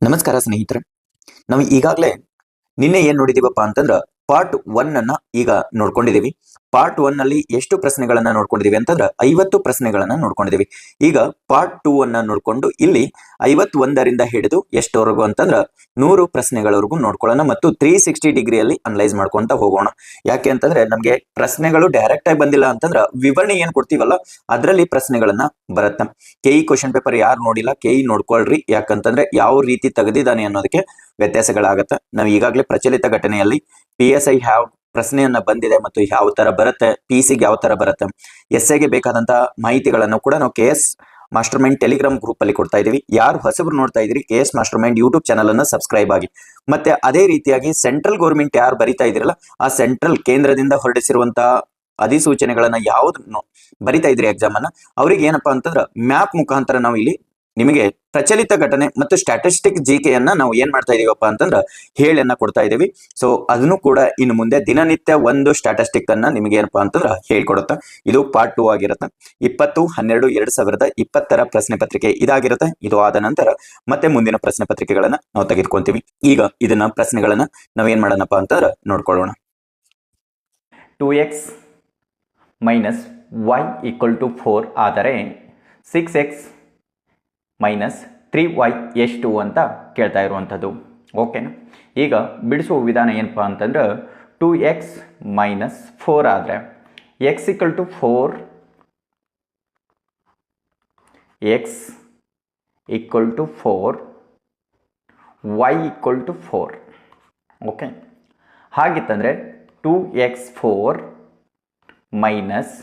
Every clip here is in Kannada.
ನಮಸ್ಕಾರ ಸ್ನೇಹಿತರೆ. ನಾವು ಈಗಾಗಲೇ ನಿನ್ನೆ ಏನು ನೋಡಿದೀವಪ್ಪ ಅಂತಂದ್ರೆ ಪಾರ್ಟ್ 1 ಅನ್ನ ಈಗ ನೋಡ್ಕೊಂಡಿದೀವಿ. ಪಾರ್ಟ್ 1 ಅಲ್ಲಿ ಎಷ್ಟು ಪ್ರಶ್ನೆಗಳನ್ನ ನೋಡ್ಕೊಂಡಿದೀವಿ ಅಂತಂದ್ರೆ 50 ಪ್ರಶ್ನೆಗಳನ್ನ ನೋಡ್ಕೊಂಡಿದೀವಿ. ಈಗ ಪಾರ್ಟ್ 2 ಅನ್ನ ನೋಡ್ಕೊಂಡು ಇಲ್ಲಿ 51ರಿಂದ ಹಿಡಿದು ಎಷ್ಟವರೆಗೂ ಅಂತಂದ್ರೆ 100 ಪ್ರಶ್ನೆಗಳವರೆಗೂ ನೋಡ್ಕೊಳ್ಳೋಣ ಮತ್ತು 360 ಡಿಗ್ರಿಯಲ್ಲಿ ಅನಲೈಸ್ ಮಾಡ್ಕೊಂತ ಹೋಗೋಣ. ಯಾಕೆ ಅಂತಂದ್ರೆ ನಮಗೆ ಪ್ರಶ್ನೆಗಳು ಡೈರೆಕ್ಟ್ ಆಗಿ ಬಂದಿಲ್ಲ ಅಂತಂದ್ರೆ ವಿವರಣೆ ಏನ್ ಕೊಡ್ತೀವಲ್ಲ ಅದರಲ್ಲಿ ಪ್ರಶ್ನೆಗಳನ್ನ ಬರುತ್ತೆ. ಕೆಇ ಕ್ವಶನ್ ಪೇಪರ್ ಯಾರು ನೋಡಿಲ್ಲ ಕೆಇ ನೋಡ್ಕೊಳ್ರಿ, ಯಾಕಂತಂದ್ರೆ ಯಾವ ರೀತಿ ತೆಗೆದಿದ್ದಾನೆ ಅನ್ನೋದಕ್ಕೆ ವ್ಯತ್ಯಾಸಗಳಾಗತ್ತೆ. ನಾವು ಈಗಾಗಲೇ ಪ್ರಚಲಿತ ಘಟನೆಯಲ್ಲಿ PSI ಯಾವ ಪ್ರಶ್ನೆಯನ್ನ ಬಂದಿದೆ ಮತ್ತು ಯಾವ ತರ ಬರುತ್ತೆ, PC ಗೆ ಯಾವ ತರ ಬರುತ್ತೆ, SI ಗೆ ಬೇಕಾದಂತಹ ಮಾಹಿತಿಗಳನ್ನು ಕೂಡ ನಾವು KS master mind Telegram group ಅಲ್ಲಿ ಕೊಡ್ತಾ ಇದೀವಿ. ಯಾರು ಹೊಸಬ್ರು ನೋಡ್ತಾ ಇದ್ರಿ KS master mind YouTube channel ಅನ್ನ ಸಬ್ಸ್ಕ್ರೈಬ್ ಆಗಿ. ಮತ್ತೆ ಅದೇ ರೀತಿಯಾಗಿ ಸೆಂಟ್ರಲ್ ಗೌರ್ಮೆಂಟ್ ಯಾರು ಬರಿತಾ ಇದ್ರಲ್ಲ ಆ ಸೆಂಟ್ರಲ್ ಕೇಂದ್ರದಿಂದ ಹೊರಡಿಸಿರುವಂತಹ ಅಧಿಸೂಚನೆಗಳನ್ನ ಯಾವ್ದು ಬರಿತಾ ಇದ್ರಿ ಎಕ್ಸಾಮ್ ಅನ್ನ ಅವ್ರಿಗೆ ಏನಪ್ಪಾ ಅಂತಂದ್ರೆ ಮ್ಯಾಪ್ ಮುಖಾಂತರ ನಾವು ಇಲ್ಲಿ ನಿಮಗೆ ಪ್ರಚಲಿತ ಘಟನೆ ಮತ್ತು ಸ್ಟ್ಯಾಟಿಸ್ಟಿಕ್ GK ಅನ್ನ ನಾವು ಏನ್ ಮಾಡ್ತಾ ಇದೀವಪ್ಪ ಅಂತಂದ್ರೆ ಹೇಳನ್ನ ಕೊಡ್ತಾ ಇದೀವಿ. ಸೊ ಅದನ್ನು ಕೂಡ ಇನ್ನು ಮುಂದೆ ದಿನನಿತ್ಯ ಒಂದು ಸ್ಟ್ಯಾಟಿಸ್ಟಿಕ್ ಅನ್ನ ನಿಮಗೆ ಏನಪ್ಪಾ ಅಂತಂದ್ರೆ ಹೇಳ್ಕೊಡುತ್ತೆ. ಇದು ಪಾರ್ಟ್ 2 ಆಗಿರುತ್ತೆ. 20-12-2020 ಪ್ರಶ್ನೆ ಪತ್ರಿಕೆ ಇದಾಗಿರುತ್ತೆ. ಇದು ಆದ ನಂತರ ಮತ್ತೆ ಮುಂದಿನ ಪ್ರಶ್ನೆ ಪತ್ರಿಕೆಗಳನ್ನ ನಾವು ತೆಗೆದುಕೊಂತೀವಿ. ಈಗ ಇದನ್ನ ಪ್ರಶ್ನೆಗಳನ್ನ ನಾವೇನ್ ಮಾಡೋಣಪ್ಪ ಅಂತಂದ್ರೆ ನೋಡ್ಕೊಳ್ಳೋಣ. 2x minus y equal to 4 ಆದರೆ 6x ಮೈನಸ್ 3y ಎಷ್ಟು ಅಂತ ಕೇಳ್ತಾ ಇರುವಂಥದ್ದು. ಓಕೆನಾ? ಈಗ ಬಿಡಿಸುವ ವಿಧಾನ ಏನಪ್ಪ ಅಂತಂದ್ರೆ 2x ಮೈನಸ್ 4 ಆದರೆ x equal to 4, x equal to 4, y equal to 4. Okay, ಹಾಗಿತ್ತಂದರೆ 2x4 ಮೈನಸ್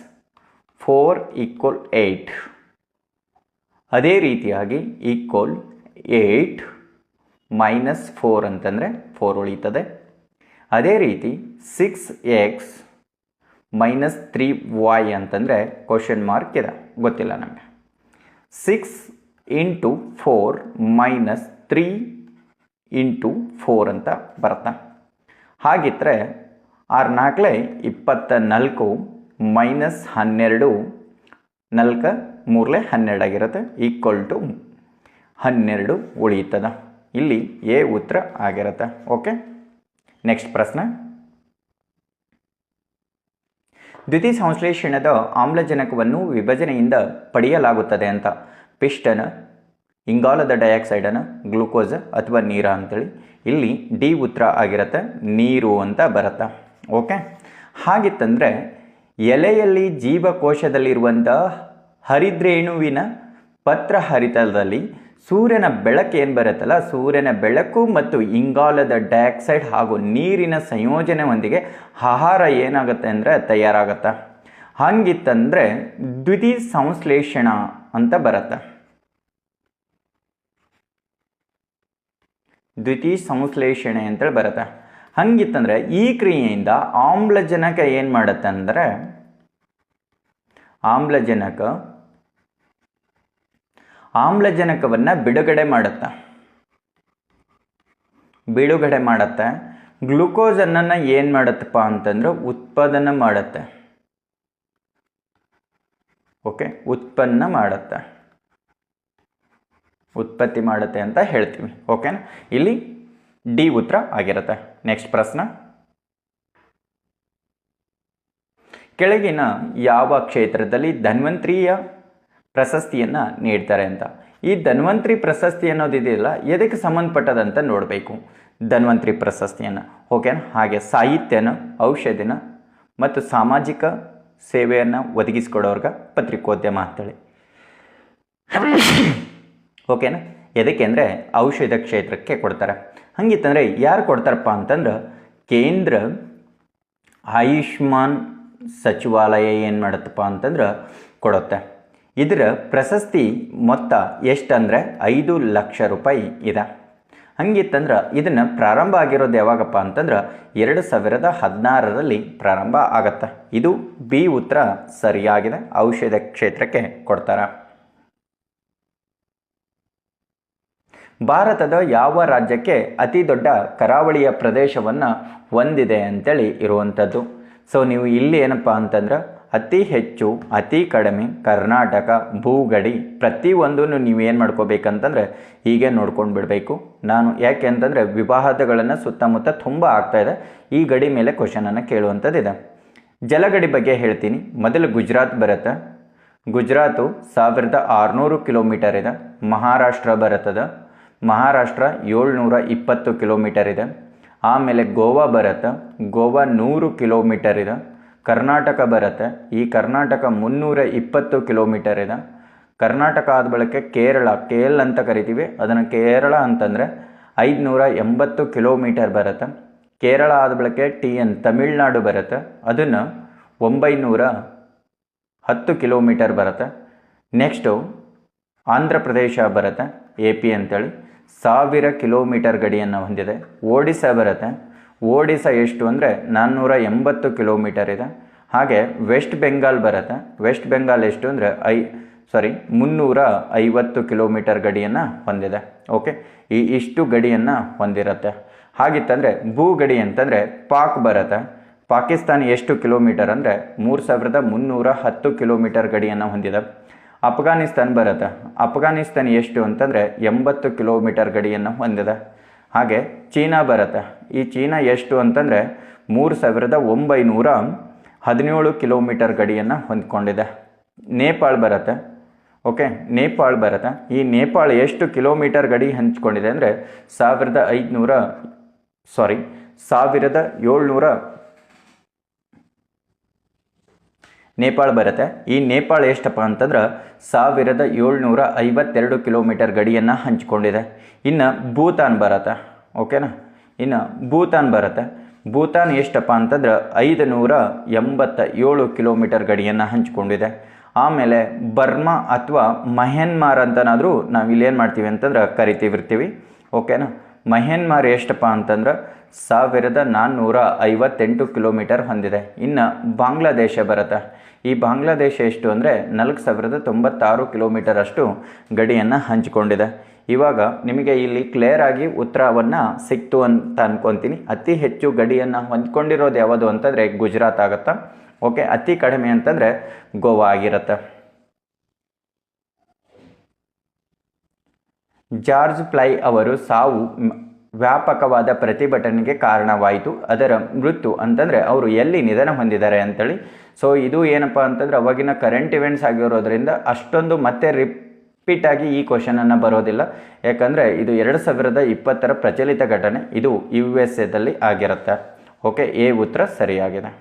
4 ಈಕ್ವಲ್ 8. ಅದೇ ರೀತಿಯಾಗಿ ಈಕ್ವಲ್ 8 ಮೈನಸ್ 4 ಅಂತಂದರೆ 4 ಉಳಿತದೆ. ಅದೇ ರೀತಿ 6x ಮೈನಸ್ 3y ಅಂತಂದರೆ ಕ್ವಶನ್ ಮಾರ್ಕ್ ಇದೆ, ಗೊತ್ತಿಲ್ಲ ನಮಗೆ. 6 ಇಂಟು 4 ಮೈನಸ್ 3 ಇಂಟು 4 ಅಂತ ಬರುತ್ತೆ. ಹಾಗಿದ್ರೆ 6 24 ಮೈನಸ್ 12 4 3 12 ಆಗಿರುತ್ತೆ, ಈಕ್ವಲ್ ಟು 12 ಉಳಿಯುತ್ತದೆ. ಇಲ್ಲಿ ಎ ಉತ್ತರ ಆಗಿರುತ್ತೆ. ಓಕೆ, ನೆಕ್ಸ್ಟ್ ಪ್ರಶ್ನೆ. ದ್ಯುತಿ ಸಂಶ್ಲೇಷಣದ ಆಮ್ಲಜನಕವನ್ನು ವಿಭಜನೆಯಿಂದ ಪಡೆಯಲಾಗುತ್ತದೆ ಅಂತ ಪಿಷ್ಟನ, ಇಂಗಾಲದ ಡೈಆಕ್ಸೈಡನ್ನು, ಗ್ಲೂಕೋಸ್ ಅಥವಾ ನೀರ ಅಂತೇಳಿ. ಇಲ್ಲಿ ಡಿ ಉತ್ತರ ಆಗಿರುತ್ತೆ, ನೀರು ಅಂತ ಬರುತ್ತೆ. ಓಕೆ, ಹಾಗಿತ್ತಂದರೆ ಎಲೆಯಲ್ಲಿ ಜೀವಕೋಶದಲ್ಲಿರುವಂಥ ಹರಿದ್ರೇಣುವಿನ ಪತ್ರಹರಿತದಲ್ಲಿ ಸೂರ್ಯನ ಬೆಳಕು ಏನು ಬರುತ್ತಲ್ಲ, ಸೂರ್ಯನ ಬೆಳಕು ಮತ್ತು ಇಂಗಾಲದ ಡೈಆಕ್ಸೈಡ್ ಹಾಗೂ ನೀರಿನ ಸಂಯೋಜನೆಯೊಂದಿಗೆ ಆಹಾರ ಏನಾಗುತ್ತೆ ಅಂದರೆ ತಯಾರಾಗುತ್ತೆ. ಹಾಗಿತ್ತಂದರೆ ದ್ಯುತಿ ಸಂಶ್ಲೇಷಣ ಅಂತ ಬರುತ್ತೆ. ದ್ಯುತಿ ಸಂಶ್ಲೇಷಣೆ ಅಂತೇಳಿ ಬರುತ್ತೆ. ಹಂಗಿತ್ತಂದರೆ ಈ ಕ್ರಿಯೆಯಿಂದ ಆಮ್ಲಜನಕ ಏನು ಮಾಡುತ್ತೆ ಅಂದರೆ ಆಮ್ಲಜನಕವನ್ನು ಬಿಡುಗಡೆ ಮಾಡುತ್ತೆ. ಗ್ಲೂಕೋಸನ್ನು ಏನು ಮಾಡುತ್ತಪ್ಪ ಅಂತಂದ್ರೆ ಉತ್ಪಾದನೆ ಮಾಡುತ್ತೆ. ಓಕೆ, ಉತ್ಪತ್ತಿ ಮಾಡುತ್ತೆ ಅಂತ ಹೇಳ್ತೀವಿ. ಓಕೆನಾ? ಇಲ್ಲಿ ಡಿ ಉತ್ತರ ಆಗಿರುತ್ತೆ. ನೆಕ್ಸ್ಟ್ ಪ್ರಶ್ನೆ. ಕೆಳಗಿನ ಯಾವ ಕ್ಷೇತ್ರದಲ್ಲಿ ಧನ್ವಂತ್ರಿಯ ಪ್ರಶಸ್ತಿಯನ್ನು ನೀಡ್ತಾರೆ ಅಂತ. ಈ ಧನ್ವಂತ್ರಿ ಪ್ರಶಸ್ತಿ ಅನ್ನೋದಿದೆಯಲ್ಲ, ಎದಕ್ಕೆ ಸಂಬಂಧಪಟ್ಟದಂತ ನೋಡಬೇಕು ಧನ್ವಂತ್ರಿ ಪ್ರಶಸ್ತಿಯನ್ನು. ಓಕೆನಾ? ಹಾಗೆ ಸಾಹಿತ್ಯನ, ಔಷಧಿನ ಮತ್ತು ಸಾಮಾಜಿಕ ಸೇವೆಯನ್ನು ಒದಗಿಸಿಕೊಡೋರ್ಗ ಪತ್ರಿಕೋದ್ಯಮ ಅಂತೇಳಿ. ಓಕೆನಾ? ಎದಕ್ಕೆ ಅಂದರೆ ಔಷಧ ಕ್ಷೇತ್ರಕ್ಕೆ ಕೊಡ್ತಾರೆ. ಹಂಗಿತ್ತಂದರೆ ಯಾರು ಕೊಡ್ತಾರಪ್ಪ ಅಂತಂದ್ರೆ ಕೇಂದ್ರ ಆಯುಷ್ಮಾನ್ ಸಚಿವಾಲಯ ಏನು ಮಾಡುತ್ತಪ್ಪ ಅಂತಂದ್ರೆ ಕೊಡುತ್ತೆ. ಇದರ ಪ್ರಶಸ್ತಿ ಮೊತ್ತ ಎಷ್ಟಂದರೆ 5 ಲಕ್ಷ ರೂಪಾಯಿ ಇದೆ. ಹಂಗಿತ್ತಂದ್ರೆ ಇದನ್ನು ಪ್ರಾರಂಭ ಆಗಿರೋದು ಯಾವಾಗಪ್ಪ ಅಂತಂದ್ರೆ 2016ರಲ್ಲಿ ಪ್ರಾರಂಭ ಆಗತ್ತೆ. ಇದು ಬಿ ಉತ್ತರ ಸರಿಯಾಗಿದೆ, ಔಷಧ ಕ್ಷೇತ್ರಕ್ಕೆ ಕೊಡ್ತಾರೆ. ಭಾರತದ ಯಾವ ರಾಜ್ಯಕ್ಕೆ ಅತಿ ದೊಡ್ಡ ಕರಾವಳಿಯ ಪ್ರದೇಶವನ್ನು ಹೊಂದಿದೆ ಅಂತೇಳಿ ಇರುವಂಥದ್ದು. ಸೊ ನೀವು ಇಲ್ಲಿ ಏನಪ್ಪ ಅಂತಂದ್ರೆ ಅತಿ ಹೆಚ್ಚು, ಅತಿ ಕಡಿಮೆ, ಕರ್ನಾಟಕ, ಭೂಗಡಿ ಪ್ರತಿಯೊಂದನ್ನು ನೀವೇನು ಮಾಡ್ಕೋಬೇಕಂತಂದರೆ ಹೀಗೆ ನೋಡ್ಕೊಂಡು ಬಿಡಬೇಕು. ನಾನು ಯಾಕೆ ಅಂತಂದರೆ ವಿವಾದಗಳನ್ನು ಸುತ್ತಮುತ್ತ ತುಂಬ ಆಗ್ತಾಯಿದೆ, ಈ ಗಡಿ ಮೇಲೆ ಕ್ವಶನನ್ನು ಕೇಳುವಂಥದ್ದಿದೆ. ಜಲಗಡಿ ಬಗ್ಗೆ ಹೇಳ್ತೀನಿ. ಮೊದಲು ಗುಜರಾತ್ ಬರುತ್ತೆ. ಗುಜರಾತು 1600 ಕಿಲೋಮೀಟರ್ ಇದೆ. ಮಹಾರಾಷ್ಟ್ರ ಬರುತ್ತದೆ. ಮಹಾರಾಷ್ಟ್ರ 720 ಕಿಲೋಮೀಟರ್ ಇದೆ. ಆಮೇಲೆ ಗೋವಾ ಬರುತ್ತೆ. ಗೋವಾ 100 ಕಿಲೋಮೀಟರ್ ಇದೆ. ಕರ್ನಾಟಕ ಬರುತ್ತೆ. ಈ ಕರ್ನಾಟಕ 320 ಕಿಲೋಮೀಟರ್ ಇದೆ. ಕರ್ನಾಟಕ ಆದ ಬಳಿಕ ಕೇರಳ, ಕೇಲ್ ಅಂತ ಕರಿತೀವಿ, ಅದನ್ನು ಕೇರಳ ಅಂತಂದರೆ 580 ಕಿಲೋಮೀಟರ್ ಬರುತ್ತೆ. ಕೇರಳ ಆದ ಬಳಿಕ ತಮಿಳ್ನಾಡು ಬರುತ್ತೆ, ಅದನ್ನು 910 ಕಿಲೋಮೀಟರ್ ಬರುತ್ತೆ. ನೆಕ್ಸ್ಟು ಆಂಧ್ರ ಪ್ರದೇಶ ಬರುತ್ತೆ, AP ಅಂತೇಳಿ 1000 ಕಿಲೋಮೀಟರ್ ಗಡಿಯನ್ನು ಹೊಂದಿದೆ. ಒಡಿಸ್ಸಾ ಬರುತ್ತೆ. ಒಡಿಸ್ಸಾ ಎಷ್ಟು ಅಂದರೆ 480 ಕಿಲೋಮೀಟರ್ ಇದೆ. ಹಾಗೆ ವೆಸ್ಟ್ ಬೆಂಗಾಲ್ ಬರುತ್ತೆ. ವೆಸ್ಟ್ ಬೆಂಗಾಲ್ ಎಷ್ಟು ಅಂದರೆ 350 ಕಿಲೋಮೀಟರ್ ಗಡಿಯನ್ನು ಹೊಂದಿದೆ. ಓಕೆ, ಇಷ್ಟು ಗಡಿಯನ್ನು ಹೊಂದಿರುತ್ತೆ. ಹಾಗಿತ್ತಂದರೆ ಭೂಗಡಿ ಅಂತಂದರೆ ಪಾಕ್ ಬರುತ್ತೆ. ಪಾಕಿಸ್ತಾನ ಎಷ್ಟು ಕಿಲೋಮೀಟರ್ ಅಂದರೆ 3310 ಕಿಲೋಮೀಟರ್ ಗಡಿಯನ್ನು ಹೊಂದಿದೆ. ಅಫ್ಘಾನಿಸ್ತಾನ ಬರುತ್ತೆ. ಅಫ್ಘಾನಿಸ್ತಾನ ಎಷ್ಟು ಅಂತಂದರೆ 80 ಕಿಲೋಮೀಟರ್ ಗಡಿಯನ್ನು ಹೊಂದಿದೆ. ಹಾಗೆ ಚೀನಾ ಬರುತ್ತೆ. ಈ ಚೀನಾ ಎಷ್ಟು ಅಂತಂದರೆ 3917 ಕಿಲೋಮೀಟರ್ ಗಡಿಯನ್ನು ಹೊಂದ್ಕೊಂಡಿದೆ. ನೇಪಾಳ ಬರುತ್ತೆ. ಓಕೆ, ನೇಪಾಳ ಬರುತ್ತೆ. ಈ ನೇಪಾಳ ಎಷ್ಟು ಕಿಲೋಮೀಟರ್ ಗಡಿ ಹಂಚ್ಕೊಂಡಿದೆ ಅಂದರೆ 1700 ನೇಪಾಳ ಬರುತ್ತೆ. ಈ ನೇಪಾಳ ಎಷ್ಟಪ್ಪ ಅಂತಂದ್ರೆ 1752 ಕಿಲೋಮೀಟರ್ ಗಡಿಯನ್ನು ಹಂಚಿಕೊಂಡಿದೆ. ಇನ್ನು ಭೂತಾನ್ ಬರುತ್ತೆ. ಓಕೆನಾ, ಇನ್ನು ಭೂತಾನ್ ಬರುತ್ತೆ. ಭೂತಾನ್ ಎಷ್ಟಪ್ಪ ಅಂತಂದ್ರೆ 587 ಕಿಲೋಮೀಟರ್ ಗಡಿಯನ್ನು ಹಂಚಿಕೊಂಡಿದೆ. ಆಮೇಲೆ ಬರ್ಮಾ ಅಥವಾ ಮಯನ್ಮಾರ್ ಅಂತನಾದರೂ ನಾವು ಇಲ್ಲೇನು ಮಾಡ್ತೀವಿ ಅಂತಂದ್ರೆ ಕರಿತೀವಿರ್ತೀವಿ. ಓಕೆನಾ, ಮಯನ್ಮಾರ್ ಎಷ್ಟಪ್ಪ ಅಂತಂದ್ರೆ 1458 ಕಿಲೋಮೀಟರ್ ಹೊಂದಿದೆ. ಇನ್ನು ಬಾಂಗ್ಲಾದೇಶ ಬರುತ್ತೆ. ಈ ಬಾಂಗ್ಲಾದೇಶ ಎಷ್ಟು ಅಂದರೆ 4096 ಕಿಲೋಮೀಟರ್ ಅಷ್ಟು ಗಡಿಯನ್ನು ಹಂಚಿಕೊಂಡಿದೆ. ಇವಾಗ ನಿಮಗೆ ಇಲ್ಲಿ ಕ್ಲಿಯರ್ ಆಗಿ ಉತ್ತರವನ್ನು ಸಿಕ್ತು ಅಂತ ಅನ್ಕೊತೀನಿ. ಅತಿ ಹೆಚ್ಚು ಗಡಿಯನ್ನು ಹೊಂದ್ಕೊಂಡಿರೋದು ಯಾವುದು ಅಂತಂದರೆ ಗುಜರಾತ್ ಆಗುತ್ತಾ. ಓಕೆ, ಅತಿ ಕಡಿಮೆ ಅಂತಂದರೆ ಗೋವಾ ಆಗಿರುತ್ತೆ. ಜಾರ್ಜ್ ಫ್ಲೈ ಅವರು ಸಾವು ವ್ಯಾಪಕವಾದ ಪ್ರತಿಭಟನೆಗೆ ಕಾರಣವಾಯಿತು. ಅದರ ಮೃತ್ಯು ಅಂತಂದರೆ ಅವರು ಎಲ್ಲಿ ನಿಧನ ಹೊಂದಿದ್ದಾರೆ ಅಂತೇಳಿ. ಸೊ ಇದು ಏನಪ್ಪ ಅಂತಂದರೆ ಅವಾಗಿನ ಕರೆಂಟ್ ಇವೆಂಟ್ಸ್ ಆಗಿರೋದ್ರಿಂದ ಅಷ್ಟೊಂದು ಮತ್ತೆ ರಿಪೀಟಾಗಿ ಈ ಕ್ವಶನನ್ನು ಬರೋದಿಲ್ಲ. ಯಾಕಂದರೆ ಇದು 2020 ಪ್ರಚಲಿತ ಘಟನೆ. ಇದು USA ಆಗಿರುತ್ತೆ. ಓಕೆ, ಎ ಉತ್ತರ ಸರಿಯಾಗಿದೆ.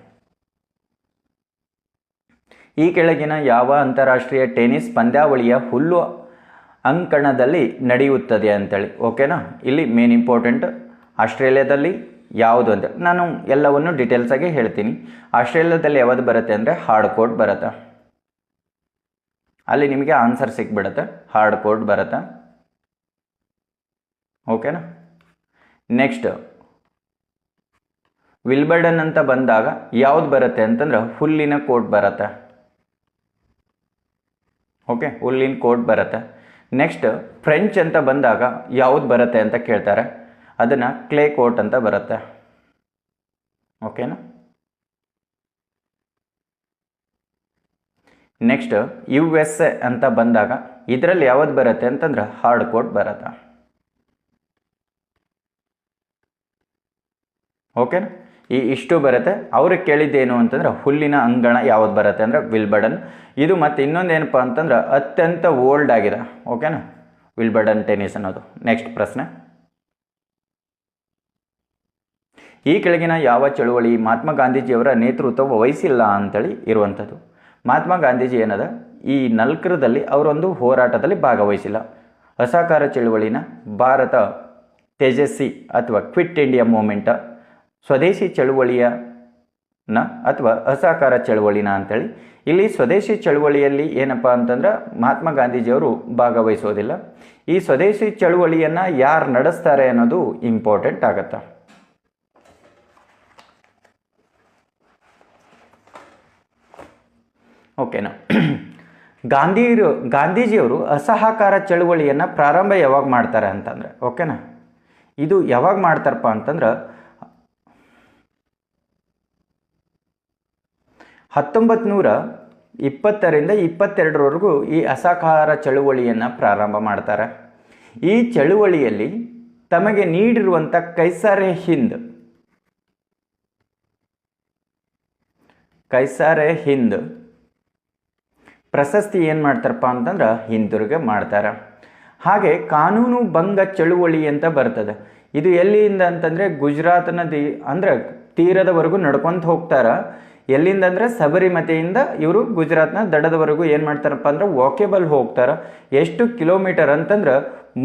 ಈ ಕೆಳಗಿನ ಯಾವ ಅಂತಾರಾಷ್ಟ್ರೀಯ ಟೆನ್ನಿಸ್ ಪಂದ್ಯಾವಳಿಯ ಹುಲ್ಲು ಅಂಕಣದಲ್ಲಿ ನಡೆಯುತ್ತದೆ ಅಂತೇಳಿ. ಓಕೆನಾ, ಇಲ್ಲಿ ಮೇನ್ ಇಂಪಾರ್ಟೆಂಟ್ ಆಸ್ಟ್ರೇಲಿಯಾದಲ್ಲಿ ಯಾವುದು ಅಂತ ನಾನು ಎಲ್ಲವನ್ನು ಡೀಟೇಲ್ಸಾಗಿ ಹೇಳ್ತೀನಿ. ಆಸ್ಟ್ರೇಲಿಯಾದಲ್ಲಿ ಯಾವುದು ಬರುತ್ತೆ ಅಂದರೆ ಹಾರ್ಡ್ ಕೋರ್ಟ್ ಬರುತ್ತೆ. ಅಲ್ಲಿ ನಿಮಗೆ ಆನ್ಸರ್ ಸಿಕ್ಬಿಡುತ್ತೆ. ಹಾರ್ಡ್ ಕೋರ್ಟ್ ಬರುತ್ತೆ. ಓಕೆನಾ, ನೆಕ್ಸ್ಟ್ ವಿಲ್ಬರ್ಡನ್ ಅಂತ ಬಂದಾಗ ಯಾವ್ದು ಬರುತ್ತೆ ಅಂತಂದ್ರೆ ಹುಲ್ಲಿನ ಕೋರ್ಟ್ ಬರುತ್ತೆ. ಓಕೆ, ಹುಲ್ಲಿನ ಕೋರ್ಟ್ ಬರುತ್ತೆ. ನೆಕ್ಸ್ಟ್ ಫ್ರೆಂಚ್ ಅಂತ ಬಂದಾಗ ಯಾವ್ದು ಬರುತ್ತೆ ಅಂತ ಕೇಳ್ತಾರೆ. ಅದನ್ನು ಕ್ಲೇ ಕೋರ್ಟ್ ಅಂತ ಬರುತ್ತೆ. ಓಕೆನಾ, ನೆಕ್ಸ್ಟ್ USA ಅಂತ ಬಂದಾಗ ಇದರಲ್ಲಿ ಯಾವ್ದು ಬರುತ್ತೆ ಅಂತಂದ್ರೆ ಹಾರ್ಡ್ ಕೋರ್ಟ್ ಬರುತ್ತೆ. ಓಕೆನಾ, ಇಷ್ಟು ಬರುತ್ತೆ. ಅವ್ರಿಗೆ ಕೇಳಿದ್ದೇನು ಅಂತಂದ್ರೆ ಹುಲ್ಲಿನ ಅಂಗಣ ಯಾವ್ದು ಬರುತ್ತೆ ಅಂದರೆ ವಿಲ್ಬರ್ಡನ್. ಇದು ಮತ್ತು ಇನ್ನೊಂದೇನಪ್ಪ ಅಂತಂದ್ರೆ ಅತ್ಯಂತ ಓಲ್ಡ್ ಆಗಿದೆ. ಓಕೆನಾ, ವಿಲ್ಬರ್ಡನ್ ಟೆನ್ನಿಸ್ ಅನ್ನೋದು. ನೆಕ್ಸ್ಟ್ ಪ್ರಶ್ನೆ, ಈ ಕೆಳಗಿನ ಯಾವ ಚಳುವಳಿ ಮಹಾತ್ಮ ಗಾಂಧೀಜಿಯವರ ನೇತೃತ್ವ ವಹಿಸಿಲ್ಲ ಅಂತೇಳಿ ಇರುವಂಥದ್ದು. ಮಹಾತ್ಮ ಗಾಂಧೀಜಿ ಏನದ ಈ 4ರಲ್ಲಿ ಅವರೊಂದು ಹೋರಾಟದಲ್ಲಿ ಭಾಗವಹಿಸಿಲ್ಲ. ಅಸಹಕಾರ ಚಳುವಳಿನ, ಭಾರತ ತೇಜಸ್ವಿ ಅಥವಾ ಕ್ವಿಟ್ ಇಂಡಿಯಾ ಮೂಮೆಂಟ, ಸ್ವದೇಶಿ ಚಳುವಳಿಯನ್ನ ಅಥವಾ ಅಸಹಕಾರ ಚಳುವಳಿನ ಅಂತೇಳಿ. ಇಲ್ಲಿ ಸ್ವದೇಶಿ ಚಳುವಳಿಯಲ್ಲಿ ಏನಪ್ಪ ಅಂತಂದ್ರೆ ಮಹಾತ್ಮ ಗಾಂಧೀಜಿಯವರು ಭಾಗವಹಿಸೋದಿಲ್ಲ. ಈ ಸ್ವದೇಶಿ ಚಳುವಳಿಯನ್ನು ಯಾರು ನಡೆಸ್ತಾರೆ ಅನ್ನೋದು ಇಂಪಾರ್ಟೆಂಟ್ ಆಗತ್ತೆ. ಓಕೆನಾ, ಗಾಂಧೀಜಿಯವರು ಅಸಹಕಾರ ಚಳುವಳಿಯನ್ನು ಪ್ರಾರಂಭ ಯಾವಾಗ ಮಾಡ್ತಾರೆ ಅಂತಂದರೆ, ಓಕೆನಾ, ಇದು ಯಾವಾಗ ಮಾಡ್ತಾರಪ್ಪ ಅಂತಂದ್ರೆ 1920ರಿಂದ 22ರವರೆಗೂ ಈ ಅಸಹಕಾರ ಚಳುವಳಿಯನ್ನು ಪ್ರಾರಂಭ ಮಾಡ್ತಾರೆ. ಈ ಚಳುವಳಿಯಲ್ಲಿ ತಮಗೆ ನೀಡಿರುವಂಥ ಕೈಸಾರೆ ಹಿಂದ್ ಪ್ರಶಸ್ತಿ ಏನು ಮಾಡ್ತಾರಪ್ಪ ಅಂತಂದ್ರೆ ಹಿಂದಿರುಗಿ ಮಾಡ್ತಾರೆ. ಹಾಗೆ ಕಾನೂನು ಭಂಗ ಚಳುವಳಿ ಅಂತ ಬರ್ತದೆ. ಇದು ಎಲ್ಲಿಂದ ಅಂತಂದರೆ ಗುಜರಾತ್ ನದಿ ಅಂದರೆ ತೀರದವರೆಗೂ ನಡ್ಕೊಂತ ಹೋಗ್ತಾರ. ಎಲ್ಲಿಂದ ಅಂದರೆ ಸಬರಿಮತಿಯಿಂದ ಇವರು ಗುಜರಾತ್ನ ದಡದವರೆಗೂ ಏನು ಮಾಡ್ತಾರಪ್ಪ ಅಂದ್ರೆ ವಾಕೇಬಲ್ ಹೋಗ್ತಾರೆ. ಎಷ್ಟು ಕಿಲೋಮೀಟರ್ ಅಂತಂದ್ರೆ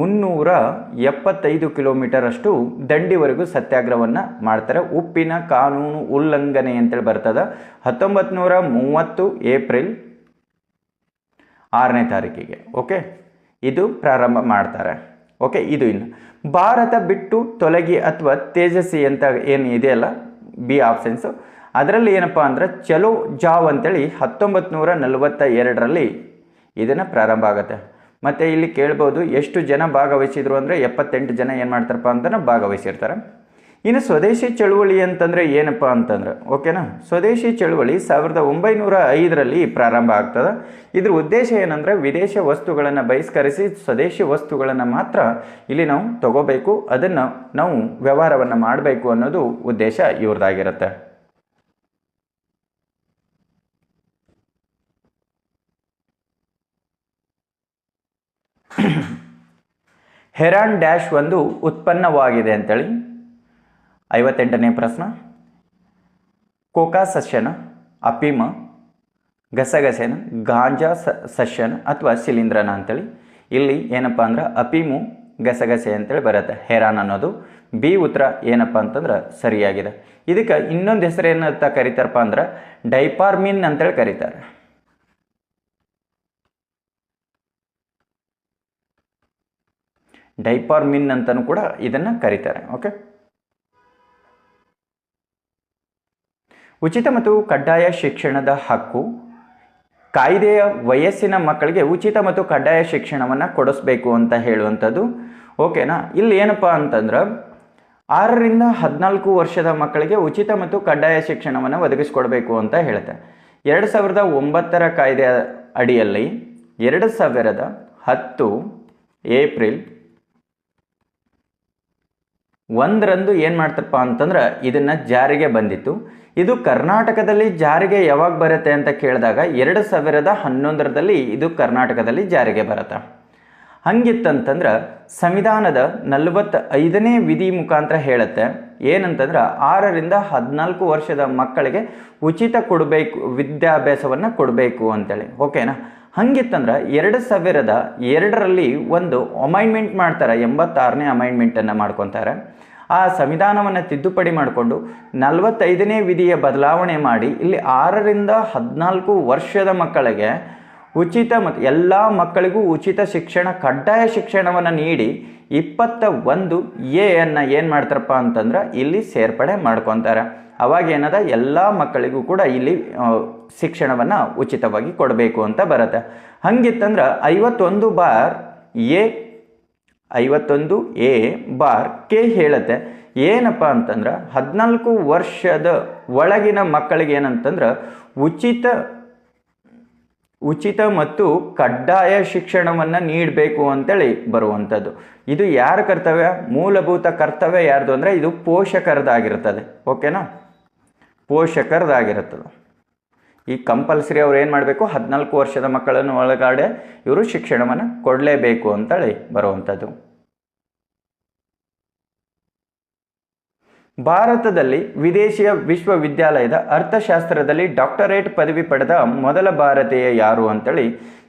375 ಕಿಲೋಮೀಟರ್ ಅಷ್ಟು ದಂಡಿವರೆಗೂ ಸತ್ಯಾಗ್ರಹವನ್ನು ಮಾಡ್ತಾರೆ. ಉಪ್ಪಿನ ಕಾನೂನು ಉಲ್ಲಂಘನೆ ಅಂತೇಳಿ ಬರ್ತದೆ. 1930 ಏಪ್ರಿಲ್ 6ನೇ ತಾರೀಕಿಗೆ ಓಕೆ ಇದು ಪ್ರಾರಂಭ ಮಾಡ್ತಾರೆ. ಓಕೆ, ಇದು ಇನ್ನು ಭಾರತ ಬಿಟ್ಟು ತೊಲಗಿ ಅಥವಾ ತೇಜಸ್ವಿ ಅಂತ ಏನು ಇದೆಯಲ್ಲ ಬಿ ಆಪ್ಷನ್ಸು, ಅದರಲ್ಲಿ ಏನಪ್ಪ ಅಂದ್ರೆ ಚಲೋ ಜಾವ್ ಅಂತೇಳಿ 1942ರಲ್ಲಿ ಇದನ್ನು ಪ್ರಾರಂಭ ಆಗುತ್ತೆ. ಮತ್ತು ಇಲ್ಲಿ ಕೇಳ್ಬೋದು ಎಷ್ಟು ಜನ ಭಾಗವಹಿಸಿದ್ರು ಅಂದರೆ 78 ಜನ ಏನು ಮಾಡ್ತಾರಪ್ಪ ಅಂತಂದ್ರೆ ಭಾಗವಹಿಸಿರ್ತಾರೆ. ಇನ್ನು ಸ್ವದೇಶಿ ಚಳುವಳಿ ಅಂತಂದರೆ ಏನಪ್ಪ ಅಂತಂದ್ರೆ ಓಕೆನಾ, ಸ್ವದೇಶಿ ಚಳುವಳಿ 1905ರಲ್ಲಿ ಪ್ರಾರಂಭ ಆಗ್ತದೆ. ಇದ್ರ ಉದ್ದೇಶ ಏನಂದರೆ ವಿದೇಶ ವಸ್ತುಗಳನ್ನು ಬಹಿಷ್ಕರಿಸಿ ಸ್ವದೇಶಿ ವಸ್ತುಗಳನ್ನು ಮಾತ್ರ ಇಲ್ಲಿ ನಾವು ತಗೋಬೇಕು, ಅದನ್ನು ನಾವು ವ್ಯವಹಾರವನ್ನು ಮಾಡಬೇಕು ಅನ್ನೋದು ಉದ್ದೇಶ ಇವ್ರದ್ದಾಗಿರುತ್ತೆ. ಹೆರಾನ್ ಡ್ಯಾಶ್ ಒಂದು ಉತ್ಪನ್ನವಾಗಿದೆ ಅಂತೇಳಿ 58ನೇ ಪ್ರಶ್ನೆ. ಕೋಕಾ ಸಸ್ಯನ, ಅಫೀಮ, ಗಸಗಸೆನ, ಗಾಂಜಾ ಸಸ್ಯನ ಅಥವಾ ಶಿಲೀಂಧ್ರನ ಅಂತೇಳಿ. ಇಲ್ಲಿ ಏನಪ್ಪ ಅಂದ್ರೆ ಅಫೀಮು ಗಸಗಸೆ ಅಂತೇಳಿ ಬರುತ್ತೆ ಹೆರಾನ್ ಅನ್ನೋದು. ಬಿ ಉತ್ತರ ಏನಪ್ಪ ಅಂತಂದ್ರೆ ಸರಿಯಾಗಿದೆ. ಇದಕ್ಕೆ ಇನ್ನೊಂದು ಹೆಸರು ಏನಂತ ಕರೀತಾರಪ್ಪ ಅಂದ್ರೆ ಡೈಪಾರ್ಮಿನ್ ಅಂತೇಳಿ ಕರೀತಾರೆ. ಡೈಪಾರ್ಮಿನ್ ಅಂತಲೂ ಕೂಡ ಇದನ್ನು ಕರೀತಾರೆ. ಓಕೆ, ಉಚಿತ ಮತ್ತು ಕಡ್ಡಾಯ ಶಿಕ್ಷಣದ ಹಕ್ಕು ಕಾಯ್ದೆಯ ವಯಸ್ಸಿನ ಮಕ್ಕಳಿಗೆ ಉಚಿತ ಮತ್ತು ಕಡ್ಡಾಯ ಶಿಕ್ಷಣವನ್ನು ಕೊಡಿಸ್ಬೇಕು ಅಂತ ಹೇಳುವಂಥದ್ದು. ಓಕೆನಾ, ಇಲ್ಲಿ ಏನಪ್ಪ ಅಂತಂದ್ರೆ 6ರಿಂದ 14 ವರ್ಷದ ಮಕ್ಕಳಿಗೆ ಉಚಿತ ಮತ್ತು ಕಡ್ಡಾಯ ಶಿಕ್ಷಣವನ್ನು ಒದಗಿಸ್ಕೊಡ್ಬೇಕು ಅಂತ ಹೇಳುತ್ತೆ. 2009ರ ಕಾಯ್ದೆಯ ಅಡಿಯಲ್ಲಿ 2010 ಏಪ್ರಿಲ್ 1ರಂದು ಏನು ಮಾಡ್ತಾರಪ್ಪ ಅಂತಂದ್ರೆ ಇದನ್ನು ಜಾರಿಗೆ ಬಂದಿತ್ತು. ಇದು ಕರ್ನಾಟಕದಲ್ಲಿ ಜಾರಿಗೆ ಯಾವಾಗ ಬರುತ್ತೆ ಅಂತ ಕೇಳಿದಾಗ 2011ರಲ್ಲಿ ಇದು ಕರ್ನಾಟಕದಲ್ಲಿ ಜಾರಿಗೆ ಬರುತ್ತೆ. ಹಂಗಿತ್ತಂತಂದ್ರೆ ಸಂವಿಧಾನದ 45ನೇ ವಿಧಿ ಮುಖಾಂತರ ಹೇಳುತ್ತೆ ಏನಂತಂದ್ರೆ 6ರಿಂದ 14 ವರ್ಷದ ಮಕ್ಕಳಿಗೆ ಉಚಿತ ಕೊಡಬೇಕು, ವಿದ್ಯಾಭ್ಯಾಸವನ್ನು ಕೊಡಬೇಕು ಅಂತೇಳಿ. ಓಕೆನಾ, ಹಂಗಿತ್ತಂದ್ರೆ 2002ರಲ್ಲಿ ಒಂದು ಅಮೈಂಡ್ಮೆಂಟ್ ಮಾಡ್ತಾರೆ, 86ನೇ ಅಮೈಂಡ್ಮೆಂಟನ್ನು ಮಾಡ್ಕೊತಾರೆ. ಆ ಸಂವಿಧಾನವನ್ನು ತಿದ್ದುಪಡಿ ಮಾಡಿಕೊಂಡು 45ನೇ ವಿಧಿಯ ಬದಲಾವಣೆ ಮಾಡಿ ಇಲ್ಲಿ 6ರಿಂದ 14 ವರ್ಷದ ಮಕ್ಕಳಿಗೆ ಉಚಿತ ಮತ್ತು ಎಲ್ಲ ಮಕ್ಕಳಿಗೂ ಉಚಿತ ಶಿಕ್ಷಣ, ಕಡ್ಡಾಯ ಶಿಕ್ಷಣವನ್ನು ನೀಡಿ 21A ಅನ್ನು ಏನು ಮಾಡ್ತಾರಪ್ಪ ಅಂತಂದ್ರೆ ಇಲ್ಲಿ ಸೇರ್ಪಡೆ ಮಾಡ್ಕೊತಾರೆ. ಅವಾಗ ಏನದ ಎಲ್ಲ ಮಕ್ಕಳಿಗೂ ಕೂಡ ಇಲ್ಲಿ ಶಿಕ್ಷಣವನ್ನು ಉಚಿತವಾಗಿ ಕೊಡಬೇಕು ಅಂತ ಬರುತ್ತೆ. ಹಂಗಿತ್ತಂದ್ರೆ 51A/K ಹೇಳುತ್ತೆ ಏನಪ್ಪ ಅಂತಂದ್ರೆ 14 ವರ್ಷದ ಒಳಗಿನ ಮಕ್ಕಳಿಗೆ ಏನಂತಂದ್ರೆ ಉಚಿತ ಮತ್ತು ಕಡ್ಡಾಯ ಶಿಕ್ಷಣವನ್ನು ನೀಡಬೇಕು ಅಂತೇಳಿ ಬರುವಂಥದ್ದು. ಇದು ಯಾರ ಕರ್ತವ್ಯ? ಮೂಲಭೂತ ಕರ್ತವ್ಯ ಯಾರ್ದು ಅಂದರೆ ಇದು ಪೋಷಕರದಾಗಿರ್ತದೆ. ಓಕೆನಾ, ಪೋಷಕರದಾಗಿರುತ್ತದೆ. ಈ ಕಂಪಲ್ಸರಿ ಅವ್ರು ಏನು ಮಾಡಬೇಕು, 14 ವರ್ಷದ ಮಕ್ಕಳನ್ನು ಒಳಗಡೆ ಇವರು ಶಿಕ್ಷಣವನ್ನು ಕೊಡಲೇಬೇಕು ಅಂತೇಳಿ ಬರುವಂಥದ್ದು. ಭಾರತದಲ್ಲಿ ವಿದೇಶಿಯ ವಿಶ್ವವಿದ್ಯಾಲಯದ ಅರ್ಥಶಾಸ್ತ್ರದಲ್ಲಿ ಡಾಕ್ಟರೇಟ್ ಪದವಿ ಪಡೆದ ಮೊದಲ ಭಾರತೀಯ ಯಾರು ಅಂತೇಳಿ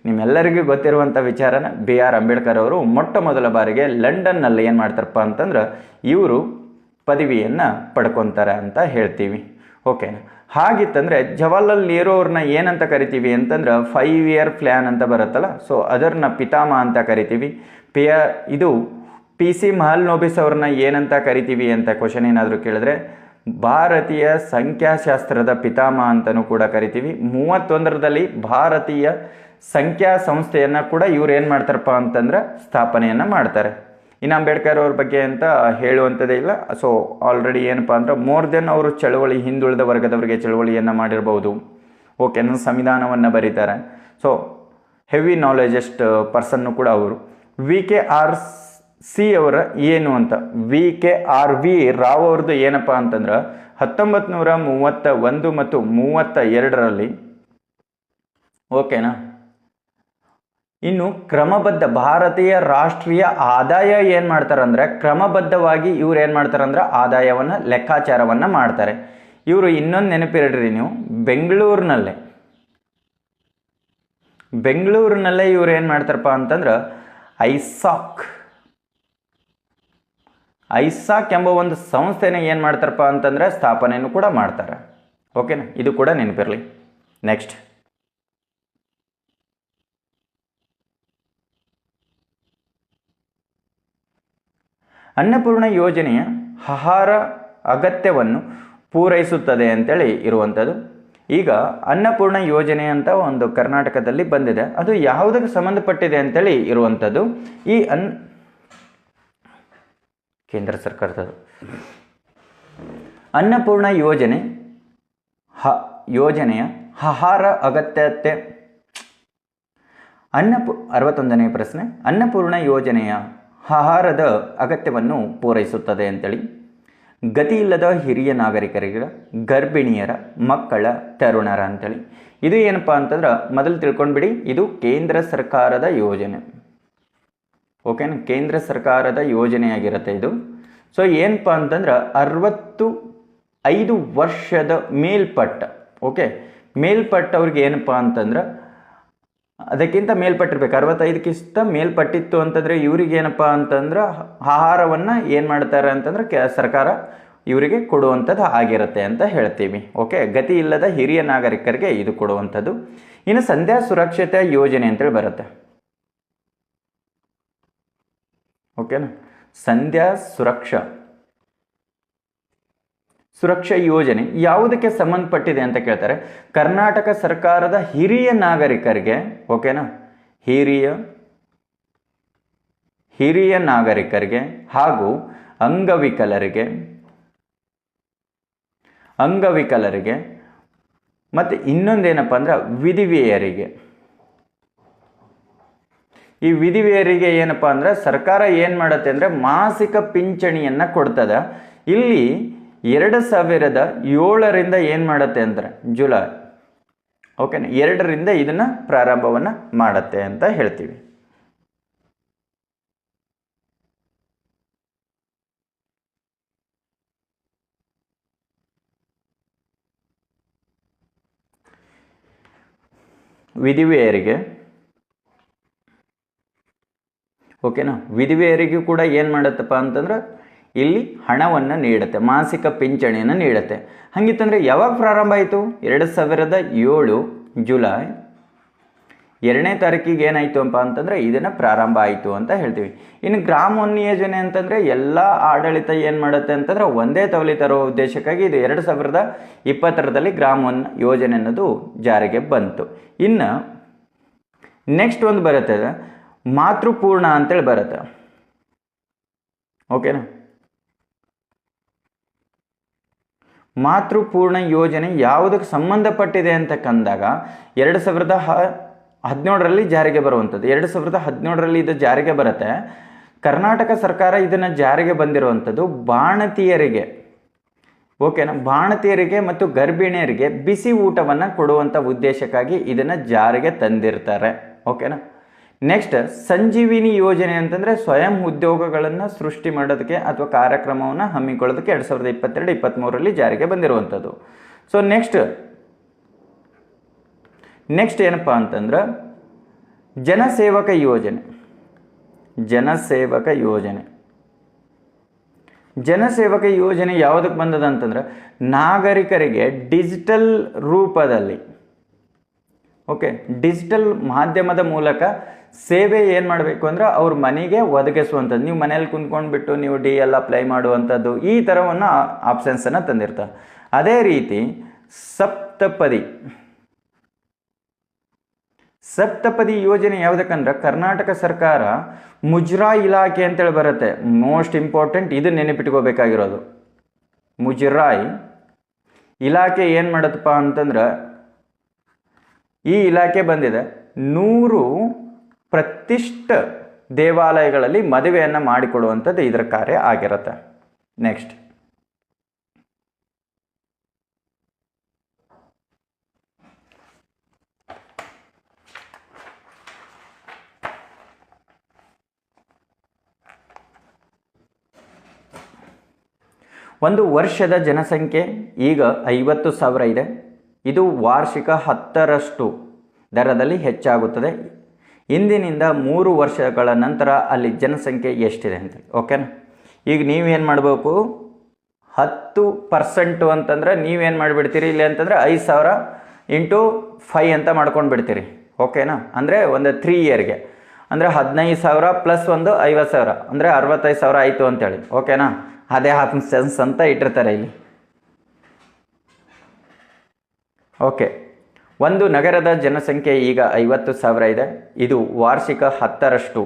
ನಿಮ್ಮೆಲ್ಲರಿಗೂ ಗೊತ್ತಿರುವಂಥ ವಿಚಾರನ B.R. ಅಂಬೇಡ್ಕರ್ ಅವರು ಮೊಟ್ಟ ಮೊದಲ ಬಾರಿಗೆ ಲಂಡನ್ನಲ್ಲಿ ಏನು ಮಾಡ್ತಾರಪ್ಪ ಅಂತಂದ್ರೆ ಇವರು ಪದವಿಯನ್ನು ಪಡ್ಕೊತಾರೆ ಅಂತ ಹೇಳ್ತೀವಿ. ಓಕೆನಾ, ಹಾಗಿತ್ತಂದರೆ ಜವಾಹರ್ಲಾಲ್ ನೆಹರು ಅವ್ರನ್ನ ಏನಂತ ಕರಿತೀವಿ ಅಂತಂದ್ರೆ 5 ಇಯರ್ ಪ್ಲ್ಯಾನ್ ಅಂತ ಬರುತ್ತಲ್ಲ, ಸೊ ಅದನ್ನ ಪಿತಾಮಹ ಅಂತ ಕರಿತೀವಿ. ಇದು PC ಮಹಲ್ನೋಬಿಸ್ ಅವ್ರನ್ನ ಏನಂತ ಕರಿತೀವಿ ಅಂತ ಕ್ವಶನ್ ಏನಾದರೂ ಕೇಳಿದ್ರೆ ಭಾರತೀಯ ಸಂಖ್ಯಾಶಾಸ್ತ್ರದ ಪಿತಾಮಹ ಅಂತಲೂ ಕೂಡ ಕರಿತೀವಿ. 31ರಲ್ಲಿ ಭಾರತೀಯ ಸಂಖ್ಯಾ ಸಂಸ್ಥೆಯನ್ನು ಕೂಡ ಇವ್ರು ಏನು ಮಾಡ್ತಾರಪ್ಪ ಅಂತಂದ್ರೆ ಸ್ಥಾಪನೆಯನ್ನು ಮಾಡ್ತಾರೆ. ಇನ್ನು ಅಂಬೇಡ್ಕರ್ ಅವ್ರ ಬಗ್ಗೆ ಅಂತ ಹೇಳುವಂಥದ್ದೇ ಇಲ್ಲ. ಸೊ ಆಲ್ರೆಡಿ ಏನಪ್ಪ ಅಂದ್ರೆ ಮೋರ್ ದೆನ್ ಅವರು ಚಳವಳಿ ಹಿಂದುಳಿದ ವರ್ಗದವರಿಗೆ ಚಳವಳಿಯನ್ನು ಮಾಡಿರ್ಬೋದು. ಓಕೆನಾ, ಸಂವಿಧಾನವನ್ನು ಬರೀತಾರೆ. ಸೊ ಹೆವಿ ನಾಲೆಜೆಸ್ಟ್ ಪರ್ಸನ್ನು ಕೂಡ ಅವರು. VKRC ಅವರ ಏನು ಅಂತ, VKRV ರಾವ್ ಅವ್ರದ್ದು ಏನಪ್ಪ ಅಂತಂದ್ರೆ 1931 ಮತ್ತು 32ರಲ್ಲಿ, ಓಕೆನಾ. ಇನ್ನು ಕ್ರಮಬದ್ಧ ಭಾರತೀಯ ರಾಷ್ಟ್ರೀಯ ಆದಾಯ ಏನು ಮಾಡ್ತಾರಂದ್ರೆ, ಕ್ರಮಬದ್ಧವಾಗಿ ಇವ್ರು ಏನು ಮಾಡ್ತಾರಂದ್ರೆ ಆದಾಯವನ್ನು ಲೆಕ್ಕಾಚಾರವನ್ನು ಮಾಡ್ತಾರೆ. ಇವರು ಇನ್ನೊಂದು ನೆನಪಿಡ್ರಿ ನೀವು, ಬೆಂಗಳೂರಿನಲ್ಲೇ ಇವ್ರು ಏನು ಮಾಡ್ತಾರಪ್ಪ ಅಂತಂದ್ರೆ ಐಸಾಕ್ ಎಂಬ ಒಂದು ಸಂಸ್ಥೆನ ಏನು ಮಾಡ್ತಾರಪ್ಪ ಅಂತಂದ್ರೆ ಸ್ಥಾಪನೆಯನ್ನು ಕೂಡ ಮಾಡ್ತಾರೆ. ಓಕೆನಾ, ಇದು ಕೂಡ ನೆನಪಿರಲಿ. ನೆಕ್ಸ್ಟ್, ಅನ್ನಪೂರ್ಣ ಯೋಜನೆಯ ಆಹಾರ ಅಗತ್ಯವನ್ನು ಪೂರೈಸುತ್ತದೆ ಅಂತೇಳಿ ಇರುವಂಥದ್ದು. ಈಗ ಅನ್ನಪೂರ್ಣ ಯೋಜನೆ ಅಂತ ಒಂದು ಕರ್ನಾಟಕದಲ್ಲಿ ಬಂದಿದೆ, ಅದು ಯಾವುದಕ್ಕೆ ಸಂಬಂಧಪಟ್ಟಿದೆ ಅಂತೇಳಿ ಇರುವಂಥದ್ದು. ಈ ಕೇಂದ್ರ ಸರ್ಕಾರದ್ದು ಅನ್ನಪೂರ್ಣ ಯೋಜನೆಯ ಆಹಾರ ಅಗತ್ಯತೆ 61ನೇ ಪ್ರಶ್ನೆ, ಅನ್ನಪೂರ್ಣ ಯೋಜನೆಯ ಆಹಾರದ ಅಗತ್ಯವನ್ನು ಪೂರೈಸುತ್ತದೆ ಅಂತೇಳಿ. ಗತಿ ಇಲ್ಲದ ಹಿರಿಯ ನಾಗರಿಕರಿಗೆ, ಗರ್ಭಿಣಿಯರ, ಮಕ್ಕಳ, ತರುಣರ ಅಂತೇಳಿ. ಇದು ಏನಪ್ಪ ಅಂತಂದ್ರೆ ಮೊದಲು ತಿಳ್ಕೊಂಡ್ಬಿಡಿ, ಇದು ಕೇಂದ್ರ ಸರ್ಕಾರದ ಯೋಜನೆ. ಓಕೆನಾ, ಕೇಂದ್ರ ಸರ್ಕಾರದ ಯೋಜನೆಯಾಗಿರುತ್ತೆ ಇದು. ಸೊ ಏನಪ್ಪ ಅಂತಂದ್ರೆ 65 ವರ್ಷದ ಮೇಲ್ಪಟ್ಟ, ಓಕೆ, ಮೇಲ್ಪಟ್ಟವ್ರಿಗೆ ಏನಪ್ಪ ಅಂತಂದ್ರೆ ಅದಕ್ಕಿಂತ ಮೇಲ್ಪಟ್ಟಿರ್ಬೇಕು. 65ಕ್ಕಿಂತ ಮೇಲ್ಪಟ್ಟಿತ್ತು ಅಂತಂದರೆ ಇವ್ರಿಗೆ ಏನಪ್ಪ ಅಂತಂದ್ರೆ ಆಹಾರವನ್ನು ಏನು ಮಾಡ್ತಾರೆ ಅಂತಂದ್ರೆ ಸರ್ಕಾರ ಇವರಿಗೆ ಕೊಡುವಂಥದ್ದು ಆಗಿರುತ್ತೆ ಅಂತ ಹೇಳ್ತೀವಿ. ಓಕೆ, ಗತಿ ಇಲ್ಲದ ಹಿರಿಯ ನಾಗರಿಕರಿಗೆ ಇದು ಕೊಡುವಂಥದ್ದು. ಇನ್ನು ಸಂಧ್ಯಾ ಸುರಕ್ಷತೆ ಯೋಜನೆ ಅಂತೇಳಿ ಬರುತ್ತೆ. ಓಕೆನಾ, ಸಂಧ್ಯಾ ಸುರಕ್ಷಾ ಯೋಜನೆ ಯಾವುದಕ್ಕೆ ಸಂಬಂಧಪಟ್ಟಿದೆ ಅಂತ ಕೇಳ್ತಾರೆ. ಕರ್ನಾಟಕ ಸರ್ಕಾರದ ಹಿರಿಯ ನಾಗರಿಕರಿಗೆ, ಓಕೆನಾ, ಹಿರಿಯ ನಾಗರಿಕರಿಗೆ ಹಾಗೂ ಅಂಗವಿಕಲರಿಗೆ ಮತ್ತು ಇನ್ನೊಂದೇನಪ್ಪ ಅಂದ್ರೆ ವಿಧವೆಯರಿಗೆ. ಈ ವಿಧವೆಯರಿಗೆ ಏನಪ್ಪ ಅಂದ್ರೆ ಸರ್ಕಾರ ಏನು ಮಾಡುತ್ತೆ ಅಂದರೆ ಮಾಸಿಕ ಪಿಂಚಣಿಯನ್ನು ಕೊಡ್ತದೆ. ಇಲ್ಲಿ 2007ರಿಂದ ಏನು ಮಾಡುತ್ತೆ ಅಂದರೆ ಜುಲೈ, ಓಕೆನಾ, 2ರಿಂದ ಇದನ್ನು ಪ್ರಾರಂಭವನ್ನು ಮಾಡುತ್ತೆ ಅಂತ ಹೇಳ್ತೀವಿ. ವಿಧವೆಯರಿಗೆ, ಓಕೆನಾ, ವಿಧವೆಯರಿಗೂ ಕೂಡ ಏನು ಮಾಡುತ್ತಪ್ಪ ಅಂತಂದ್ರೆ ಇಲ್ಲಿ ಹಣವನ್ನು ನೀಡುತ್ತೆ, ಮಾಸಿಕ ಪಿಂಚಣಿಯನ್ನು ನೀಡುತ್ತೆ. ಹಾಗಿತ್ತಂದರೆ ಯಾವಾಗ ಪ್ರಾರಂಭ ಆಯಿತು? 2007 ಜುಲೈ 2ನೇ ತಾರೀಕಿಗೆ ಏನಾಯಿತು ಅಪ್ಪ ಅಂತಂದರೆ ಇದನ್ನು ಪ್ರಾರಂಭ ಆಯಿತು ಅಂತ ಹೇಳ್ತೀವಿ. ಇನ್ನು ಗ್ರಾಮೋನ್ ಯೋಜನೆ ಅಂತಂದರೆ ಎಲ್ಲ ಆಡಳಿತ ಏನು ಮಾಡುತ್ತೆ ಅಂತಂದರೆ ಒಂದೇ ತವಲಿ ತರೋ ಉದ್ದೇಶಕ್ಕಾಗಿ ಇದು 2020ರಲ್ಲಿ ಗ್ರಾಮೋನ್ ಯೋಜನೆ ಅನ್ನೋದು ಜಾರಿಗೆ ಬಂತು. ಇನ್ನು ನೆಕ್ಸ್ಟ್ ಒಂದು ಬರುತ್ತೆ ಮಾತೃಪೂರ್ಣ ಅಂತೇಳಿ ಬರುತ್ತೆ. ಓಕೆನಾ, ಮಾತೃಪೂರ್ಣ ಯೋಜನೆ ಯಾವುದಕ್ಕೆ ಸಂಬಂಧಪಟ್ಟಿದೆ ಅಂತ ಕಂದಾಗ 2017ರಲ್ಲಿ ಜಾರಿಗೆ ಬರುವಂಥದ್ದು. 2017ರಲ್ಲಿ ಇದು ಜಾರಿಗೆ ಬರುತ್ತೆ. ಕರ್ನಾಟಕ ಸರ್ಕಾರ ಇದನ್ನು ಜಾರಿಗೆ ಬಂದಿರುವಂಥದ್ದು ಬಾಣತಿಯರಿಗೆ, ಓಕೆನಾ, ಬಾಣತಿಯರಿಗೆ ಮತ್ತು ಗರ್ಭಿಣಿಯರಿಗೆ ಬಿಸಿ ಊಟವನ್ನು ಕೊಡುವಂಥ ಉದ್ದೇಶಕ್ಕಾಗಿ ಇದನ್ನು ಜಾರಿಗೆ ತಂದಿರ್ತಾರೆ. ಓಕೆನಾ. ನೆಕ್ಸ್ಟ್ ಸಂಜೀವಿನಿ ಯೋಜನೆ ಅಂತಂದರೆ ಸ್ವಯಂ ಉದ್ಯೋಗಗಳನ್ನು ಸೃಷ್ಟಿ ಮಾಡೋದಕ್ಕೆ ಅಥವಾ ಕಾರ್ಯಕ್ರಮವನ್ನು ಹಮ್ಮಿಕೊಳ್ಳೋದಕ್ಕೆ 2022-23ರಲ್ಲಿ ಜಾರಿಗೆ ಬಂದಿರುವಂಥದ್ದು. ಸೊ ನೆಕ್ಸ್ಟ್ ಏನಪ್ಪ ಅಂತಂದ್ರೆ ಜನಸೇವಕ ಯೋಜನೆ ಯಾವುದಕ್ಕೆ ಬಂದದ ಅಂತಂದ್ರೆ ನಾಗರಿಕರಿಗೆ ಡಿಜಿಟಲ್ ರೂಪದಲ್ಲಿ, ಓಕೆ, ಡಿಜಿಟಲ್ ಮಾಧ್ಯಮದ ಮೂಲಕ ಸೇವೆ ಏನು ಮಾಡಬೇಕು ಅಂದ್ರೆ ಅವ್ರ ಮನೆಗೆ ಒದಗಿಸುವಂಥದ್ದು. ನೀವು ಮನೇಲಿ ಕುಂತ್ಕೊಂಡ್ಬಿಟ್ಟು ನೀವು DL ಅಪ್ಲೈ ಮಾಡುವಂಥದ್ದು, ಈ ಥರವನ್ನು ಆಪ್ಷನ್ಸನ್ನು ತಂದಿರ್ತಾರೆ. ಅದೇ ರೀತಿ ಸಪ್ತಪದಿ ಯೋಜನೆ ಯಾವುದಕ್ಕಂದ್ರೆ ಕರ್ನಾಟಕ ಸರ್ಕಾರ ಮುಜರಾ ಇಲಾಖೆ ಅಂತೇಳಿ ಬರುತ್ತೆ. ಮೋಸ್ಟ್ ಇಂಪಾರ್ಟೆಂಟ್, ಇದು ನೆನಪಿಟ್ಕೋಬೇಕಾಗಿರೋದು. ಮುಜರಾಯಿ ಇಲಾಖೆ ಏನು ಮಾಡುತ್ತಪ್ಪ ಅಂತಂದ್ರೆ ಈ ಇಲಾಖೆ ಬಂದಿದೆ 100 ಪ್ರತಿಷ್ಠ ದೇವಾಲಯಗಳಲ್ಲಿ ಮದುವೆಯನ್ನು ಮಾಡಿಕೊಡುವಂಥದ್ದು ಇದರ ಕಾರ್ಯ ಆಗಿರುತ್ತೆ. ನೆಕ್ಸ್ಟ್, ಒಂದು ವರ್ಷದ ಜನಸಂಖ್ಯೆ ಈಗ 50,000 ಇದೆ. ಇದು ವಾರ್ಷಿಕ 10ರಷ್ಟು ದರದಲ್ಲಿ ಹೆಚ್ಚಾಗುತ್ತದೆ. ಇಂದಿನಿಂದ 3 ವರ್ಷಗಳ ನಂತರ ಅಲ್ಲಿ ಜನಸಂಖ್ಯೆ ಎಷ್ಟಿದೆ ಅಂತೇಳಿ. ಓಕೆನಾ? ಈಗ ನೀವೇನು ಮಾಡಬೇಕು, 10% ಅಂತಂದ್ರೆ ನೀವೇನು ಮಾಡಿಬಿಡ್ತೀರಿ ಇಲ್ಲಿ ಅಂತಂದರೆ 5,000 × 5 ಅಂತ ಮಾಡ್ಕೊಂಡು ಬಿಡ್ತೀರಿ. ಓಕೆನಾ? ಅಂದರೆ ಒಂದು 3 ಇಯರ್ಗೆ ಅಂದರೆ 15,000 ಪ್ಲಸ್ ಒಂದು 50,000 ಅಂದರೆ 65,000 ಆಯಿತು ಅಂತೇಳಿ. ಓಕೆನಾ? ಅದೇ ಸೆನ್ಸ್ ಅಂತ ಇಟ್ಟಿರ್ತಾರೆ ಇಲ್ಲಿ. ಓಕೆ, ಒಂದು ನಗರದ ಜನಸಂಖ್ಯೆ ಈಗ 50,000 ಇದೆ. ಇದು ವಾರ್ಷಿಕ 10ರಷ್ಟು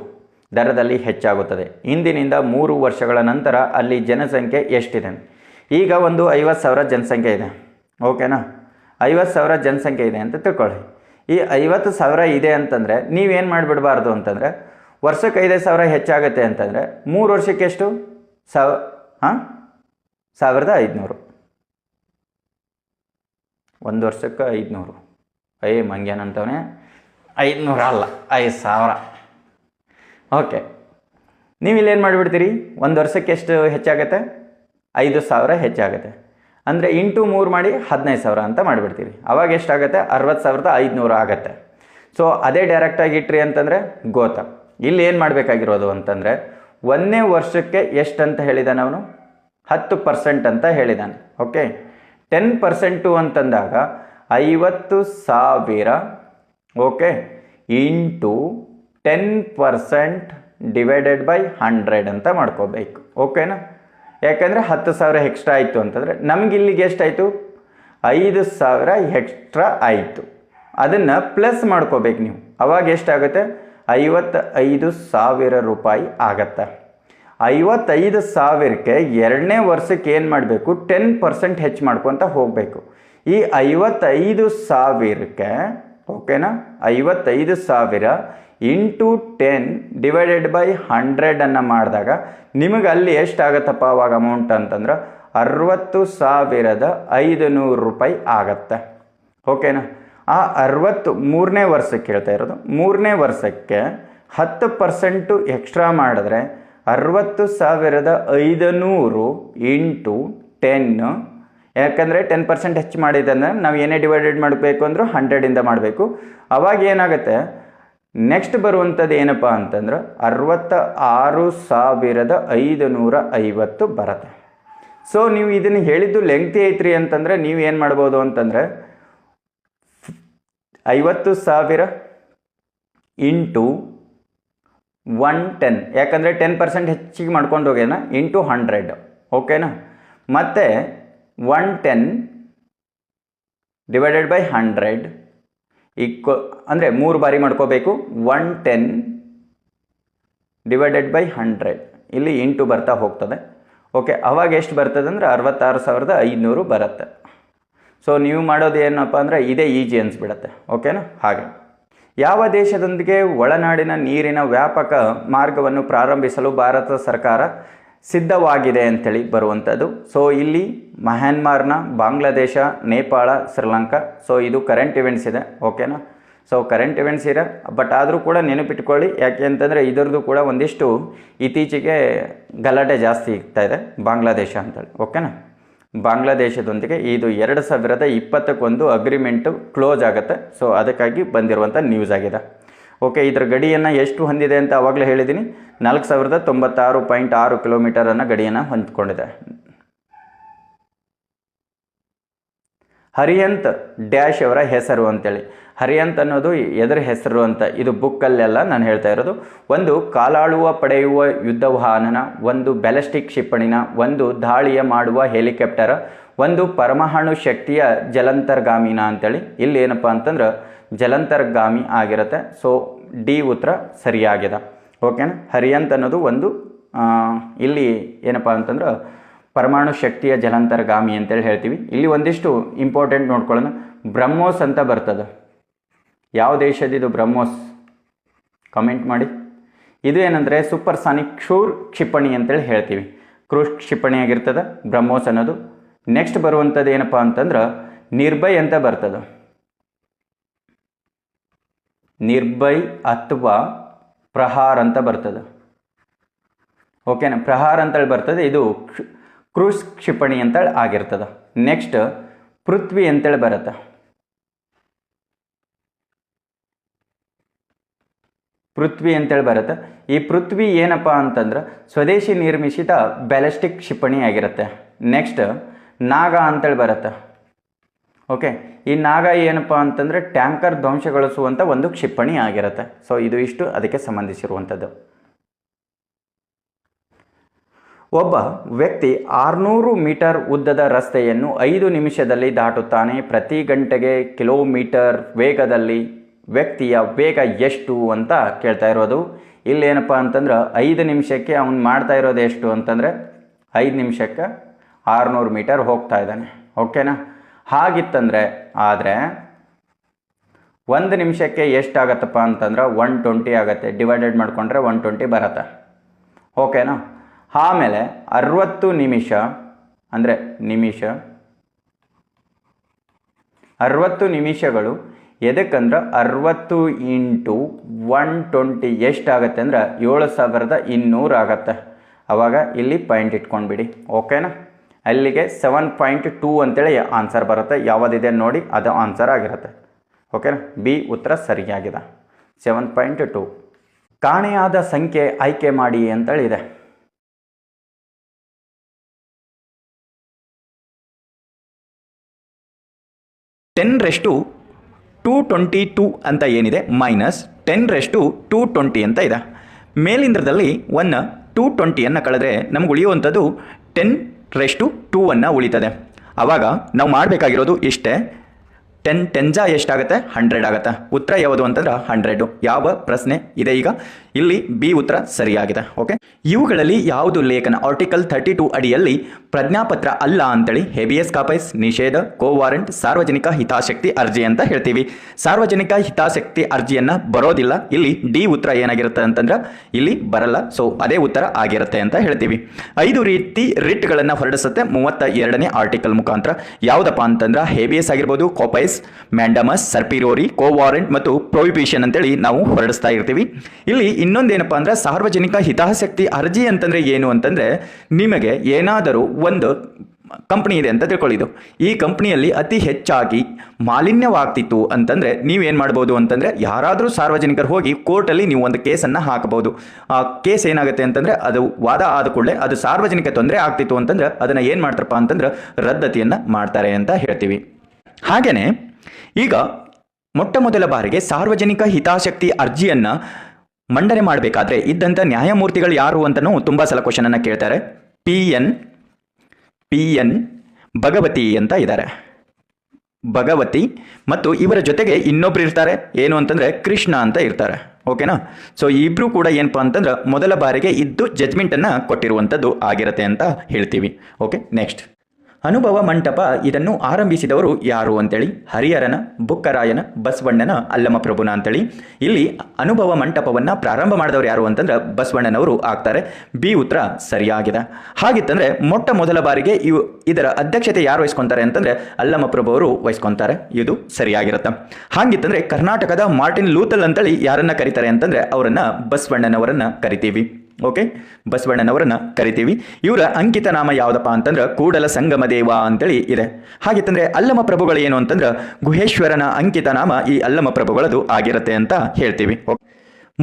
ದರದಲ್ಲಿ ಹೆಚ್ಚಾಗುತ್ತದೆ. ಇಂದಿನಿಂದ 3 ವರ್ಷಗಳ ನಂತರ ಅಲ್ಲಿ ಜನಸಂಖ್ಯೆ ಎಷ್ಟಿದೆ? ಈಗ ಒಂದು 50,000 ಜನಸಂಖ್ಯೆ ಇದೆ. ಓಕೆನಾ? 50,000 ಜನಸಂಖ್ಯೆ ಇದೆ ಅಂತ ತಿಳ್ಕೊಳ್ಳಿ. ಈ 50,000 ಇದೆ ಅಂತಂದರೆ ನೀವೇನು ಮಾಡಿಬಿಡಬಾರ್ದು ಅಂತಂದರೆ, ವರ್ಷಕ್ಕೆ 5,000 ಹೆಚ್ಚಾಗುತ್ತೆ ಅಂತಂದರೆ 3 ವರ್ಷಕ್ಕೆ ಎಷ್ಟು? 1,500. ಒಂದು ವರ್ಷಕ್ಕೆ 500. ಮಂಗ್ಯಾನಂತವನೇ 500 ಅಲ್ಲ, 5,000. ಓಕೆ, ನೀವು ಇಲ್ಲೇನು ಮಾಡಿಬಿಡ್ತೀರಿ, ಒಂದು ವರ್ಷಕ್ಕೆ ಎಷ್ಟು ಹೆಚ್ಚಾಗುತ್ತೆ? 5,000 ಹೆಚ್ಚಾಗುತ್ತೆ. ಅಂದರೆ ಇಂಟು 3 ಮಾಡಿ 15,000 ಅಂತ ಮಾಡಿಬಿಡ್ತೀರಿ. ಅವಾಗ ಎಷ್ಟಾಗುತ್ತೆ? 60,500 ಆಗುತ್ತೆ. ಸೊ ಅದೇ ಡೈರೆಕ್ಟಾಗಿ ಇಟ್ರಿ ಅಂತಂದರೆ ಗೋತಾ. ಇಲ್ಲಿ ಏನು ಮಾಡಬೇಕಾಗಿರೋದು ಅಂತಂದರೆ, 1ನೇ ವರ್ಷಕ್ಕೆ ಎಷ್ಟು ಅಂತ ಹೇಳಿದಾನೆ ಅವನು? 10% ಅಂತ ಹೇಳಿದಾನೆ. ಓಕೆ, 10% ಅಂತಂದಾಗ 50,000 ಓಕೆ ಇಂಟು 10% ಡಿವೈಡೆಡ್ ಬೈ 100 ಅಂತ ಮಾಡ್ಕೋಬೇಕು. ಓಕೆನಾ? ಯಾಕಂದರೆ 10,000 ಎಕ್ಸ್ಟ್ರಾ ಆಯಿತು ಅಂತಂದರೆ ನಮ್ಗೆ ಇಲ್ಲಿಗೆ ಎಷ್ಟಾಯಿತು? 5,000 ಎಕ್ಸ್ಟ್ರಾ ಆಯಿತು. ಅದನ್ನು ಪ್ಲಸ್ ಮಾಡ್ಕೋಬೇಕು ನೀವು. ಅವಾಗ ಎಷ್ಟಾಗುತ್ತೆ? 55,000 ರೂಪಾಯಿ ಆಗತ್ತೆ. 55,000ಕ್ಕೆ 2ನೇ ವರ್ಷಕ್ಕೆ ಏನು ಮಾಡಬೇಕು? 10% ಹೆಚ್ಚು ಮಾಡ್ಕೊತ ಹೋಗಬೇಕು. ಈ 55,000ಕ್ಕೆ ಓಕೆನಾ 55,000 ಇಂಟು 10 ಡಿವೈಡೆಡ್ ಬೈ 100 ಮಾಡಿದಾಗ ನಿಮಗೆ ಅಲ್ಲಿ ಎಷ್ಟಾಗತ್ತಪ್ಪ ಅವಾಗ ಅಮೌಂಟ್ ಅಂತಂದ್ರೆ 60,500 ರೂಪಾಯಿ ಆಗತ್ತೆ. ಓಕೆನಾ? ಆ 63ನೇ ವರ್ಷಕ್ಕೆ ಹೇಳ್ತಾ ಇರೋದು. 3ನೇ ವರ್ಷಕ್ಕೆ 10% ಎಕ್ಸ್ಟ್ರಾ ಮಾಡಿದ್ರೆ 60,500 ಇಂಟು 10, ಯಾಕಂದರೆ 10% ಹೆಚ್ಚು ಮಾಡಿದಂದ್ರೆ ನಾವು ಏನೇ ಡಿವೈಡೆಡ್ ಮಾಡಬೇಕು ಅಂದರೂ 100ಇಂದ ಮಾಡಬೇಕು. ಅವಾಗ ಏನಾಗುತ್ತೆ, ನೆಕ್ಸ್ಟ್ ಬರುವಂಥದ್ದು ಏನಪ್ಪ ಅಂತಂದ್ರೆ 66,550 ಬರುತ್ತೆ. ಸೊ ನೀವು ಇದನ್ನು ಹೇಳಿದ್ದು ಲೆಂಗ್ತಿ ಐತ್ರಿ ಅಂತಂದರೆ ನೀವು ಏನು ಮಾಡ್ಬೋದು ಅಂತಂದರೆ 50,000 ಇಂಟು 110, ಯಾಕಂದರೆ 10% ಹೆಚ್ಚಿಗೆ ಮಾಡ್ಕೊಂಡು ಹೋಗ್ಯಾನ, ಇಂಟು 100. ಓಕೆನಾ? ಮತ್ತು 110 ಡಿವೈಡೆಡ್ ಬೈ 100 ಅಂದರೆ 3 ಬಾರಿ ಮಾಡ್ಕೋಬೇಕು. 110 ಡಿವೈಡೆಡ್ ಬೈ 100 ಇಲ್ಲಿ ಇಂಟು ಬರ್ತಾ ಹೋಗ್ತದೆ. ಓಕೆ, ಅವಾಗ ಎಷ್ಟು ಬರ್ತದೆ ಅಂದರೆ 66,500 ಬರುತ್ತೆ. ಸೊ ನೀವು ಮಾಡೋದು ಏನಪ್ಪ ಅಂದರೆ ಇದೇ ಈಜಿ ಅನಿಸ್ಬಿಡತ್ತೆ. ಓಕೆನಾ? ಹಾಗೆ ಯಾವ ದೇಶದೊಂದಿಗೆ ಒಳನಾಡಿನ ನೀರಿನ ವ್ಯಾಪಕ ಮಾರ್ಗವನ್ನು ಪ್ರಾರಂಭಿಸಲು ಭಾರತ ಸರ್ಕಾರ ಸಿದ್ಧವಾಗಿದೆ ಅಂತೇಳಿ ಬರುವಂಥದ್ದು. ಸೊ ಇಲ್ಲಿ ಮ್ಯಾನ್ಮಾರ್ನ, ಬಾಂಗ್ಲಾದೇಶ, ನೇಪಾಳ, ಶ್ರೀಲಂಕಾ. ಸೊ ಇದು ಕರೆಂಟ್ ಇವೆಂಟ್ಸ್ ಇದೆ. ಓಕೆನಾ? ಸೊ ಕರೆಂಟ್ ಇವೆಂಟ್ಸ್ ಇದೆ, ಬಟ್ ಆದರೂ ಕೂಡ ನೆನಪಿಟ್ಕೊಳ್ಳಿ. ಯಾಕೆ ಅಂತಂದರೆ ಇದರದ್ದು ಕೂಡ ಒಂದಿಷ್ಟು ಇತ್ತೀಚೆಗೆ ಗಲಾಟೆ ಜಾಸ್ತಿ ಆಗ್ತಾ ಇದೆ, ಬಾಂಗ್ಲಾದೇಶ ಅಂತೇಳಿ. ಓಕೆನಾ? ಬಾಂಗ್ಲಾದೇಶದೊಂದಿಗೆ ಇದು 2021 ಅಗ್ರಿಮೆಂಟು ಕ್ಲೋಸ್ ಆಗುತ್ತೆ. ಸೊ ಅದಕ್ಕಾಗಿ ಬಂದಿರುವಂಥ ನ್ಯೂಸ್ ಆಗಿದೆ. ಓಕೆ, ಇದರ ಗಡಿಯನ್ನು ಎಷ್ಟು ಹೊಂದಿದೆ ಅಂತ ಆವಾಗಲೇ ಹೇಳಿದ್ದೀನಿ. 4,096.6 ಕಿಲೋಮೀಟರನ್ನು ಗಡಿಯನ್ನು ಹೊಂದಿಕೊಂಡಿದೆ. ಹರಿಯಂತ್ ಡ್ಯಾಶ್ ಅವರ ಹೆಸರು ಅಂತೇಳಿ. ಹರಿಯಂತ್ ಅನ್ನೋದು ಎದರ ಹೆಸರು ಅಂತ ಇದು ಬುಕ್ಕಲ್ಲೆಲ್ಲ ನಾನು ಹೇಳ್ತಾ ಇರೋದು. ಒಂದು ಕಾಲಾಳುವ ಪಡೆಯುವ ಯುದ್ಧ ವಾಹನ, ಒಂದು ಬ್ಯಾಲಿಸ್ಟಿಕ್ ಕ್ಷಿಪಣಿನ, ಒಂದು ದಾಳಿಯ ಮಾಡುವ ಹೆಲಿಕಾಪ್ಟರ್, ಒಂದು ಪರಮಾಣು ಶಕ್ತಿಯ ಜಲಾಂತರ್ಗಾಮಿನ ಅಂತೇಳಿ. ಇಲ್ಲಿ ಏನಪ್ಪ ಅಂತಂದ್ರೆ ಜಲಾಂತರ್ಗಾಮಿ ಆಗಿರುತ್ತೆ. ಸೊ ಡಿ ಉತ್ತರ ಸರಿಯಾಗಿದೆ. ಓಕೆನಾ? ಹರಿಯಂತ್ ಅನ್ನೋದು ಒಂದು ಇಲ್ಲಿ ಏನಪ್ಪ ಅಂತಂದ್ರೆ ಪರಮಾಣು ಶಕ್ತಿಯ ಜಲಾಂತರ್ಗಾಮಿ ಅಂತೇಳಿ ಹೇಳ್ತೀವಿ. ಇಲ್ಲಿ ಒಂದಿಷ್ಟು ಇಂಪಾರ್ಟೆಂಟ್ ನೋಡ್ಕೊಳ್ಳೋಣ. ಬ್ರಹ್ಮೋಸ್ ಅಂತ ಬರ್ತದೆ. ಯಾವ ದೇಶದಿದು ಬ್ರಹ್ಮೋಸ್? ಕಮೆಂಟ್ ಮಾಡಿ. ಇದು ಏನಂದರೆ ಸೂಪರ್ಸಾನಿಕ್ ಕ್ರೂಸ್ ಕ್ಷಿಪಣಿ ಅಂತೇಳಿ ಹೇಳ್ತೀವಿ. ಕ್ರೂಸ್ ಕ್ಷಿಪಣಿ ಆಗಿರ್ತದೆ ಬ್ರಹ್ಮೋಸ್ ಅನ್ನೋದು. ನೆಕ್ಸ್ಟ್ ಬರುವಂಥದ್ದು ಏನಪ್ಪ ಅಂತಂದ್ರೆ ನಿರ್ಭಯ್ ಅಂತ ಬರ್ತದೆ. ನಿರ್ಭಯ್ ಅಥವಾ ಪ್ರಹಾರ್ ಅಂತ ಬರ್ತದೆ. ಓಕೆನಾ, ಪ್ರಹಾರ್ ಅಂತೇಳಿ ಬರ್ತದೆ. ಇದು ಕ್ರೂಸ್ ಕ್ಷಿಪಣಿ ಅಂತೇಳಿ ಆಗಿರ್ತದೆ. ನೆಕ್ಸ್ಟ್ ಪೃಥ್ವಿ ಅಂತೇಳಿ ಬರುತ್ತೆ. ಪೃಥ್ವಿ ಅಂತೇಳಿ ಬರುತ್ತೆ. ಈ ಪೃಥ್ವಿ ಏನಪ್ಪ ಅಂತಂದ್ರೆ ಸ್ವದೇಶಿ ನಿರ್ಮಿಸಿದ ಬ್ಯಾಲಿಸ್ಟಿಕ್ ಕ್ಷಿಪಣಿ ಆಗಿರುತ್ತೆ. ನೆಕ್ಸ್ಟ್ ನಾಗ ಅಂತೇಳಿ ಬರುತ್ತೆ. ಓಕೆ, ಈ ನಾಗ ಏನಪ್ಪ ಅಂತಂದರೆ ಟ್ಯಾಂಕರ್ ಧ್ವಂಸಗೊಳಿಸುವಂಥ ಒಂದು ಕ್ಷಿಪಣಿ ಆಗಿರುತ್ತೆ. ಸೊ ಇದು ಇಷ್ಟು ಅದಕ್ಕೆ ಸಂಬಂಧಿಸಿರುವಂಥದ್ದು. ಒಬ್ಬ ವ್ಯಕ್ತಿ 600 ಮೀಟರ್ ಉದ್ದದ ರಸ್ತೆಯನ್ನು 5 ನಿಮಿಷದಲ್ಲಿ ದಾಟುತ್ತಾನೆ. ಪ್ರತಿ ಗಂಟೆಗೆ ಕಿಲೋಮೀಟರ್ ವೇಗದಲ್ಲಿ ವ್ಯಕ್ತಿಯ ವೇಗ ಎಷ್ಟು ಅಂತ ಕೇಳ್ತಾ ಇರೋದು. ಇಲ್ಲೇನಪ್ಪ ಅಂತಂದ್ರೆ 5 ನಿಮಿಷಕ್ಕೆ ಅವನು ಮಾಡ್ತಾ ಇರೋದು ಎಷ್ಟು ಅಂತಂದರೆ 5 ನಿಮಿಷಕ್ಕೆ 600 ಮೀಟರ್ ಹೋಗ್ತಾ ಇದ್ದಾನೆ. ಓಕೆನಾ, ಹಾಗಿತ್ತಂದರೆ ಆದರೆ 1 ನಿಮಿಷಕ್ಕೆ ಎಷ್ಟಾಗತ್ತಪ್ಪ ಅಂತಂದ್ರೆ 120 ಆಗುತ್ತೆ. ಡಿವೈಡೆಡ್ ಮಾಡಿಕೊಂಡ್ರೆ 120 ಬರುತ್ತೆ. ಓಕೆನಾ, ಆಮೇಲೆ 60 ನಿಮಿಷ ಅಂದರೆ 60 ನಿಮಿಷಗಳು ಎದಕ್ಕಂದ್ರೆ 60 × 120 ಎಷ್ಟಾಗತ್ತೆ ಅಂದ್ರೆ 7200 ಆಗತ್ತೆ. ಆವಾಗ ಇಲ್ಲಿ ಪಾಯಿಂಟ್ ಇಟ್ಕೊಂಡ್ಬಿಡಿ. ಓಕೆನಾ, ಅಲ್ಲಿಗೆ 7.2 ಅಂತೇಳಿ ಆನ್ಸರ್ ಬರುತ್ತೆ. ಯಾವುದಿದೆ ನೋಡಿ ಅದು ಆನ್ಸರ್ ಆಗಿರುತ್ತೆ. ಓಕೆನಾ, ಬಿ ಉತ್ತರ ಸರಿಯಾಗಿದೆ. 7.2. ಕಾಣೆಯಾದ ಸಂಖ್ಯೆ ಆಯ್ಕೆ ಮಾಡಿ ಅಂತೇಳಿದೆ. 10⁻²22 ಅಂತ ಏನಿದೆ ಮೈನಸ್ 10⁻²20 ಅಂತ ಇದೆ. ಮೇಲಿಂದ್ರದಲ್ಲಿ 220 ಕಳೆದ್ರೆ ನಮ್ಗೆ ಉಳಿಯುವಂಥದ್ದು 10⁻² ಉಳಿತದೆ. ಆವಾಗ ನಾವು ಮಾಡಬೇಕಾಗಿರೋದು ಇಷ್ಟೇ. 10 10 ಎಷ್ಟಾಗುತ್ತೆ? 100 ಆಗುತ್ತೆ. ಉತ್ತರ ಯಾವುದು ಅಂತಂದ್ರೆ 100. ಯಾವ ಪ್ರಶ್ನೆ ಇದೆ ಈಗ? ಇಲ್ಲಿ ಬಿ ಉತ್ತರ ಸರಿಯಾಗಿದೆ. ಓಕೆ, ಇವುಗಳಲ್ಲಿ ಯಾವುದು ಲೇಖನ ಆರ್ಟಿಕಲ್ 32 ಅಡಿಯಲ್ಲಿ ಪ್ರಜ್ಞಾಪತ್ರ ಅಲ್ಲ ಅಂತೇಳಿ? ಹೇಬಿಯಸ್ ಕಾರ್ಪಸ್, ನಿಷೇಧ, ಕೋ ವಾರಂಟ್, ಸಾರ್ವಜನಿಕ ಹಿತಾಸಕ್ತಿ ಅರ್ಜಿ ಅಂತ ಹೇಳ್ತೀವಿ. ಸಾರ್ವಜನಿಕ ಹಿತಾಸಕ್ತಿ ಅರ್ಜಿಯನ್ನು ಬರೋದಿಲ್ಲ. ಇಲ್ಲಿ ಡಿ ಉತ್ತರ ಏನಾಗಿರುತ್ತೆ ಅಂತಂದ್ರೆ ಇಲ್ಲಿ ಬರಲ್ಲ. ಸೊ ಅದೇ ಉತ್ತರ ಆಗಿರುತ್ತೆ ಅಂತ ಹೇಳ್ತೀವಿ. 5 ರೀತಿ ರಿಟ್ಗಳನ್ನು ಹೊರಡಿಸುತ್ತೆ 32ನೇ ಆರ್ಟಿಕಲ್ ಮುಖಾಂತರ. ಯಾವುದಪ್ಪ ಅಂತಂದ್ರೆ ಹೇಬಿಯಸ್ ಆಗಿರ್ಬೋದು, ಕೋಪೈಸ್, ಮ್ಯಾಂಡಮಸ್, ಸರ್ಪಿರೋರಿ, ಕೋ ವಾರಂಟ್ ಮತ್ತು ಪ್ರೊಹಿಬಿಷನ್ ಅಂತೇಳಿ ನಾವು ಹೊರಡಿಸ್ತಾ ಇರ್ತೀವಿ. ಇಲ್ಲಿ ಇನ್ನೊಂದೇನಪ್ಪ ಅಂದ್ರೆ ಸಾರ್ವಜನಿಕ ಹಿತಾಸಕ್ತಿ ಅರ್ಜಿ ಅಂತಂದ್ರೆ ಏನು ಅಂತಂದ್ರೆ ನಿಮಗೆ ಏನಾದರೂ ಒಂದು ಕಂಪ್ನಿ ಇದೆ ಅಂತ ತಿಳ್ಕೊಳ್ಳಿದ್ದು. ಈ ಕಂಪ್ನಿಯಲ್ಲಿ ಅತಿ ಹೆಚ್ಚಾಗಿ ಮಾಲಿನ್ಯವಾಗ್ತಿತ್ತು ಅಂತಂದರೆ ನೀವೇನು ಮಾಡ್ಬೋದು ಅಂತಂದರೆ ಯಾರಾದರೂ ಸಾರ್ವಜನಿಕರು ಹೋಗಿ ಕೋರ್ಟಲ್ಲಿ ನೀವು ಒಂದು ಕೇಸನ್ನು ಹಾಕಬಹುದು. ಆ ಕೇಸ್ ಏನಾಗುತ್ತೆ ಅಂತಂದರೆ ಅದು ವಾದ ಆದ ಕೂಡಲೇ ಅದು ಸಾರ್ವಜನಿಕ ತೊಂದರೆ ಆಗ್ತಿತ್ತು ಅಂತಂದ್ರೆ ಅದನ್ನು ಏನು ಮಾಡ್ತಾರಪ್ಪ ಅಂತಂದ್ರೆ ರದ್ದತಿಯನ್ನು ಮಾಡ್ತಾರೆ ಅಂತ ಹೇಳ್ತೀವಿ. ಹಾಗೆಯೇ ಈಗ ಮೊಟ್ಟ ಮೊದಲ ಬಾರಿಗೆ ಸಾರ್ವಜನಿಕ ಹಿತಾಸಕ್ತಿ ಅರ್ಜಿಯನ್ನು ಮಂಡನೆ ಮಾಡಬೇಕಾದ್ರೆ ಇದ್ದಂಥ ನ್ಯಾಯಮೂರ್ತಿಗಳು ಯಾರು ಅಂತಲೂ ತುಂಬ ಸಲ ಕ್ವಶನನ್ನು ಕೇಳ್ತಾರೆ. ಪಿ ಎನ್ ಭಗವತಿ ಅಂತ ಇದ್ದಾರೆ. ಭಗವತಿ ಮತ್ತು ಇವರ ಜೊತೆಗೆ ಇನ್ನೊಬ್ರು ಇರ್ತಾರೆ. ಏನು ಅಂತಂದರೆ ಕೃಷ್ಣ ಅಂತ ಇರ್ತಾರೆ. ಓಕೆನಾ, ಸೊ ಇಬ್ಬರು ಕೂಡ ಏನಪ್ಪ ಅಂತಂದ್ರೆ ಮೊದಲ ಬಾರಿಗೆ ಇದ್ದು ಜಡ್ಜ್ಮೆಂಟನ್ನು ಕೊಟ್ಟಿರುವಂಥದ್ದು ಆಗಿರುತ್ತೆ ಅಂತ ಹೇಳ್ತೀವಿ. ಓಕೆ, ನೆಕ್ಸ್ಟ್ ಅನುಭವ ಮಂಟಪ. ಇದನ್ನು ಆರಂಭಿಸಿದವರು ಯಾರು ಅಂತೇಳಿ? ಹರಿಹರನ, ಬುಕ್ಕರಾಯನ, ಬಸವಣ್ಣನ, ಅಲ್ಲಮಪ್ರಭುನ ಅಂತೇಳಿ. ಇಲ್ಲಿ ಅನುಭವ ಮಂಟಪವನ್ನು ಪ್ರಾರಂಭ ಮಾಡಿದವರು ಯಾರು ಅಂತಂದ್ರೆ ಬಸವಣ್ಣನವರು ಆಗ್ತಾರೆ. ಬಿ ಉತ್ತರ ಸರಿಯಾಗಿದೆ. ಹಾಗಿತ್ತಂದ್ರೆ ಮೊಟ್ಟ ಮೊದಲ ಬಾರಿಗೆ ಇದರ ಅಧ್ಯಕ್ಷತೆ ಯಾರು ವಹಿಸ್ಕೊತಾರೆ ಅಂತಂದ್ರೆ ಅಲ್ಲಮಪ್ರಭು ಅವರು ವಹಿಸ್ಕೊತಾರೆ. ಇದು ಸರಿಯಾಗಿರುತ್ತೆ. ಹಾಗಿತ್ತಂದ್ರೆ ಕರ್ನಾಟಕದ ಮಾರ್ಟಿನ್ ಲೂಥರ್ ಅಂತೇಳಿ ಯಾರನ್ನ ಕರೀತಾರೆ ಅಂತಂದ್ರೆ ಅವರನ್ನ ಬಸವಣ್ಣನವರನ್ನ ಕರಿತೀವಿ. ಓಕೆ, ಬಸವಣ್ಣನವರನ್ನ ಕರಿತೀವಿ. ಇವರ ಅಂಕಿತ ನಾಮ ಯಾವುದಪ್ಪ ಅಂತಂದ್ರೆ ಕೂಡಲ ಸಂಗಮ ದೇವ ಅಂತೇಳಿ ಇದೆ. ಹಾಗಿತ್ತಂದ್ರೆ ಅಲ್ಲಮ ಪ್ರಭುಗಳು ಏನು ಅಂತಂದ್ರೆ ಗುಹೇಶ್ವರನ ಅಂಕಿತ ನಾಮ ಈ ಅಲ್ಲಮ ಪ್ರಭುಗಳದು ಆಗಿರುತ್ತೆ ಅಂತ ಹೇಳ್ತೀವಿ.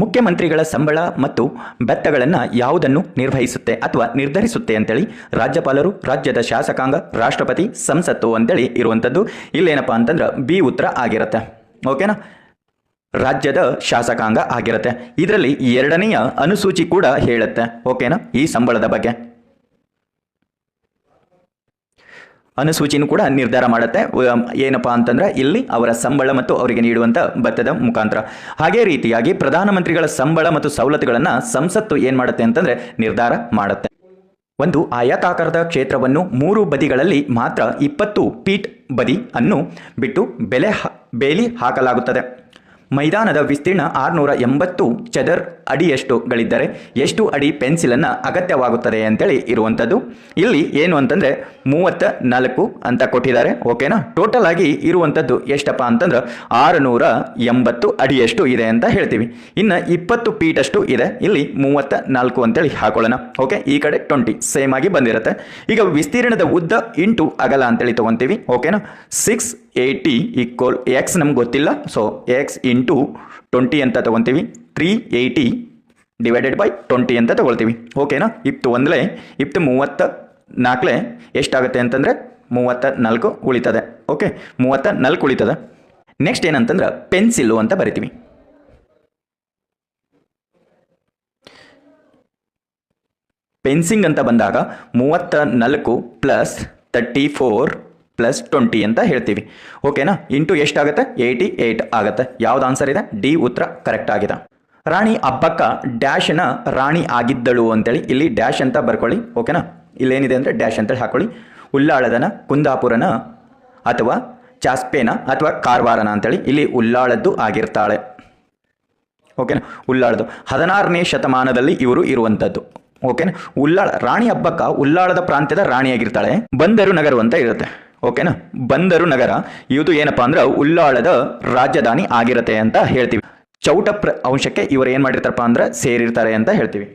ಮುಖ್ಯಮಂತ್ರಿಗಳ ಸಂಬಳ ಮತ್ತು ಭತ್ಯಗಳನ್ನು ಯಾವುದನ್ನು ನಿರ್ವಹಿಸುತ್ತೆ ಅಥವಾ ನಿರ್ಧರಿಸುತ್ತೆ ಅಂತೇಳಿ? ರಾಜ್ಯಪಾಲರು, ರಾಜ್ಯದ ಶಾಸಕಾಂಗ, ರಾಷ್ಟ್ರಪತಿ, ಸಂಸತ್ತು ಅಂತೇಳಿ ಇರುವಂಥದ್ದು. ಇಲ್ಲೇನಪ್ಪ ಅಂತಂದ್ರೆ ಬಿ ಉತ್ತರ ಆಗಿರುತ್ತೆ. ಓಕೆನಾ, ರಾಜ್ಯದ ಶಾಸಕಾಂಗ ಆಗಿರುತ್ತೆ. ಇದರಲ್ಲಿ 2ನೆಯ ಅನುಸೂಚಿ ಕೂಡ ಹೇಳುತ್ತೆ. ಓಕೆನಾ, ಈ ಸಂಬಳದ ಬಗ್ಗೆ ಅನುಸೂಚಿನೂ ಕೂಡ ನಿರ್ಧಾರ ಮಾಡುತ್ತೆ. ಏನಪ್ಪ ಅಂತಂದ್ರೆ ಇಲ್ಲಿ ಅವರ ಸಂಬಳ ಮತ್ತು ಅವರಿಗೆ ನೀಡುವಂಥ ಭತ್ಯದ ಮುಖಾಂತರ. ಹಾಗೆ ರೀತಿಯಾಗಿ ಪ್ರಧಾನಮಂತ್ರಿಗಳ ಸಂಬಳ ಮತ್ತು ಸವಲತ್ತುಗಳನ್ನು ಸಂಸತ್ತು ಏನು ಮಾಡುತ್ತೆ ಅಂತಂದ್ರೆ ನಿರ್ಧಾರ ಮಾಡುತ್ತೆ. ಒಂದು ಆಯತಾಕಾರದ ಕ್ಷೇತ್ರವನ್ನು 3 ಬದಿಗಳಲ್ಲಿ ಮಾತ್ರ 20 ಫೀಟ್ ಬದಿ ಅನ್ನು ಬಿಟ್ಟು ಬೇಲಿ ಹಾಕಲಾಗುತ್ತದೆ. ಮೈದಾನದ ವಿಸ್ತೀರ್ಣ 680 ಚದರ್ ಅಡಿಯಷ್ಟುಗಳಿದ್ದರೆ ಎಷ್ಟು ಅಡಿ ಪೆನ್ಸಿಲನ್ನು ಅಗತ್ಯವಾಗುತ್ತದೆ ಅಂತೇಳಿ ಇರುವಂಥದ್ದು. ಇಲ್ಲಿ ಏನು ಅಂತಂದರೆ 34 ಅಂತ ಕೊಟ್ಟಿದ್ದಾರೆ. ಓಕೆನಾ. ಟೋಟಲ್ ಆಗಿ ಇರುವಂಥದ್ದು ಎಷ್ಟಪ್ಪ ಅಂತಂದ್ರೆ 680 ಅಡಿಯಷ್ಟು ಇದೆ ಅಂತ ಹೇಳ್ತೀವಿ. ಇನ್ನು 20 ಫೀಟಷ್ಟು ಇದೆ, ಇಲ್ಲಿ 34 ಅಂತೇಳಿ ಹಾಕೊಳ್ಳೋಣ. ಓಕೆ, ಈ ಕಡೆ 20 ಸೇಮ್ ಆಗಿ ಬಂದಿರುತ್ತೆ. ಈಗ ವಿಸ್ತೀರ್ಣದ ಉದ್ದ ಇಂಟು ಅಗಲ ಅಂತೇಳಿ ತಗೊಂತೀವಿ. ಓಕೆನಾ. 680 ಈಕ್ವಲ್ ಎಕ್ಸ್ ನಮ್ಗೆ ಗೊತ್ತಿಲ್ಲ, ಸೊ ಎಕ್ಸ್ ಇಂಟು 20 ಅಂತ ತಗೊತೀವಿ. 380 ಡಿವೈಡೆಡ್ ಬೈ 20 ಅಂತ ತಗೊಳ್ತೀವಿ. ಓಕೆನಾ. 21 34 ಎಷ್ಟಾಗುತ್ತೆ ಅಂತಂದರೆ 34 ಉಳಿತದೆ. ಓಕೆ, 34 ಉಳಿತದೆ. ನೆಕ್ಸ್ಟ್ ಏನಂತಂದ್ರೆ ಪೆನ್ಸಿಲ್ಲು ಅಂತ ಬರಿತೀವಿ. ಪೆನ್ಸಿಂಗ್ ಅಂತ ಬಂದಾಗ 34 ಪ್ಲಸ್ 34 ಪ್ಲಸ್ 20 ಅಂತ ಹೇಳ್ತೀವಿ. ಓಕೆನಾ. ಇಂಟು ಎಷ್ಟಾಗುತ್ತೆ 88 ಆಗುತ್ತೆ. ಯಾವ್ದು ಆನ್ಸರ್ ಇದೆ? ಡಿ ಉತ್ತರ ಕರೆಕ್ಟ್ ಆಗಿದೆ. ರಾಣಿ ಅಬ್ಬಕ್ಕ ಡ್ಯಾಶ್ನ ರಾಣಿ ಆಗಿದ್ದಳು ಅಂತೇಳಿ ಇಲ್ಲಿ ಡ್ಯಾಶ್ ಅಂತ ಬರ್ಕೊಳ್ಳಿ. ಓಕೆನಾ. ಇಲ್ಲೇನಿದೆ ಅಂದರೆ ಡ್ಯಾಶ್ ಅಂತೇಳಿ ಹಾಕೊಳ್ಳಿ. ಉಳ್ಳಾಳದನ, ಕುಂದಾಪುರನ ಅಥವಾ ಚಾಸ್ಪೇನ ಅಥವಾ ಕಾರವಾರನ ಅಂತೇಳಿ ಇಲ್ಲಿ ಉಳ್ಳಾಳದ್ದು ಆಗಿರ್ತಾಳೆ. ಓಕೆನಾ. ಉಳ್ಳಾಳದು 16ನೇ ಶತಮಾನದಲ್ಲಿ ಇವರು ಇರುವಂಥದ್ದು. ಓಕೆನಾ. ಉಳ್ಳಾಳ ರಾಣಿ ಅಬ್ಬಕ್ಕ ಉಳ್ಳಾಳದ ಪ್ರಾಂತ್ಯದ ರಾಣಿಯಾಗಿರ್ತಾಳೆ. ಬಂದರು ನಗರ ಅಂತ ಇರುತ್ತೆ. ಓಕೆನಾ. ಬಂದರು ನಗರ ಇದು ಏನಪ್ಪಾ ಅಂದ್ರೆ ಉಳ್ಳಾಳದ ರಾಜಧಾನಿ ಆಗಿರುತ್ತೆ ಅಂತ ಹೇಳ್ತೀವಿ. ಚೌಟ ಅಂಶಕ್ಕೆ ಇವರು ಏನು ಮಾಡಿರ್ತಾರಪ್ಪ ಅಂದ್ರೆ ಸೇರಿರ್ತಾರೆ ಅಂತ ಹೇಳ್ತೀವಿ.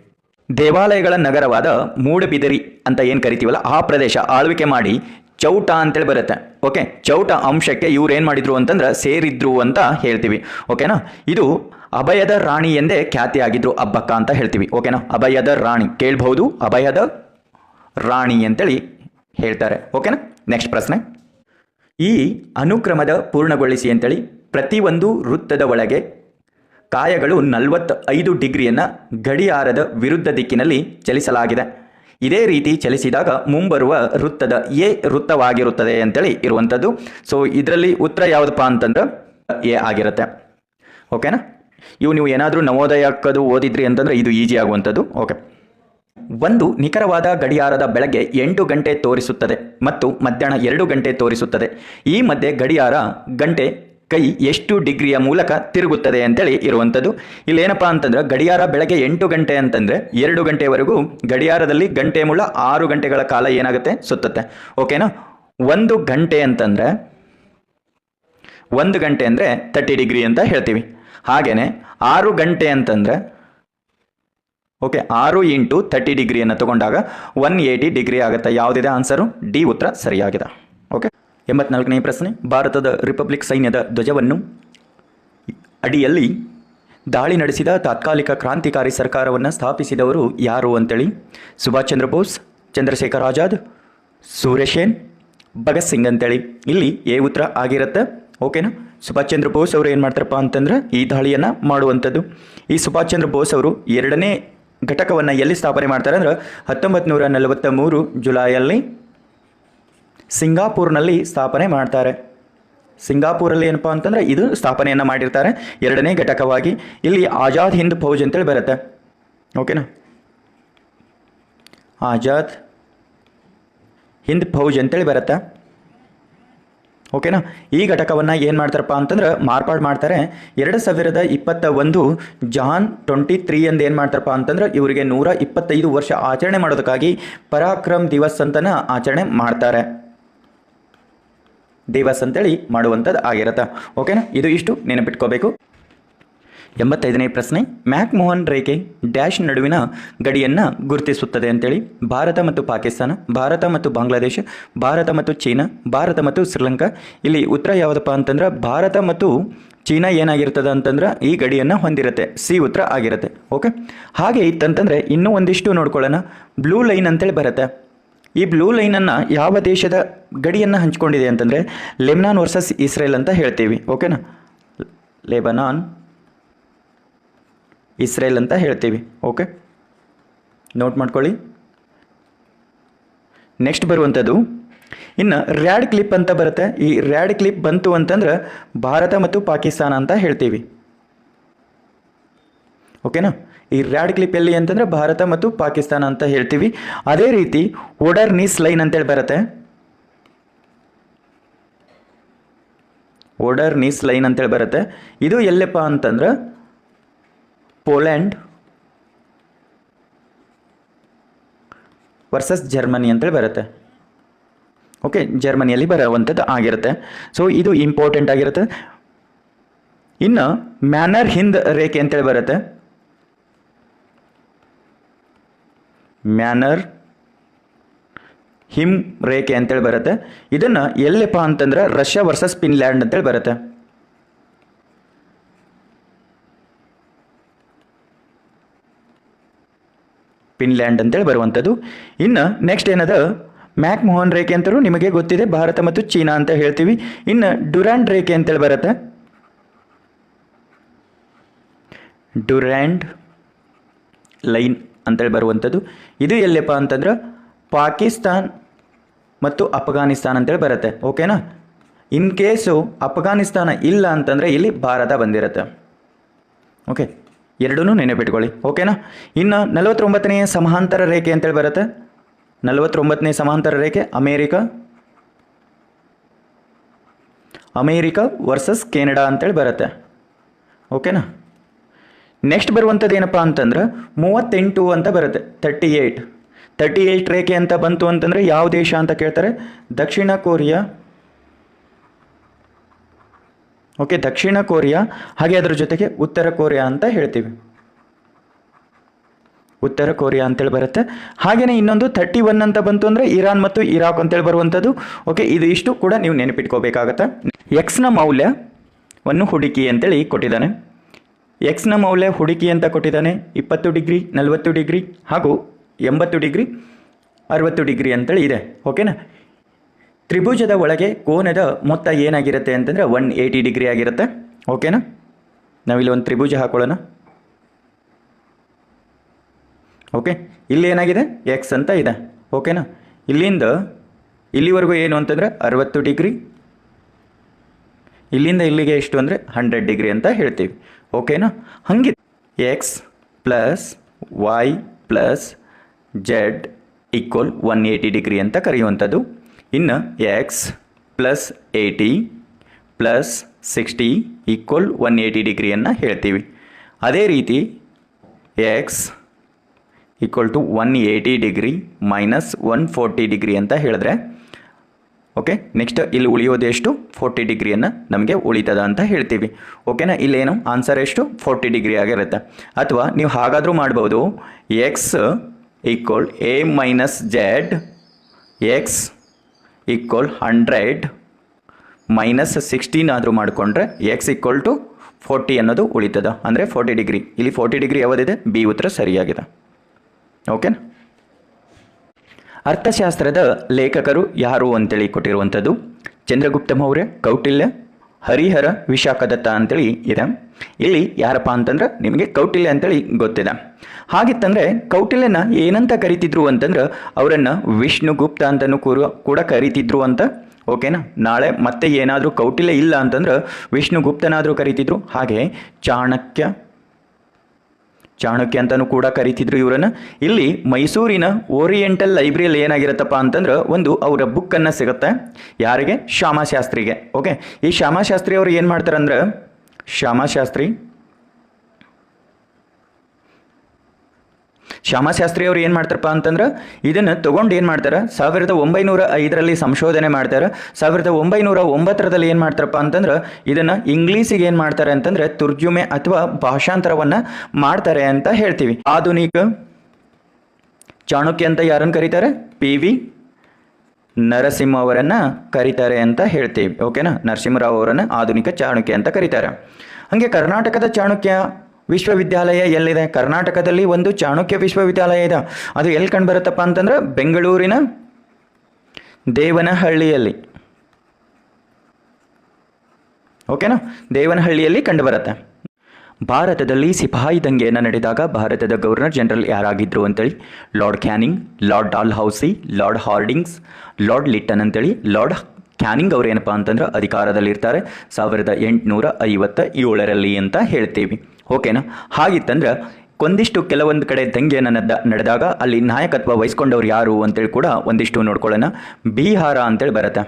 ದೇವಾಲಯಗಳ ನಗರವಾದ ಮೂಡಬಿದಿರಿ ಅಂತ ಏನು ಕರಿತೀವಲ್ಲ ಆ ಪ್ರದೇಶ ಆಳ್ವಿಕೆ ಮಾಡಿ ಚೌಟ ಅಂತೇಳಿ ಬರುತ್ತೆ. ಓಕೆ, ಚೌಟ ಅಂಶಕ್ಕೆ ಇವ್ರು ಏನು ಮಾಡಿದ್ರು ಅಂತಂದ್ರೆ ಸೇರಿದ್ರು ಅಂತ ಹೇಳ್ತೀವಿ. ಓಕೆನಾ. ಇದು ಅಭಯದ ರಾಣಿ ಎಂದೇ ಖ್ಯಾತಿಯಾಗಿದ್ರು ಅಬ್ಬಕ್ಕ ಅಂತ ಹೇಳ್ತೀವಿ. ಓಕೆನಾ. ಅಭಯದ ರಾಣಿ ಕೇಳಬಹುದು, ಅಭಯದ ರಾಣಿ ಅಂತೇಳಿ ಹೇಳ್ತಾರೆ. ಓಕೆನಾ. ನೆಕ್ಸ್ಟ್ ಪ್ರಶ್ನೆ. ಈ ಅನುಕ್ರಮದ ಪೂರ್ಣಗೊಳಿಸಿ ಅಂತೇಳಿ ಪ್ರತಿಯೊಂದು ವೃತ್ತದ ಒಳಗೆ ಕಾಯಗಳು 45 ಡಿಗ್ರಿಯನ್ನು ಗಡಿಯಾರದ ವಿರುದ್ಧ ದಿಕ್ಕಿನಲ್ಲಿ ಚಲಿಸಲಾಗಿದೆ. ಇದೇ ರೀತಿ ಚಲಿಸಿದಾಗ ಮುಂಬರುವ ವೃತ್ತದ ಎ ವೃತ್ತವಾಗಿರುತ್ತದೆ ಅಂತೇಳಿ ಇರುವಂಥದ್ದು. ಸೊ ಇದರಲ್ಲಿ ಉತ್ತರ ಯಾವುದಪ್ಪ ಅಂತಂದ್ರೆ ಎ ಆಗಿರುತ್ತೆ. ಓಕೆನಾ. ಇವು ನೀವು ಏನಾದರೂ ನವೋದಯಕ್ಕದು ಓದಿದ್ರಿ ಅಂತಂದ್ರೆ ಇದು ಈಜಿ ಆಗುವಂಥದ್ದು. ಓಕೆ. ಒಂದು ನಿಖರವಾದ ಗಡಿಯಾರದ ಬೆಳಗ್ಗೆ 8 ಗಂಟೆ ತೋರಿಸುತ್ತದೆ ಮತ್ತು ಮಧ್ಯಾಹ್ನ 2 ಗಂಟೆ ತೋರಿಸುತ್ತದೆ. ಈ ಮಧ್ಯೆ ಗಡಿಯಾರ ಗಂಟೆ ಕೈ ಎಷ್ಟು ಡಿಗ್ರಿಯ ಮೂಲಕ ತಿರುಗುತ್ತದೆ ಅಂತೇಳಿ ಇರುವಂಥದ್ದು. ಇಲ್ಲಿ ಏನಪ್ಪಾ ಅಂತಂದ್ರೆ ಗಡಿಯಾರ ಬೆಳಗ್ಗೆ 8 ಗಂಟೆ ಅಂತಂದ್ರೆ 2 ಗಂಟೆವರೆಗೂ ಗಡಿಯಾರದಲ್ಲಿ ಗಂಟೆ ಮುಳ್ಳ 6 ಗಂಟೆಗಳ ಕಾಲ ಏನಾಗುತ್ತೆ ಸುತ್ತುತ್ತೆ. ಓಕೆನಾ. 1 ಗಂಟೆ ಅಂತಂದ್ರೆ 1 ಗಂಟೆ ಅಂದರೆ 30 ಡಿಗ್ರಿ ಅಂತ ಹೇಳ್ತೀವಿ. ಹಾಗೇನೆ 6 ಗಂಟೆ ಅಂತಂದ್ರೆ ಓಕೆ 6 ಇಂಟು 30 ಡಿಗ್ರಿಯನ್ನು ತಗೊಂಡಾಗ 180 ಡಿಗ್ರಿ ಆಗುತ್ತೆ. ಯಾವುದಿದೆ ಆನ್ಸರು? ಡಿ ಉತ್ತರ ಸರಿಯಾಗಿದೆ. ಓಕೆ. 84ನೇ ಪ್ರಶ್ನೆ. ಭಾರತದ ರಿಪಬ್ಲಿಕ್ ಸೈನ್ಯದ ಧ್ವಜವನ್ನು ಅಡಿಯಲ್ಲಿ ದಾಳಿ ನಡೆಸಿದ ತಾತ್ಕಾಲಿಕ ಕ್ರಾಂತಿಕಾರಿ ಸರ್ಕಾರವನ್ನು ಸ್ಥಾಪಿಸಿದವರು ಯಾರು ಅಂತೇಳಿ ಸುಭಾಷ್ ಚಂದ್ರ ಬೋಸ್, ಚಂದ್ರಶೇಖರ್ ಆಜಾದ್, ಸೂರ್ಯಸೇನ್, ಭಗತ್ ಸಿಂಗ್ ಅಂತೇಳಿ ಇಲ್ಲಿ ಎ ಉತ್ತರ ಆಗಿರುತ್ತೆ. ಓಕೆನಾ. ಸುಭಾಷ್ ಚಂದ್ರ ಬೋಸ್ ಅವರು ಏನು ಮಾಡ್ತಾರಪ್ಪ ಅಂತಂದ್ರೆ ಈ ದಾಳಿಯನ್ನು ಮಾಡುವಂಥದ್ದು. ಈ ಸುಭಾಷ್ ಚಂದ್ರ ಬೋಸ್ ಅವರು 2ನೇ ಘಟಕವನ್ನು ಎಲ್ಲಿ ಸ್ಥಾಪನೆ ಮಾಡ್ತಾರೆ ಅಂದ್ರೆ 1943 ಜುಲೈಯಲ್ಲಿ ಸಿಂಗಾಪುರ್ನಲ್ಲಿ ಸ್ಥಾಪನೆ ಮಾಡ್ತಾರೆ. ಸಿಂಗಾಪುರಲ್ಲಿ ಏನಪ್ಪ ಅಂತಂದ್ರೆ ಇದು ಸ್ಥಾಪನೆಯನ್ನು ಮಾಡಿರ್ತಾರೆ 2ನೇ ಘಟಕವಾಗಿ. ಇಲ್ಲಿ ಆಜಾದ್ ಹಿಂದ್ ಫೌಜ್ ಅಂತೇಳಿ ಬರುತ್ತೆ. ಓಕೆನಾ. ಆಜಾದ್ ಹಿಂದ್ ಫೌಜ್ ಅಂತೇಳಿ ಬರುತ್ತೆ. ಓಕೆನಾ. ಈ ಘಟಕವನ್ನು ಏನು ಮಾಡ್ತಾರಪ್ಪ ಅಂತಂದ್ರೆ ಮಾರ್ಪಾಡು ಮಾಡ್ತಾರೆ. 2021 ಜಾನ್ 23 ಎಂದು ಏನು ಮಾಡ್ತಾರಪ್ಪ ಅಂತಂದ್ರೆ ಇವರಿಗೆ 125 ವರ್ಷ ಆಚರಣೆ ಮಾಡೋದಕ್ಕಾಗಿ ಪರಾಕ್ರಮ್ ದಿವಸ್ ಅಂತನ ಆಚರಣೆ ಮಾಡ್ತಾರೆ. ದಿವಸ್ ಅಂತೇಳಿ ಮಾಡುವಂಥದ್ದು ಆಗಿರುತ್ತೆ. ಓಕೆನಾ. ಇದು ಇಷ್ಟು ನೆನಪಿಟ್ಕೋಬೇಕು. 85ನೇ ಪ್ರಶ್ನೆ. ಮ್ಯಾಕ್ಮೋಹನ್ ರೇಖೆ ಡ್ಯಾಶ್ ನಡುವಿನ ಗಡಿಯನ್ನು ಗುರುತಿಸುತ್ತದೆ ಅಂತೇಳಿ ಭಾರತ ಮತ್ತು ಪಾಕಿಸ್ತಾನ, ಭಾರತ ಮತ್ತು ಬಾಂಗ್ಲಾದೇಶ, ಭಾರತ ಮತ್ತು ಚೀನಾ, ಭಾರತ ಮತ್ತು ಶ್ರೀಲಂಕಾ. ಇಲ್ಲಿ ಉತ್ತರ ಯಾವುದಪ್ಪ ಅಂತಂದ್ರೆ ಭಾರತ ಮತ್ತು ಚೀನಾ ಏನಾಗಿರ್ತದೆ ಅಂತಂದ್ರೆ ಈ ಗಡಿಯನ್ನು ಹೊಂದಿರುತ್ತೆ. ಸಿ ಉತ್ತರ ಆಗಿರುತ್ತೆ. ಓಕೆ. ಹಾಗೆ ಇತ್ತಂತಂದರೆ ಇನ್ನೂ ಒಂದಿಷ್ಟು ನೋಡ್ಕೊಳ್ಳೋಣ. ಬ್ಲೂ ಲೈನ್ ಅಂತೇಳಿ ಬರುತ್ತೆ. ಈ ಬ್ಲೂ ಲೈನನ್ನು ಯಾವ ದೇಶದ ಗಡಿಯನ್ನು ಹಂಚ್ಕೊಂಡಿದೆ ಅಂತಂದರೆ ಲೆಬನಾನ್ ವರ್ಸಸ್ ಇಸ್ರೇಲ್ ಅಂತ ಹೇಳ್ತೀವಿ. ಓಕೆನಾ. ಲೆಬನಾನ್ ಇಸ್ರೇಲ್ ಅಂತ ಹೇಳ್ತೀವಿ. ಓಕೆ, ನೋಟ್ ಮಾಡ್ಕೊಳ್ಳಿ. ನೆಕ್ಸ್ಟ್ ಬರುವಂಥದ್ದು ಇನ್ನು ರ್ಯಾಡ್ ಕ್ಲಿಪ್ ಅಂತ ಬರುತ್ತೆ. ಈ ರ್ಯಾಡ್ ಕ್ಲಿಪ್ ಬಂತು ಅಂತಂದ್ರೆ ಭಾರತ ಮತ್ತು ಪಾಕಿಸ್ತಾನ ಅಂತ ಹೇಳ್ತೀವಿ. ಓಕೆನಾ. ಈ ರ್ಯಾಡ್ ಕ್ಲಿಪ್ ಎಲ್ಲಿ ಅಂತಂದರೆ ಭಾರತ ಮತ್ತು ಪಾಕಿಸ್ತಾನ ಅಂತ ಹೇಳ್ತೀವಿ. ಅದೇ ರೀತಿ ಓಡರ್ ನೀಸ್ ಲೈನ್ ಅಂತೇಳಿ ಬರುತ್ತೆ. ಓಡರ್ ನೀಸ್ ಲೈನ್ ಅಂತೇಳಿ ಬರುತ್ತೆ. ಇದು ಎಲ್ಲಪ್ಪ ಅಂತಂದ್ರೆ ಪೋಲ್ಯಾಂಡ್ ವರ್ಸಸ್ ಜರ್ಮನಿ ಅಂತೇಳಿ ಬರುತ್ತೆ. ಓಕೆ, ಜರ್ಮನಿಯಲ್ಲಿ ಬರುವಂಥದ್ದು ಆಗಿರುತ್ತೆ. ಸೊ ಇದು ಇಂಪಾರ್ಟೆಂಟ್ ಆಗಿರುತ್ತೆ. ಇನ್ನು ಮ್ಯಾನರ್ ಹಿಂದ್ ರೇಖೆ ಅಂತೇಳಿ ಬರುತ್ತೆ. ಮ್ಯಾನರ್ ಹಿಮ್ ರೇಖೆ ಅಂತೇಳಿ ಬರುತ್ತೆ. ಇದನ್ನು ಎಲ್ಲಪ್ಪ ಅಂತಂದ್ರೆ ರಷ್ಯಾ ವರ್ಸಸ್ ಫಿನ್ಲ್ಯಾಂಡ್ ಅಂತೇಳಿ ಬರುತ್ತೆ. ಫಿನ್ಲ್ಯಾಂಡ್ ಅಂತೇಳಿ ಬರುವಂಥದ್ದು. ಇನ್ನು ನೆಕ್ಸ್ಟ್ ಏನದ ಮ್ಯಾಕ್ ಮೋಹನ್ ರೇಖೆ ಅಂತಲೂ ನಿಮಗೆ ಗೊತ್ತಿದೆ, ಭಾರತ ಮತ್ತು ಚೀನಾ ಅಂತ ಹೇಳ್ತೀವಿ. ಇನ್ನು ಡ್ಯುರಾಂಡ್ ರೇಖೆ ಅಂತೇಳಿ ಬರುತ್ತೆ. ಡ್ಯುರಾಂಡ್ ಲೈನ್ ಅಂತೇಳಿ ಬರುವಂಥದ್ದು. ಇದು ಎಲ್ಲಪ್ಪ ಅಂತಂದ್ರೆ ಪಾಕಿಸ್ತಾನ್ ಮತ್ತು ಅಫ್ಘಾನಿಸ್ತಾನ್ ಅಂತೇಳಿ ಬರುತ್ತೆ. ಓಕೆನಾ. ಇನ್ ಕೇಸು ಅಫ್ಘಾನಿಸ್ತಾನ ಇಲ್ಲ ಅಂತಂದರೆ ಇಲ್ಲಿ ಭಾರತ ಬಂದಿರುತ್ತೆ. ಓಕೆ, ಎರಡೂ ನೆನಪಿಟ್ಕೊಳ್ಳಿ. ಓಕೆನಾ. ಇನ್ನು 49ನೇ ಸಮಾಂತರ ರೇಖೆ ಅಂತೇಳಿ ಬರುತ್ತೆ. 49ನೇ ಸಮಾಂತರ ರೇಖೆ ಅಮೇರಿಕಾ ವರ್ಸಸ್ ಕೆನಡಾ ಅಂತೇಳಿ ಬರುತ್ತೆ. ಓಕೆನಾ. ನೆಕ್ಸ್ಟ್ ಬರುವಂಥದ್ದು ಏನಪ್ಪ ಅಂತಂದ್ರೆ 38 ಅಂತ ಬರುತ್ತೆ. 38 ರೇಖೆ ಅಂತ ಬಂತು ಅಂತಂದರೆ ಯಾವ ದೇಶ ಅಂತ ಕೇಳ್ತಾರೆ? ದಕ್ಷಿಣ ಕೊರಿಯಾ. ಓಕೆ, ದಕ್ಷಿಣ ಕೊರಿಯಾ. ಹಾಗೆ ಅದರ ಜೊತೆಗೆ ಉತ್ತರ ಕೊರಿಯಾ ಅಂತ ಹೇಳ್ತೀವಿ. ಉತ್ತರ ಕೊರಿಯಾ ಅಂತೇಳಿ ಬರುತ್ತೆ. ಹಾಗೆಯೇ ಇನ್ನೊಂದು 31 ಅಂತ ಬಂತು ಅಂದರೆ ಇರಾನ್ ಮತ್ತು ಇರಾಕ್ ಅಂತೇಳಿ ಬರುವಂಥದ್ದು. ಓಕೆ, ಇದು ಇಷ್ಟು ಕೂಡ ನೀವು ನೆನಪಿಟ್ಕೋಬೇಕಾಗತ್ತೆ. ಎಕ್ಸ್ನ ಮೌಲ್ಯವನ್ನು ಹುಡುಕಿ ಅಂತೇಳಿ ಕೊಟ್ಟಿದ್ದಾನೆ. ಎಕ್ಸ್ನ ಮೌಲ್ಯ ಹುಡುಕಿ ಅಂತ ಕೊಟ್ಟಿದ್ದಾನೆ. 20 ಡಿಗ್ರಿ, 40 ಡಿಗ್ರಿ ಹಾಗೂ 80 ಡಿಗ್ರಿ, 60 ಡಿಗ್ರಿ ಅಂತೇಳಿ ಇದೆ. ಓಕೆನಾ. ತ್ರಿಭುಜದ ಒಳಗೆ ಕೋನದ ಮೊತ್ತ ಏನಾಗಿರುತ್ತೆ ಅಂತಂದರೆ 180 ಡಿಗ್ರಿ ಆಗಿರುತ್ತೆ. ಓಕೆನಾ. ನಾವಿಲ್ಲಿ ಒಂದು ತ್ರಿಭುಜ ಹಾಕೊಳ್ಳೋಣ. ಓಕೆ, ಇಲ್ಲಿ ಏನಾಗಿದೆ? ಎಕ್ಸ್ ಅಂತ ಇದೆ. ಓಕೆನಾ. ಇಲ್ಲಿಂದ ಇಲ್ಲಿವರೆಗೂ ಏನು ಅಂತಂದರೆ 60 ಡಿಗ್ರಿ, ಇಲ್ಲಿಂದ ಇಲ್ಲಿಗೆ ಎಷ್ಟು ಅಂದರೆ 100 ಡಿಗ್ರಿ ಅಂತ ಹೇಳ್ತೀವಿ. ಓಕೆನಾ. ಹಾಗೆ x plus y plus z equal 180 degree ಅಂತ ಕರೆಯುವಂಥದ್ದು. ಇನ್ನು ಎಕ್ಸ್ ಪ್ಲಸ್ 80 ಪ್ಲಸ್ 60 ಈಕ್ವಲ್ 180 ಡಿಗ್ರಿಯನ್ನು ಹೇಳ್ತೀವಿ. ಅದೇ ರೀತಿ x equal to 180 degree minus 140 degree ಅಂತ ಹೇಳಿದ್ರೆ ಓಕೆ, ನೆಕ್ಸ್ಟ್ ಇಲ್ಲಿ ಉಳಿಯೋದು ಎಷ್ಟು? 40 ಡಿಗ್ರಿಯನ್ನು ನಮಗೆ ಉಳಿತದ ಅಂತ ಹೇಳ್ತೀವಿ. ಓಕೆನಾ. ಇಲ್ಲೇನು ಆನ್ಸರ್ ಎಷ್ಟು? 40 ಡಿಗ್ರಿ ಆಗಿರುತ್ತೆ. ಅಥವಾ ನೀವು ಹಾಗಾದರೂ ಮಾಡ್ಬೋದು, X equal A minus Z X equal 100 minus 16 ಆದರೂ ಮಾಡಿಕೊಂಡ್ರೆ ಎಕ್ಸ್ ಈಕ್ವಲ್ ಟು 40 ಅನ್ನೋದು ಉಳಿತದ. ಅಂದರೆ 40 ಡಿಗ್ರಿ. ಇಲ್ಲಿ 40 ಡಿಗ್ರಿ ಯಾವುದಿದೆ? ಬಿ ಉತ್ತರ ಸರಿಯಾಗಿದೆ. ಓಕೆನಾ. ಅರ್ಥಶಾಸ್ತ್ರದ ಲೇಖಕರು ಯಾರು ಅಂತೇಳಿ ಕೊಟ್ಟಿರುವಂಥದ್ದು ಚಂದ್ರಗುಪ್ತ ಮೌರ್ಯ, ಕೌಟಿಲ್ಯ, ಹರಿಹರ, ವಿಶಾಖದತ್ತ ಅಂತೇಳಿ ಇದೆ. ಇಲ್ಲಿ ಯಾರಪ್ಪ ಅಂತಂದ್ರೆ ನಿಮಗೆ ಕೌಟಿಲ್ಯ ಅಂತೇಳಿ ಗೊತ್ತಿದೆ. ಹಾಗಿತ್ತಂದರೆ ಕೌಟಿಲ್ಯನ ಏನಂತ ಕರಿತಿದ್ರು ಅಂತಂದ್ರೆ ಅವರನ್ನು ವಿಷ್ಣುಗುಪ್ತ ಅಂತಲೂ ಕೂಡ ಕರಿತಿದ್ರು ಅಂತ. ಓಕೆನಾ. ನಾಳೆ ಮತ್ತೆ ಏನಾದರೂ ಕೌಟಿಲ್ಯ ಇಲ್ಲ ಅಂತಂದ್ರೆ ವಿಷ್ಣುಗುಪ್ತನಾದರೂ ಕರಿತಿದ್ರು. ಹಾಗೆ ಚಾಣಕ್ಯ ಅಂತಲೂ ಕೂಡ ಕರಿತಿದ್ರು ಇವರನ್ನು. ಇಲ್ಲಿ ಮೈಸೂರಿನ ಓರಿಯೆಂಟಲ್ ಲೈಬ್ರರಿಯಲ್ಲಿ ಏನಾಗಿರುತ್ತಪ್ಪ ಅಂತಂದ್ರೆ ಒಂದು ಅವರ ಬುಕ್ಕನ್ನು ಸಿಗುತ್ತೆ. ಯಾರಿಗೆ? ಶ್ಯಾಮಶಾಸ್ತ್ರಿಗೆ. ಓಕೆ, ಈ ಶ್ಯಾಮಶಾಸ್ತ್ರಿ ಅವರು ಏನು ಮಾಡ್ತಾರೆ ಅಂದ್ರೆ ಶ್ಯಾಮಶಾಸ್ತ್ರಿ ಅವರು ಏನು ಮಾಡ್ತಾರಪ್ಪ ಅಂತಂದ್ರೆ ಇದನ್ನು ತೊಗೊಂಡು ಏನು ಮಾಡ್ತಾರೆ? 1905ರಲ್ಲಿ ಸಂಶೋಧನೆ ಮಾಡ್ತಾರೆ. 1909ರಲ್ಲಿ ಏನು ಮಾಡ್ತಾರಪ್ಪ ಅಂತಂದ್ರೆ ಇದನ್ನು ಇಂಗ್ಲೀಷಿಗೆ ಏನು ಮಾಡ್ತಾರೆ ಅಂತಂದರೆ ತುರ್ಜುಮೆ ಅಥವಾ ಭಾಷಾಂತರವನ್ನು ಮಾಡ್ತಾರೆ ಅಂತ ಹೇಳ್ತೀವಿ. ಆಧುನಿಕ ಚಾಣಕ್ಯ ಅಂತ ಯಾರನ್ನು ಕರೀತಾರೆ? PV ನರಸಿಂಹ ಅವರನ್ನು ಕರೀತಾರೆ ಅಂತ ಹೇಳ್ತೀವಿ. ಓಕೆನಾ. ನರಸಿಂಹರಾವ್ ಅವರನ್ನು ಆಧುನಿಕ ಚಾಣಕ್ಯ ಅಂತ ಕರೀತಾರೆ. ಹಾಗೆ ಕರ್ನಾಟಕದ ಚಾಣಕ್ಯ ವಿಶ್ವವಿದ್ಯಾಲಯ ಎಲ್ಲಿದೆ? ಕರ್ನಾಟಕದಲ್ಲಿ ಒಂದು ಚಾಣಕ್ಯ ವಿಶ್ವವಿದ್ಯಾಲಯ ಇದೆ. ಅದು ಎಲ್ಲಿ ಕಂಡು ಬರುತ್ತಪ್ಪ ಅಂತಂದ್ರೆ ಬೆಂಗಳೂರಿನ ದೇವನಹಳ್ಳಿಯಲ್ಲಿ. ಓಕೆನಾ. ದೇವನಹಳ್ಳಿಯಲ್ಲಿ ಕಂಡು ಬರುತ್ತೆ. ಭಾರತದಲ್ಲಿ ಸಿಪಾಯಿ ದಂಗೆಯನ್ನು ನಡೆದಾಗ ಭಾರತದ ಗವರ್ನರ್ ಜನರಲ್ ಯಾರಾಗಿದ್ದರು ಅಂತೇಳಿ Lord Canning, Lord Dalhousie, Lord Hardings, Lord Lytton ಅಂತೇಳಿ. ಲಾರ್ಡ್ ಕ್ಯಾನಿಂಗ್ ಅವರು ಏನಪ್ಪ ಅಂತಂದ್ರೆ ಅಧಿಕಾರದಲ್ಲಿರ್ತಾರೆ 1857ರಲ್ಲಿ ಅಂತ ಹೇಳ್ತೀವಿ. ಓಕೆನಾ. ಹಾಗಿತ್ತಂದ್ರೆ ಕೆಲವೊಂದು ಕಡೆ ದಂಗೆಯನ್ನು ನಡೆದಾಗ ಅಲ್ಲಿ ನಾಯಕತ್ವ ವಹಿಸ್ಕೊಂಡವ್ರು ಯಾರು ಅಂತೇಳಿ ಕೂಡ ಒಂದಿಷ್ಟು ನೋಡ್ಕೊಳ್ಳೋಣ. ಬಿಹಾರ ಅಂತೇಳಿ ಬರುತ್ತೆ.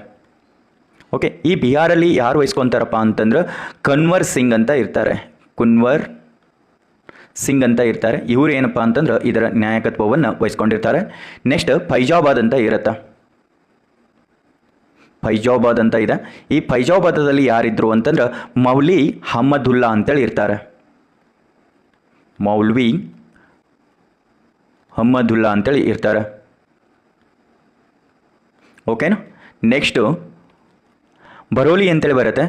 ಓಕೆ, ಈ ಬಿಹಾರಲ್ಲಿ ಯಾರು ವಹಿಸ್ಕೊತಾರಪ್ಪ ಅಂತಂದ್ರೆ ಕನ್ವರ್ ಸಿಂಗ್ ಅಂತ ಇರ್ತಾರೆ. ಕುನ್ವರ್ ಸಿಂಗ್ ಅಂತ ಇರ್ತಾರೆ. ಇವರು ಏನಪ್ಪ ಅಂತಂದ್ರೆ ಇದರ ನಾಯಕತ್ವವನ್ನು ವಹಿಸ್ಕೊಂಡಿರ್ತಾರೆ. ನೆಕ್ಸ್ಟ್ ಫೈಜಾಬಾದ್ ಅಂತ ಇರುತ್ತೆ. ಫೈಜಾಬಾದ್ ಅಂತ ಇದೆ. ಈ ಫೈಜಾಬಾದಲ್ಲಿ ಯಾರಿದ್ರು ಅಂತಂದ್ರೆ ಮೌಲಿ ಅಹಮದುಲ್ಲಾ ಅಂತೇಳಿ ಇರ್ತಾರೆ. ಮೌಲ್ವಿ ಅಹಮದುಲ್ಲಾ ಅಂತೇಳಿ ಇರ್ತಾರೆ. ಓಕೆನಾ. ನೆಕ್ಸ್ಟು ಬರೋಲಿ ಅಂತೇಳಿ ಬರುತ್ತೆ.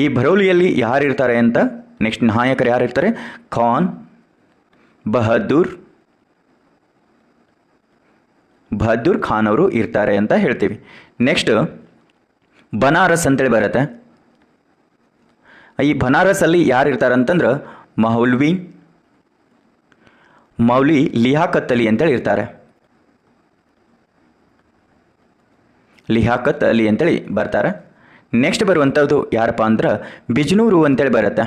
ಈ ಬರೋಲಿಯಲ್ಲಿ ಯಾರಿರ್ತಾರೆ ಅಂತ ನೆಕ್ಸ್ಟ್ ನಾಯಕರು ಯಾರಿರ್ತಾರೆ? ಖಾನ್ ಬಹದ್ದೂರ್ ಖಾನ್ ಅವರು ಇರ್ತಾರೆ ಅಂತ ಹೇಳ್ತೀವಿ. ನೆಕ್ಸ್ಟ್ ಬನಾರಸ್ ಅಂತೇಳಿ ಬರುತ್ತೆ. ಈ ಬನಾರಸಲ್ಲಿ ಯಾರಿರ್ತಾರೆ ಅಂತಂದ್ರೆ ಮೌಲಿ ಲಿಯಾಕತ್ ಅಲಿ ಅಂತೇಳಿ ಇರ್ತಾರೆ. ಲಿಯಾಕತ್ ಅಲಿ ಅಂತೇಳಿ ಬರ್ತಾರೆ. ನೆಕ್ಸ್ಟ್ ಬರುವಂಥದ್ದು ಯಾರಪ್ಪ ಅಂದ್ರೆ ಬಿಜ್ನೂರು ಅಂತೇಳಿ ಬರುತ್ತೆ.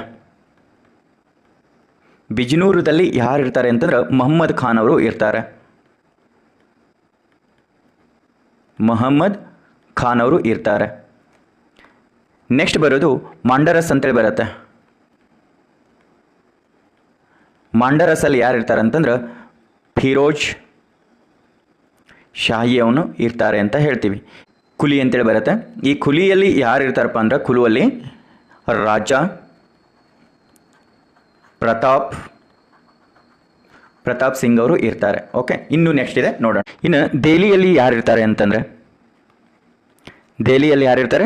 ಬಿಜ್ನೂರದಲ್ಲಿ ಯಾರಿರ್ತಾರೆ ಅಂತಂದ್ರೆ ಮೊಹಮ್ಮದ್ ಖಾನ್ ಅವರು ಇರ್ತಾರೆ. ಮೊಹಮ್ಮದ್ ಖಾನ್ ಅವರು ಇರ್ತಾರೆ. ನೆಕ್ಸ್ಟ್ ಬರೋದು ಮಾಂಡರಸ್ ಅಂತೇಳಿ ಬರುತ್ತೆ. ಮಾಂಡರಸಲ್ಲಿ ಯಾರು ಇರ್ತಾರೆ ಅಂತಂದ್ರೆ ಫಿರೋಜ್ ಶಾಹಿ ಅವನು ಇರ್ತಾರೆ ಅಂತ ಹೇಳ್ತೀವಿ. ಕುಲಿ ಅಂತೇಳಿ ಬರುತ್ತೆ. ಈ ಕುಲಿಯಲ್ಲಿ ಯಾರು ಇರ್ತಾರಪ್ಪ ಅಂದ್ರೆ ಕುಲುವಲ್ಲಿ ರಾಜ ಪ್ರತಾಪ್ ಸಿಂಗ್ ಅವರು ಇರ್ತಾರೆ. ಓಕೆ, ಇನ್ನು ನೆಕ್ಸ್ಟ್ ಇದೆ ನೋಡೋಣ. ಇನ್ನು ದೆಹಲಿಯಲ್ಲಿ ಯಾರಿರ್ತಾರೆ ಅಂತಂದರೆ ದೆಹಲಿಯಲ್ಲಿ ಯಾರಿರ್ತಾರೆ?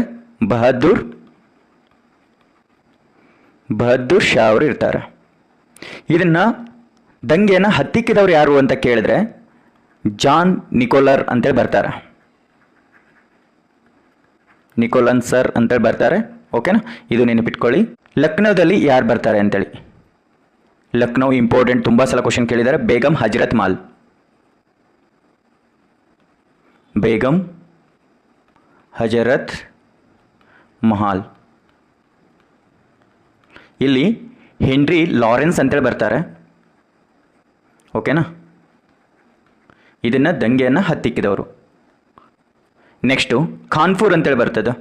ಬಹದ್ದೂರ್ ಶಾ ಅವರು ಇರ್ತಾರೆ. ಇದನ್ನು ದಂಗೆಯನ್ನು ಹತ್ತಿಕ್ಕಿದವರು ಯಾರು ಅಂತ ಕೇಳಿದ್ರೆ ಜಾನ್ ನಿಕೋಲರ್ ಅಂತೇಳಿ ಬರ್ತಾರೆ. ನಿಕೋಲನ್ ಸರ್ ಅಂತೇಳಿ ಬರ್ತಾರೆ. ಓಕೆನಾ, ಇದು ನೆನಪಿಟ್ಕೊಳ್ಳಿ. ಲಕ್ನೋದಲ್ಲಿ ಯಾರು ಬರ್ತಾರೆ ಅಂತೇಳಿ. ಲಕ್ನೋ ಇಂಪಾರ್ಟೆಂಟ್, ತುಂಬ ಸಲ ಕ್ವಶನ್ ಕೇಳಿದ್ದಾರೆ. ಬೇಗಂ ಹಜರತ್ ಮಹಾಲ್. ಇಲ್ಲಿ ಹೆನ್ರಿ ಲಾರೆನ್ಸ್ ಅಂತೇಳಿ ಬರ್ತಾರೆ. ಓಕೆನಾ, ಇದನ್ನು ದಂಗೆಯನ್ನು ಹತ್ತಿಕ್ಕಿದವರು. ನೆಕ್ಸ್ಟು ಕಾನ್ಪುರ್ ಅಂತೇಳಿ ಬರ್ತದೆ.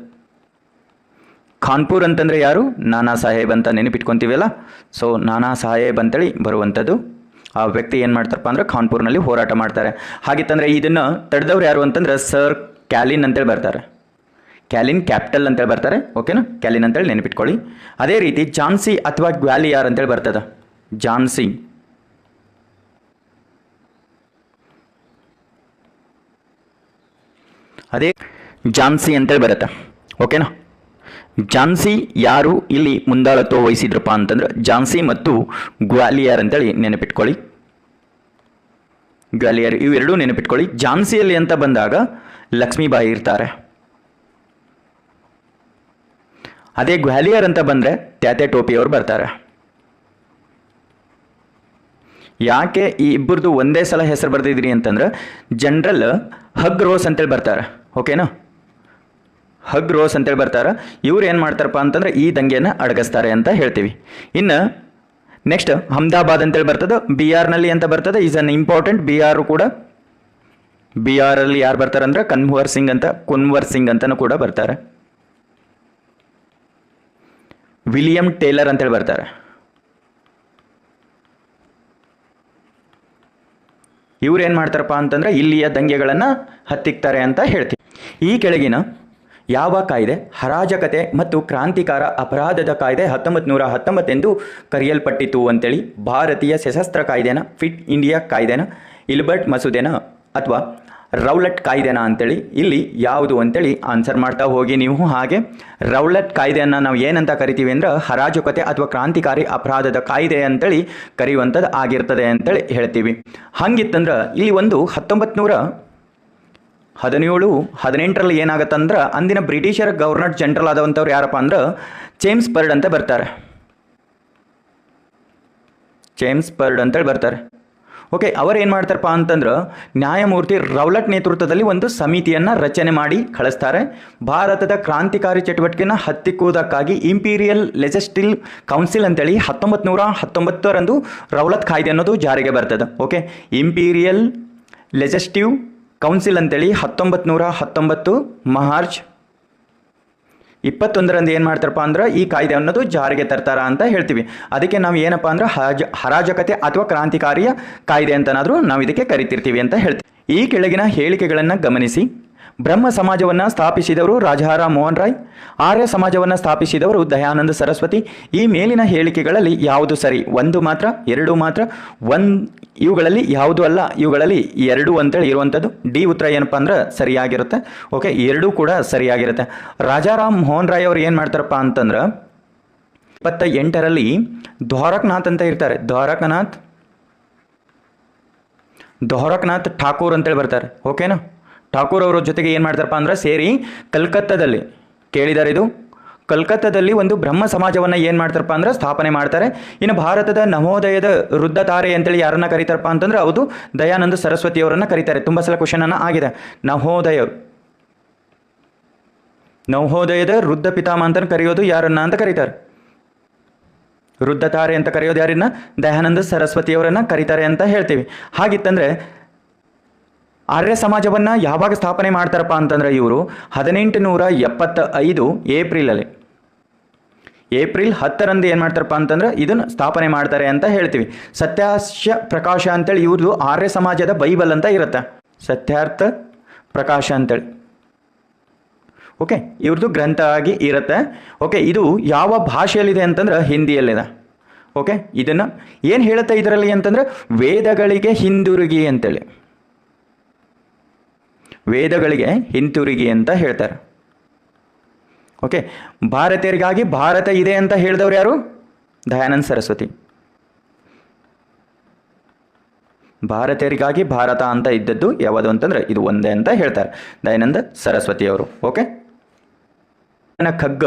ಕಾನ್ಪುರ್ ಅಂತಂದರೆ ಯಾರು? ನಾನಾ ಸಾಹೇಬ್ ಅಂತ ನೆನಪಿಟ್ಕೊತೀವಲ್ಲ. ಸೊ ನಾನಾ ಸಾಹೇಬ್ ಅಂತೇಳಿ ಬರುವಂಥದ್ದು. ಆ ವ್ಯಕ್ತಿ ಏನು ಮಾಡ್ತಾರಪ್ಪ ಅಂದ್ರೆ ಕಾನ್ಪುರ್ನಲ್ಲಿ ಹೋರಾಟ ಮಾಡ್ತಾರೆ. ಹಾಗಿತ್ತಂದರೆ ಇದನ್ನು ತಡೆದವ್ರು ಯಾರು ಅಂತಂದ್ರೆ ಸರ್ ಕ್ಯಾಲಿನ್ ಅಂತೇಳಿ ಬರ್ತಾರೆ. ಕ್ಯಾಲಿನ್ ಕ್ಯಾಪಿಟಲ್ ಅಂತೇಳಿ ಬರ್ತಾರೆ. ಓಕೆನಾ, ಕ್ಯಾಲಿನ್ ಅಂತೇಳಿ ನೆನಪಿಟ್ಕೊಳ್ಳಿ. ಅದೇ ರೀತಿ ಝಾನ್ಸಿ ಅಥವಾ ಗ್ವಾಲಿಯರ್ ಅಂತೇಳಿ ಬರ್ತದೆ. ಝಾನ್ಸಿ ಅಂತೇಳಿ ಬರುತ್ತೆ. ಓಕೆನಾ, ಝಾನ್ಸಿ ಯಾರು ಇಲ್ಲಿ ಮುಂದಾಳತ್ವ ವಹಿಸಿದ್ರಪ್ಪ ಅಂತಂದ್ರೆ ಝಾನ್ಸಿ ಮತ್ತು ಗ್ವಾಲಿಯರ್ ಅಂತೇಳಿ ನೆನಪಿಟ್ಕೊಳ್ಳಿ. ಗ್ವಾಲಿಯರ್ ಇವೆರಡೂ ನೆನಪಿಟ್ಕೊಳ್ಳಿ. ಝಾನ್ಸಿಯಲ್ಲಿ ಅಂತ ಬಂದಾಗ ಲಕ್ಷ್ಮೀಬಾಯಿ ಇರ್ತಾರೆ. ಅದೇ ಗ್ವಾಲಿಯರ್ ಅಂತ ಬಂದರೆ ತ್ಯಾತೆ ಟೋಪಿಯವರು ಬರ್ತಾರೆ. ಯಾಕೆ ಈ ಇಬ್ಬರದು ಒಂದೇ ಸಲ ಹೆಸರು ಬರ್ದಿದ್ರಿ ಅಂತಂದ್ರೆ ಜನರಲ್ ಹಗ್ ರೋಸ್ ಅಂತೇಳಿ ಬರ್ತಾರೆ. ಓಕೆನಾ, ಹಗ್ ರೋಸ್ ಅಂತೇಳಿ ಬರ್ತಾರೆ. ಇವ್ರು ಏನು ಮಾಡ್ತಾರಪ್ಪ ಅಂತಂದ್ರೆ ಈ ದಂಗೆಯನ್ನು ಅಡಗಿಸ್ತಾರೆ ಅಂತ ಹೇಳ್ತೀವಿ. ಇನ್ನು ನೆಕ್ಸ್ಟ್ ಅಹಮದಾಬಾದ್ ಅಂತೇಳಿ ಬರ್ತದೆ. ಬಿಹಾರ್ನಲ್ಲಿ ಅಂತ ಬರ್ತದೆ. Is an important. ಬಿಹಾರು ಕೂಡ ಬಿಹಾರಲ್ಲಿ ಯಾರು ಬರ್ತಾರೆ ಅಂದ್ರೆ ಕುನ್ವರ್ ಸಿಂಗ್ ಅಂತಲೂ ಕೂಡ ಬರ್ತಾರೆ. ವಿಲಿಯಂ ಟೇಲರ್ ಅಂತೇಳಿ ಬರ್ತಾರೆ. ಇವ್ರು ಏನು ಮಾಡ್ತಾರಪ್ಪ ಅಂತಂದ್ರೆ ಇಲ್ಲಿಯ ದಂಗೆಗಳನ್ನು ಹತ್ತಿಕ್ತಾರೆ ಅಂತ ಹೇಳ್ತೀವಿ. ಈ ಕೆಳಗಿನ ಯಾವ ಕಾಯ್ದೆ ಹರಾಜಕತೆ ಮತ್ತು ಕ್ರಾಂತಿಕಾರ ಅಪರಾಧದ ಕಾಯ್ದೆ 1919 ಎಂದು ಕರೆಯಲ್ಪಟ್ಟಿತು ಅಂತೇಳಿ? ಭಾರತೀಯ ಸಶಸ್ತ್ರ ಕಾಯ್ದೆನ, ಫಿಟ್ ಇಂಡಿಯಾ ಕಾಯ್ದೆನ, ಇಲ್ಬರ್ಟ್ ಮಸೂದೆನ ಅಥವಾ ರೌಲಟ್ ಕಾಯ್ದೆನ ಅಂತೇಳಿ ಇಲ್ಲಿ ಯಾವುದು ಅಂತೇಳಿ ಆನ್ಸರ್ ಮಾಡ್ತಾ ಹೋಗಿ ನೀವು. ಹಾಗೆ ರೌಲಟ್ ಕಾಯ್ದೆಯನ್ನು ನಾವು ಏನಂತ ಕರಿತೀವಿ ಅಂದ್ರೆ ಹರಾಜಕತೆ ಅಥವಾ ಕ್ರಾಂತಿಕಾರಿ ಅಪರಾಧದ ಕಾಯ್ದೆ ಅಂತೇಳಿ ಕರೆಯುವಂಥದ್ದು ಆಗಿರ್ತದೆ ಅಂತೇಳಿ ಹೇಳ್ತೀವಿ. ಹಂಗಿತ್ತಂದ್ರೆ ಇಲ್ಲಿ ಒಂದು 1917-18ರಲ್ಲಿ ಏನಾಗತ್ತಂದ್ರೆ ಅಂದಿನ ಬ್ರಿಟಿಷರ ಗವರ್ನರ್ ಜನರಲ್ ಆದವಂಥವ್ರು ಯಾರಪ್ಪ ಅಂದ್ರೆ ಜೇಮ್ಸ್ ಬರ್ಡ್ ಅಂತ ಬರ್ತಾರೆ. ಜೇಮ್ಸ್ ಬರ್ಡ್ ಅಂತೇಳಿ ಬರ್ತಾರೆ. ಓಕೆ, ಅವರು ಏನು ಮಾಡ್ತಾರಪ್ಪ ಅಂತಂದ್ರೆ ನ್ಯಾಯಮೂರ್ತಿ ರೌಲಟ್ ನೇತೃತ್ವದಲ್ಲಿ ಒಂದು ಸಮಿತಿಯನ್ನು ರಚನೆ ಮಾಡಿ ಕಳಿಸ್ತಾರೆ. ಭಾರತದ ಕ್ರಾಂತಿಕಾರಿ ಚಟುವಟಿಕೆಯನ್ನು ಹತ್ತಿಕ್ಕುವುದಕ್ಕಾಗಿ ಇಂಪೀರಿಯಲ್ ಲೆಜಿಸ್ಲೇಟಿವ್ ಕೌನ್ಸಿಲ್ ಅಂತೇಳಿ 1919ರಂದು ರೌಲತ್ ಕಾಯ್ದೆ ಅನ್ನೋದು ಜಾರಿಗೆ ಬರ್ತದೆ. ಓಕೆ, ಇಂಪೀರಿಯಲ್ ಲೆಜಿಸ್ಲೇಟಿವ್ ಕೌನ್ಸಿಲ್ ಅಂತೇಳಿ 1919 ಮಾರ್ಚ್ 21ರಂದು ಏನು ಮಾಡ್ತಾರಪ್ಪ ಅಂದ್ರೆ ಈ ಕಾಯ್ದೆ ಅನ್ನೋದು ಜಾರಿಗೆ ತರ್ತಾರ ಅಂತ ಹೇಳ್ತೀವಿ. ಅದಕ್ಕೆ ನಾವು ಏನಪ್ಪ ಅಂದ್ರೆ ಹರಾಜಕತೆ ಅಥವಾ ಕ್ರಾಂತಿಕಾರಿಯ ಕಾಯ್ದೆ ಅಂತನಾದರೂ ನಾವು ಇದಕ್ಕೆ ಕರಿತಿರ್ತೀವಿ ಅಂತ ಹೇಳ್ತೀವಿ. ಈ ಕೆಳಗಿನ ಹೇಳಿಕೆಗಳನ್ನು ಗಮನಿಸಿ. ಬ್ರಹ್ಮ ಸಮಾಜವನ್ನು ಸ್ಥಾಪಿಸಿದವರು ರಾಜಾರಾಮ್ ಮೋಹನ್ ರಾಯ್, ಆರ್ಯ ಸಮಾಜವನ್ನು ಸ್ಥಾಪಿಸಿದವರು ದಯಾನಂದ ಸರಸ್ವತಿ. ಈ ಮೇಲಿನ ಹೇಳಿಕೆಗಳಲ್ಲಿ ಯಾವುದು ಸರಿ? ಒಂದು ಮಾತ್ರ, ಎರಡು ಮಾತ್ರ, ಇವುಗಳಲ್ಲಿ ಯಾವುದು ಅಲ್ಲ, ಇವುಗಳಲ್ಲಿ ಎರಡು ಅಂತೇಳಿ ಇರುವಂಥದ್ದು. ಡಿ ಉತ್ತರ ಏನಪ್ಪ ಅಂದ್ರೆ ಸರಿಯಾಗಿರುತ್ತೆ. ಓಕೆ, ಎರಡೂ ಕೂಡ ಸರಿಯಾಗಿರುತ್ತೆ. ರಾಜಾರಾಮ್ ಮೋಹನ್ ರಾಯ್ ಅವರು ಏನು ಮಾಡ್ತಾರಪ್ಪ ಅಂತಂದ್ರೆ 28ರಲ್ಲಿ ದ್ವಾರಕನಾಥ್ ಅಂತ ಇರ್ತಾರೆ. ದ್ವಾರಕನಾಥ್ ಠಾಕೂರ್ ಅಂತೇಳಿ ಬರ್ತಾರೆ. ಓಕೆನಾ? ಠಾಕೂರ್ ಅವರ ಜೊತೆಗೆ ಏನು ಮಾಡ್ತಾರಪ್ಪ ಅಂದ್ರೆ ಸೇರಿ ಕಲ್ಕತ್ತಾದಲ್ಲಿ, ಕೇಳಿದ್ದಾರೆ ಇದು, ಕಲ್ಕತ್ತಾದಲ್ಲಿ ಒಂದು ಬ್ರಹ್ಮ ಸಮಾಜವನ್ನು ಏನು ಮಾಡ್ತಾರಪ್ಪ ಅಂದ್ರೆ ಸ್ಥಾಪನೆ ಮಾಡ್ತಾರೆ. ಇನ್ನು ಭಾರತದ ನವೋದಯದ ವೃದ್ಧತಾರೆ ಅಂತೇಳಿ ಯಾರನ್ನ ಕರೀತಾರಪ್ಪ ಅಂತಂದ್ರೆ ಹೌದು, ದಯಾನಂದ ಸರಸ್ವತಿ ಅವರನ್ನು ಕರೀತಾರೆ. ತುಂಬ ಸಲ ಕ್ವಶನ್ ಅನ್ನ ಆಗಿದೆ. ನವೋದಯದ ವೃದ್ಧ ಪಿತಾಮಹ ಅಂತ ಕರೆಯೋದು ಯಾರನ್ನ ಅಂತ ಕರೀತಾರೆ? ವೃದ್ಧತಾರೆ ಅಂತ ಕರೆಯೋದು ಯಾರನ್ನ? ದಯಾನಂದ ಸರಸ್ವತಿಯವರನ್ನು ಕರೀತಾರೆ ಅಂತ ಹೇಳ್ತೀವಿ. ಹಾಗಿತ್ತಂದ್ರೆ ಆರ್ಯ ಸಮಾಜವನ್ನು ಯಾವಾಗ ಸ್ಥಾಪನೆ ಮಾಡ್ತಾರಪ್ಪ ಅಂತಂದ್ರೆ ಇವರು 1875 ಏಪ್ರಿಲ್ 10ರಂದು ಏನು ಮಾಡ್ತಾರಪ್ಪ ಅಂತಂದ್ರೆ ಇದನ್ನು ಸ್ಥಾಪನೆ ಮಾಡ್ತಾರೆ ಅಂತ ಹೇಳ್ತೀವಿ. ಸತ್ಯಾರ್ಥ ಪ್ರಕಾಶ ಅಂತೇಳಿ ಇವ್ರದ್ದು ಆರ್ಯ ಸಮಾಜದ ಬೈಬಲ್ ಅಂತ ಇರುತ್ತೆ. ಸತ್ಯಾರ್ಥ ಪ್ರಕಾಶ ಅಂತೇಳಿ ಓಕೆ, ಇವ್ರದ್ದು ಗ್ರಂಥ ಆಗಿ ಇರುತ್ತೆ. ಓಕೆ, ಇದು ಯಾವ ಭಾಷೆಯಲ್ಲಿದೆ ಅಂತಂದ್ರೆ ಹಿಂದಿಯಲ್ಲಿದೆ. ಓಕೆ, ಇದನ್ನು ಏನು ಹೇಳುತ್ತೆ ಇದರಲ್ಲಿ ಅಂತಂದ್ರೆ ವೇದಗಳಿಗೆ ಹಿಂದಿರುಗಿ ಅಂತೇಳಿ, ವೇದಗಳಿಗೆ ಹಿಂತಿರುಗಿ ಅಂತ ಹೇಳ್ತಾರೆ. ಓಕೆ, ಭಾರತೀಯರಿಗಾಗಿ ಭಾರತ ಇದೆ ಅಂತ ಹೇಳಿದವರು ಯಾರು? ದಯಾನಂದ ಸರಸ್ವತಿ. ಭಾರತೀಯರಿಗಾಗಿ ಭಾರತ ಅಂತ ಇದ್ದದ್ದು ಯಾವುದು ಅಂತಂದ್ರೆ ಇದು ಒಂದೇ ಅಂತ ಹೇಳ್ತಾರೆ ದಯಾನಂದ ಸರಸ್ವತಿಯವರು. ಓಕೆ, ಖಗ್ಗ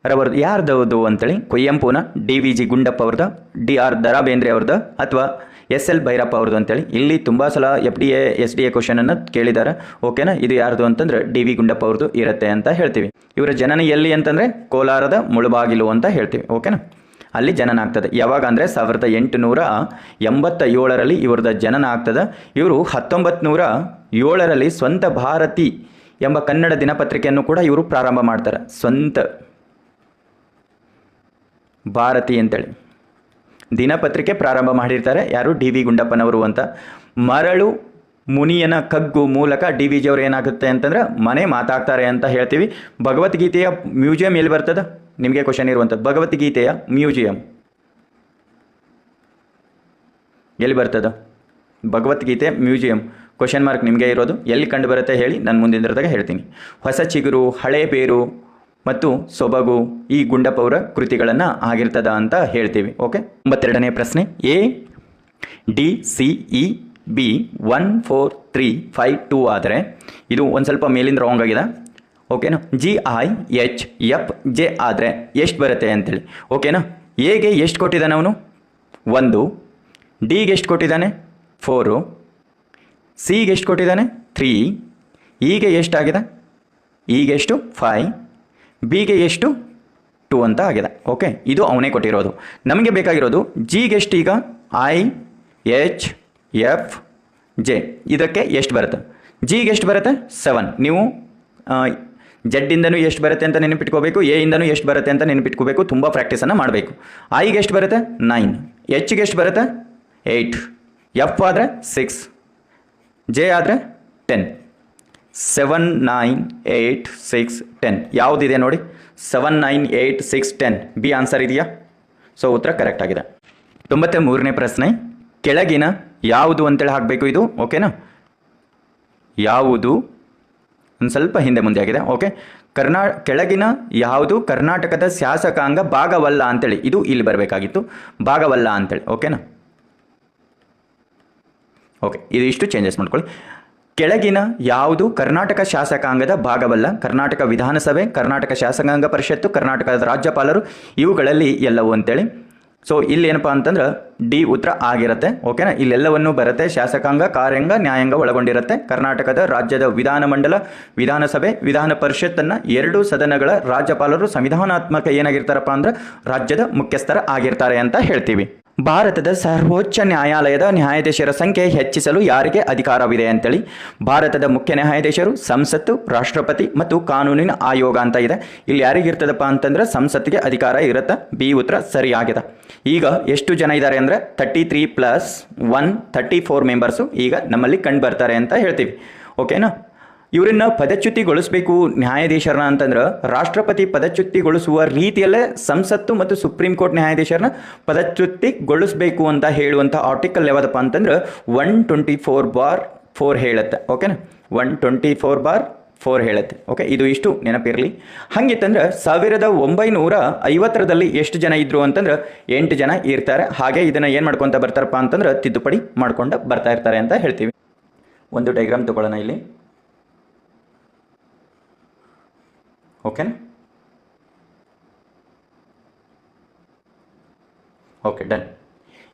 ರವರ್ದು ಯಾರ್ದವುದು ಅಂತೇಳಿ ಕುವೆಂಪುನ, DVG ಗುಂಡಪ್ಪ ಅವ್ರದ್ದು, DR ದ.ರಾ ಬೇಂದ್ರೆ ಅವ್ರದ್ದು, ಅಥವಾ SL ಭೈರಪ್ಪ ಅವ್ರದ್ದು ಅಂತೇಳಿ. ಇಲ್ಲಿ ತುಂಬ ಸಲ FDA SDA ಕ್ವಶನನ್ನು ಕೇಳಿದ್ದಾರೆ. ಓಕೆನಾ? ಇದು ಯಾರ್ದು ಅಂತಂದ್ರೆ DV ಗುಂಡಪ್ಪ ಅವ್ರದ್ದು ಇರುತ್ತೆ ಅಂತ ಹೇಳ್ತೀವಿ. ಇವರ ಜನನ ಎಲ್ಲಿ ಅಂತಂದರೆ ಕೋಲಾರದ ಮುಳುಬಾಗಿಲು ಅಂತ ಹೇಳ್ತೀವಿ. ಓಕೆನಾ? ಅಲ್ಲಿ ಜನನ ಆಗ್ತದೆ. ಯಾವಾಗ ಅಂದರೆ 1887ರಲ್ಲಿ ಇವ್ರದ್ದು ಜನನ ಆಗ್ತದೆ. ಇವರು 1907ರಲ್ಲಿ ಸ್ವಂತ ಭಾರತಿ ಎಂಬ ಕನ್ನಡ ದಿನಪತ್ರಿಕೆಯನ್ನು ಕೂಡ ಇವರು ಪ್ರಾರಂಭ ಮಾಡ್ತಾರೆ. ಸ್ವಂತ ಭಾರತಿ ಅಂತೇಳಿ ದಿನಪತ್ರಿಕೆ ಪ್ರಾರಂಭ ಮಾಡಿರ್ತಾರೆ. ಯಾರು? DV ಗುಂಡಪ್ಪನವರು ಅಂತ. ಮರಳು ಮುನಿಯನ ಕಗ್ಗು ಮೂಲಕ DVG ಅವರು ಏನಾಗುತ್ತೆ ಅಂತಂದ್ರೆ ಮನೆ ಮಾತಾಡ್ತಾರೆ ಅಂತ ಹೇಳ್ತೀವಿ. ಭಗವದ್ಗೀತೆಯ ಮ್ಯೂಸಿಯಂ ಎಲ್ಲಿ ಬರ್ತದೆ? ನಿಮಗೆ ಕ್ವಶನ್ ಇರುವಂಥದ್ದು. ಭಗವದ್ಗೀತೆಯ ಮ್ಯೂಸಿಯಂ ಎಲ್ಲಿ ಬರ್ತದೆ? ಭಗವದ್ಗೀತೆ ಮ್ಯೂಸಿಯಂ ಕ್ವಶನ್ ಮಾರ್ಕ್ ನಿಮಗೆ ಇರೋದು. ಎಲ್ಲಿ ಕಂಡು ಬರುತ್ತೆ ಹೇಳಿ, ನಾನು ಮುಂದಿನದಾಗ ಹೇಳ್ತೀನಿ. ಹೊಸ ಚಿಗುರು, ಹಳೆ ಬೇರು ಮತ್ತು ಸೊಬಗು ಈ ಗುಂಡಪ್ಪ ಅವರ ಕೃತಿಗಳನ್ನು ಆಗಿರ್ತದ ಅಂತ ಹೇಳ್ತೀವಿ. ಓಕೆ, 92ನೇ ಪ್ರಶ್ನೆ. ADCEB 14352 ಆದರೆ ಇದು ಒಂದು ಸ್ವಲ್ಪ ಮೇಲಿಂದ ರಾಂಗ್ ಆಗಿದೆ. ಓಕೆನಾ? GIHFJ ಆದರೆ ಎಷ್ಟು ಬರುತ್ತೆ ಅಂತೇಳಿ. ಓಕೆನಾ? ಎಗೆ ಎಷ್ಟು ಕೊಟ್ಟಿದ್ದಾನೆ ಅವನು? 1, ಡಿಗೆ ಎಷ್ಟು ಕೊಟ್ಟಿದ್ದಾನೆ? 4, ಸಿಗೆ ಎಷ್ಟು ಕೊಟ್ಟಿದ್ದಾನೆ? 3, ಇಗೆ ಎಷ್ಟಾಗಿದೆ? ಇಗೆ ಎಷ್ಟು? 5, ಬಿಗೆ ಎಷ್ಟು? 2 ಅಂತ ಆಗಿದೆ. ಓಕೆ, ಇದು ಅವನೇ ಕೊಟ್ಟಿರೋದು. ನಮಗೆ ಬೇಕಾಗಿರೋದು ಜಿಗೆ ಎಷ್ಟು? ಈಗ IHFJ ಇದಕ್ಕೆ ಎಷ್ಟು ಬರುತ್ತೆ? ಜಿಗೆ ಎಷ್ಟು ಬರುತ್ತೆ? 7. ನೀವು ಜಡ್ಡಿಂದನೂ ಎಷ್ಟು ಬರುತ್ತೆ ಅಂತ ನೆನಪಿಟ್ಕೋಬೇಕು, ಎಯಿಂದನೂ ಎಷ್ಟು ಬರುತ್ತೆ ಅಂತ ನೆನಪಿಟ್ಕೋಬೇಕು. ತುಂಬ ಪ್ರಾಕ್ಟೀಸನ್ನು ಮಾಡಬೇಕು. ಐಗೆ ಎಷ್ಟು ಬರುತ್ತೆ? 9, ಎಚ್ಗೆ ಎಷ್ಟು ಬರುತ್ತೆ? 8, ಎಫ್ ಆದರೆ 6, ಜೆ ಆದರೆ 10. 7, 9, 8, 6, 10 ಯಾವುದಿದೆ ನೋಡಿ? 7, 9, 8, 6, 10 ಬಿ ಆನ್ಸರ್ ಇದೆಯಾ? ಸೊ ಉತ್ತರ ಕರೆಕ್ಟ್ ಆಗಿದೆ. 93ನೇ ಪ್ರಶ್ನೆ. ಕೆಳಗಿನ ಯಾವುದು ಅಂತೇಳಿ ಹಾಕಬೇಕು ಇದು. ಓಕೆನಾ? ಯಾವುದು ಒಂದು ಸ್ವಲ್ಪ ಹಿಂದೆ ಮುಂದೆ ಆಗಿದೆ. ಓಕೆ, ಕೆಳಗಿನ ಯಾವುದು ಕರ್ನಾಟಕದ ಶಾಸಕಾಂಗ ಭಾಗವಲ್ಲ ಅಂತೇಳಿ ಇದು ಇಲ್ಲಿ ಬರಬೇಕಾಗಿತ್ತು. ಭಾಗವಲ್ಲ ಅಂತೇಳಿ. ಓಕೆನಾ? ಓಕೆ, ಇದು ಇಷ್ಟು ಚೇಂಜಸ್ ಮಾಡ್ಕೊಳ್ಳಿ. ಕೆಳಗಿನ ಯಾವುದು ಕರ್ನಾಟಕ ಶಾಸಕಾಂಗದ ಭಾಗವಲ್ಲ? ಕರ್ನಾಟಕ ವಿಧಾನಸಭೆ, ಕರ್ನಾಟಕ ಶಾಸಕಾಂಗ ಪರಿಷತ್ತು, ಕರ್ನಾಟಕದ ರಾಜ್ಯಪಾಲರು ಇವುಗಳಲ್ಲಿ ಎಲ್ಲವೂ ಅಂತೇಳಿ. ಸೊ ಇಲ್ಲಿ ಏನಪ್ಪ ಅಂತಂದ್ರೆ ಡಿ ಉತ್ತರ ಆಗಿರುತ್ತೆ. ಓಕೆನಾ? ಇಲ್ಲೆಲ್ಲವನ್ನೂ ಬರುತ್ತೆ. ಶಾಸಕಾಂಗ, ಕಾರ್ಯಾಂಗ, ನ್ಯಾಯಾಂಗ ಒಳಗೊಂಡಿರುತ್ತೆ. ಕರ್ನಾಟಕದ ರಾಜ್ಯದ ವಿಧಾನಮಂಡಲ, ವಿಧಾನಸಭೆ, ವಿಧಾನ ಪರಿಷತ್ತನ್ನು 2 ಸದನಗಳ ರಾಜ್ಯಪಾಲರು ಸಂವಿಧಾನಾತ್ಮಕ ಏನಾಗಿರ್ತಾರಪ್ಪ ಅಂದ್ರೆ ರಾಜ್ಯದ ಮುಖ್ಯಸ್ಥರ ಆಗಿರ್ತಾರೆ ಅಂತ ಹೇಳ್ತೀವಿ. ಭಾರತದ ಸರ್ವೋಚ್ಚ ನ್ಯಾಯಾಲಯದ ನ್ಯಾಯಾಧೀಶರ ಸಂಖ್ಯೆ ಹೆಚ್ಚಿಸಲು ಯಾರಿಗೆ ಅಧಿಕಾರವಿದೆ ಅಂತೇಳಿ ಭಾರತದ ಮುಖ್ಯ ನ್ಯಾಯಾಧೀಶರು, ಸಂಸತ್ತು, ರಾಷ್ಟ್ರಪತಿ ಮತ್ತು ಕಾನೂನಿನ ಆಯೋಗ ಅಂತ ಇದೆ. ಇಲ್ಲಿ ಯಾರಿಗಿರ್ತದಪ್ಪ ಅಂತಂದ್ರೆ ಸಂಸತ್ತಿಗೆ ಅಧಿಕಾರ ಇರುತ್ತೆ. ಬಿ ಉತ್ತರ ಸರಿಯಾಗಿದೆ. ಈಗ ಎಷ್ಟು ಜನ ಇದ್ದಾರೆ ಅಂದರೆ 33 + 1 34 ಮೆಂಬರ್ಸು ಈಗ ನಮ್ಮಲ್ಲಿ ಕಂಡು ಬರ್ತಾರೆ ಅಂತ ಹೇಳ್ತೀವಿ. ಓಕೆನಾ? ಇವರನ್ನ ಪದಚ್ಯುತಿಗೊಳಿಸಬೇಕು ನ್ಯಾಯಾಧೀಶರನ್ನ ಅಂತಂದ್ರೆ ರಾಷ್ಟ್ರಪತಿ ಪದಚ್ಯುತಿಗೊಳಿಸುವ ರೀತಿಯಲ್ಲೇ ಸಂಸತ್ತು ಮತ್ತು ಸುಪ್ರೀಂ ಕೋರ್ಟ್ ನ್ಯಾಯಾಧೀಶರನ್ನ ಪದಚ್ಯುತಿಗೊಳಿಸಬೇಕು ಅಂತ ಹೇಳುವಂಥ ಆರ್ಟಿಕಲ್ ಯಾವ್ದಪ್ಪ ಅಂತಂದ್ರೆ 124/4 ಹೇಳುತ್ತೆ. ಓಕೆನಾ? 124/4 ಹೇಳುತ್ತೆ. ಓಕೆ, ಇದು ಇಷ್ಟು ನೆನಪಿರಲಿ. ಹಾಗಿತ್ತಂದ್ರೆ 1950ರಲ್ಲಿ ಎಷ್ಟು ಜನ ಇದ್ರು ಅಂತಂದ್ರೆ 8 ಜನ ಇರ್ತಾರೆ. ಹಾಗೆ ಇದನ್ನು ಏನು ಮಾಡ್ಕೊತ ಬರ್ತಾರಪ್ಪ ಅಂತಂದ್ರೆ ತಿದ್ದುಪಡಿ ಮಾಡ್ಕೊಂಡು ಬರ್ತಾ ಇರ್ತಾರೆ ಅಂತ ಹೇಳ್ತೀವಿ. ಒಂದು ಡೈಗ್ರಾಮ್ ತಗೊಳ್ಳೋಣ ಇಲ್ಲಿ. ಓಕೆನಾ? Okay, done.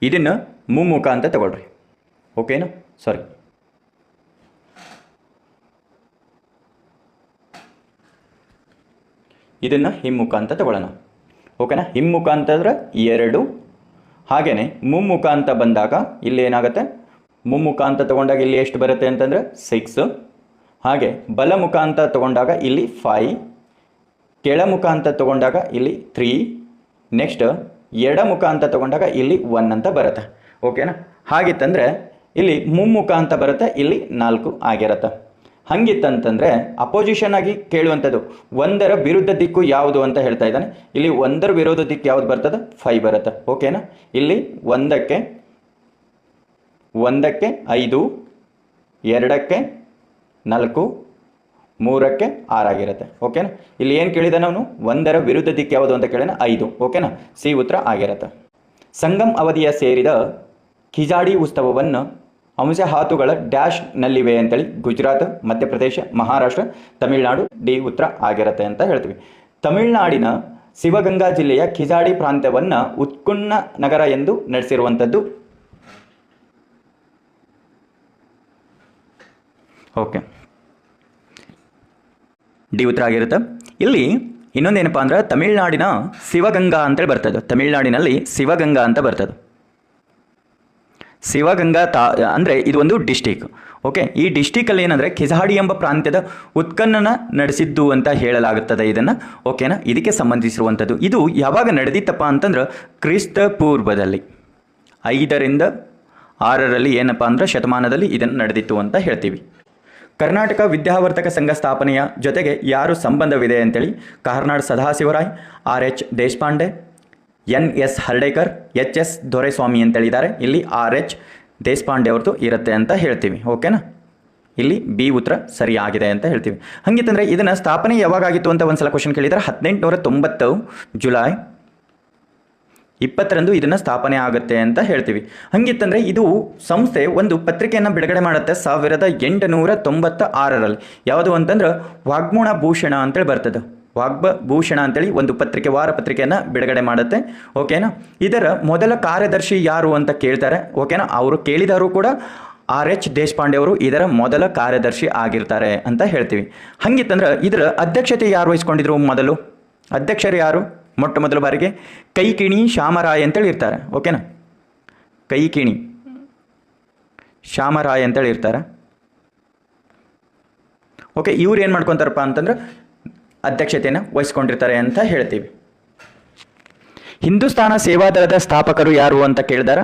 ಇದನ್ನು ಮುಮ್ಮುಖ ಅಂತ ತಗೊಳ್ರಿ. ಓಕೆನಾ? ಸಾರಿ, ಇದನ್ನು ಹಿಮ್ಮುಖ ಅಂತ ತಗೊಳ್ಳೋಣ. ಓಕೆನಾ? ಹಿಮ್ಮುಖ ಅಂತಂದ್ರೆ 2, ಹಾಗೆಯೇ ಮುಮ್ಮುಖ ಅಂತ ಬಂದಾಗ ಇಲ್ಲಿ ಏನಾಗುತ್ತೆ, ಮುಮ್ಮುಖ ಅಂತ ತಗೊಂಡಾಗ ಇಲ್ಲಿ ಎಷ್ಟು ಬರುತ್ತೆ ಅಂತಂದ್ರೆ 6, ಹಾಗೆ ಬಲಮುಖ ಅಂತ ತಗೊಂಡಾಗ ಇಲ್ಲಿ 5, ಕೆಳಮುಖ ಅಂತ ತಗೊಂಡಾಗ ಇಲ್ಲಿ 3, ನೆಕ್ಸ್ಟ್ ಎಡಮುಖ ಅಂತ ತಗೊಂಡಾಗ ಇಲ್ಲಿ 1 ಅಂತ ಬರುತ್ತೆ. ಓಕೆನಾ? ಹಾಗಿತ್ತಂದರೆ ಇಲ್ಲಿ ಮುಮ್ಮುಖ ಅಂತ ಬರುತ್ತೆ, ಇಲ್ಲಿ 4 ಆಗಿರುತ್ತೆ. ಹಂಗಿತ್ತಂತಂದರೆ ಅಪೋಸಿಷನ್ ಆಗಿ ಕೇಳುವಂಥದ್ದು 1ರ ವಿರುದ್ಧ ದಿಕ್ಕು ಯಾವುದು ಅಂತ ಹೇಳ್ತಾ ಇದ್ದಾನೆ. ಇಲ್ಲಿ 1ರ ವಿರೋಧ ದಿಕ್ಕು ಯಾವುದು ಬರ್ತದೆ? 5 ಬರುತ್ತೆ. ಓಕೆನಾ? ಇಲ್ಲಿ 1ಕ್ಕೆ 5, 2ಕ್ಕೆ 4, 3ಕ್ಕೆ 6 ಆಗಿರುತ್ತೆ. ಓಕೆನಾ? ಇಲ್ಲಿ ಏನು ಕೇಳಿದ ನಾವು 1ರ ವಿರುದ್ಧ ದಿಕ್ಕು ಯಾವುದು ಅಂತ ಕೇಳಿದ 5. ಓಕೆನಾ? ಸಿ ಉತ್ತರ ಆಗಿರುತ್ತೆ. ಸಂಗಮ್ ಅವಧಿಯ ಸೇರಿದ ಖಿಜಾಡಿ ಉತ್ಸವವನ್ನು ಅಂಶಹಾತುಗಳ ಡ್ಯಾಶ್ನಲ್ಲಿವೆ ಅಂತೇಳಿ ಗುಜರಾತ್, ಮಧ್ಯಪ್ರದೇಶ, ಮಹಾರಾಷ್ಟ್ರ, ತಮಿಳುನಾಡು. ಡಿ ಉತ್ತರ ಆಗಿರುತ್ತೆ ಅಂತ ಹೇಳ್ತೀವಿ. ತಮಿಳುನಾಡಿನ ಶಿವಗಂಗಾ ಜಿಲ್ಲೆಯ ಖಿಜಾಡಿ ಪ್ರಾಂತ್ಯವನ್ನು ಉತ್ಕುನ್ನ ನಗರ ಎಂದು ನಡೆಸಿರುವಂಥದ್ದು. ಓಕೆ, ಡಿ ಉತ್ತರ ಆಗಿರುತ್ತೆ. ಇಲ್ಲಿ ಇನ್ನೊಂದೇನಪ್ಪ ಅಂದ್ರೆ ತಮಿಳುನಾಡಿನ ಶಿವಗಂಗಾ ಅಂತೇಳಿ ಬರ್ತದೆ. ತಮಿಳುನಾಡಿನಲ್ಲಿ ಶಿವಗಂಗಾ ಅಂತ ಬರ್ತದೆ. ಶಿವಗಂಗಾ ಅಂದರೆ ಇದು ಒಂದು ಡಿಸ್ಟಿಕ್. ಓಕೆ, ಈ ಡಿಸ್ಟಿಕಲ್ಲಿ ಏನಂದರೆ ಖಿಜಾಡಿ ಎಂಬ ಪ್ರಾಂತ್ಯದ ಉತ್ಖನನ ನಡೆಸಿದ್ದು ಅಂತ ಹೇಳಲಾಗುತ್ತದೆ ಇದನ್ನು. ಓಕೆನಾ? ಇದಕ್ಕೆ ಸಂಬಂಧಿಸಿರುವಂಥದ್ದು. ಇದು ಯಾವಾಗ ನಡೆದಿತ್ತಪ್ಪ ಅಂತಂದ್ರೆ ಕ್ರಿಸ್ತ ಪೂರ್ವದಲ್ಲಿ 5ರಿಂದ 6ರಲ್ಲಿ ಏನಪ್ಪ ಅಂದ್ರೆ ಶತಮಾನದಲ್ಲಿ ಇದನ್ನು ನಡೆದಿತ್ತು ಅಂತ ಹೇಳ್ತೀವಿ. ಕರ್ನಾಟಕ ವಿದ್ಯಾವರ್ಧಕ ಸಂಘ ಸ್ಥಾಪನೆಯ ಜೊತೆಗೆ ಯಾರು ಸಂಬಂಧವಿದೆ ಅಂತೇಳಿ Karnad ಸದಾಶಿವರಾಯ್, RH Deshpande, NS Hardekar, HS Doreswamy ಅಂತೇಳಿದ್ದಾರೆ. ಇಲ್ಲಿ RH ದೇಶಪಾಂಡೆ ಅವ್ರದ್ದು ಇರುತ್ತೆ ಅಂತ ಹೇಳ್ತೀವಿ. ಓಕೆನಾ? ಇಲ್ಲಿ ಬಿ ಉತ್ತರ ಸರಿಯಾಗಿದೆ ಅಂತ ಹೇಳ್ತೀವಿ. ಹಾಗಿತ್ತಂದರೆ ಇದನ್ನು ಸ್ಥಾಪನೆ ಯಾವಾಗಾಗಿತ್ತು ಅಂತ ಒಂದ್ಸಲ ಕ್ವಶನ್ ಕೇಳಿದರೆ 1890 ಜುಲೈ 20ರಂದು ಇದನ್ನು ಸ್ಥಾಪನೆ ಆಗುತ್ತೆ ಅಂತ ಹೇಳ್ತೀವಿ. ಹಾಗಿತ್ತಂದರೆ ಇದು ಸಂಸ್ಥೆ ಒಂದು ಪತ್ರಿಕೆಯನ್ನು ಬಿಡುಗಡೆ ಮಾಡುತ್ತೆ 1896ರಲ್ಲಿ. ಯಾವುದು ಅಂತಂದ್ರೆ ವಾಗ್ಮುಣ ಭೂಷಣ ಅಂತೇಳಿ ಬರ್ತದೆ. ವಾಗ್ಭೂಷಣ ಅಂತೇಳಿ ಒಂದು ಪತ್ರಿಕೆ, ವಾರ ಪತ್ರಿಕೆಯನ್ನು ಬಿಡುಗಡೆ ಮಾಡುತ್ತೆ. ಓಕೆನಾ? ಇದರ ಮೊದಲ ಕಾರ್ಯದರ್ಶಿ ಯಾರು ಅಂತ ಕೇಳ್ತಾರೆ. ಓಕೆನಾ? ಅವರು ಕೇಳಿದರೂ ಕೂಡ RH ದೇಶಪಾಂಡೆ ಅವರು ಇದರ ಮೊದಲ ಕಾರ್ಯದರ್ಶಿ ಆಗಿರ್ತಾರೆ ಅಂತ ಹೇಳ್ತೀವಿ. ಹಾಗಿತ್ತಂದ್ರೆ ಇದರ ಅಧ್ಯಕ್ಷತೆ ಯಾರು ವಹಿಸ್ಕೊಂಡಿದ್ರು? ಮೊದಲು ಅಧ್ಯಕ್ಷರು ಯಾರು? ಮೊಟ್ಟ ಮೊದಲ ಬಾರಿಗೆ ಕೈಕಿಣಿ ಶ್ಯಾಮರಾಯ್ ಅಂತೇಳಿ ಇರ್ತಾರೆ. ಓಕೆನಾ? ಕೈಕಿಣಿ ಶ್ಯಾಮರಾಯ್ ಅಂತೇಳಿ ಇರ್ತಾರೆ. ಓಕೆ, ಇವ್ರು ಏನು ಮಾಡ್ಕೊತಾರಪ್ಪ ಅಂತಂದ್ರೆ ಅಧ್ಯಕ್ಷತೆಯನ್ನು ವಹಿಸ್ಕೊಂಡಿರ್ತಾರೆ ಅಂತ ಹೇಳ್ತೀವಿ. ಹಿಂದೂಸ್ತಾನ ಸೇವಾದಳದ ಸ್ಥಾಪಕರು ಯಾರು ಅಂತ ಕೇಳಿದಾರ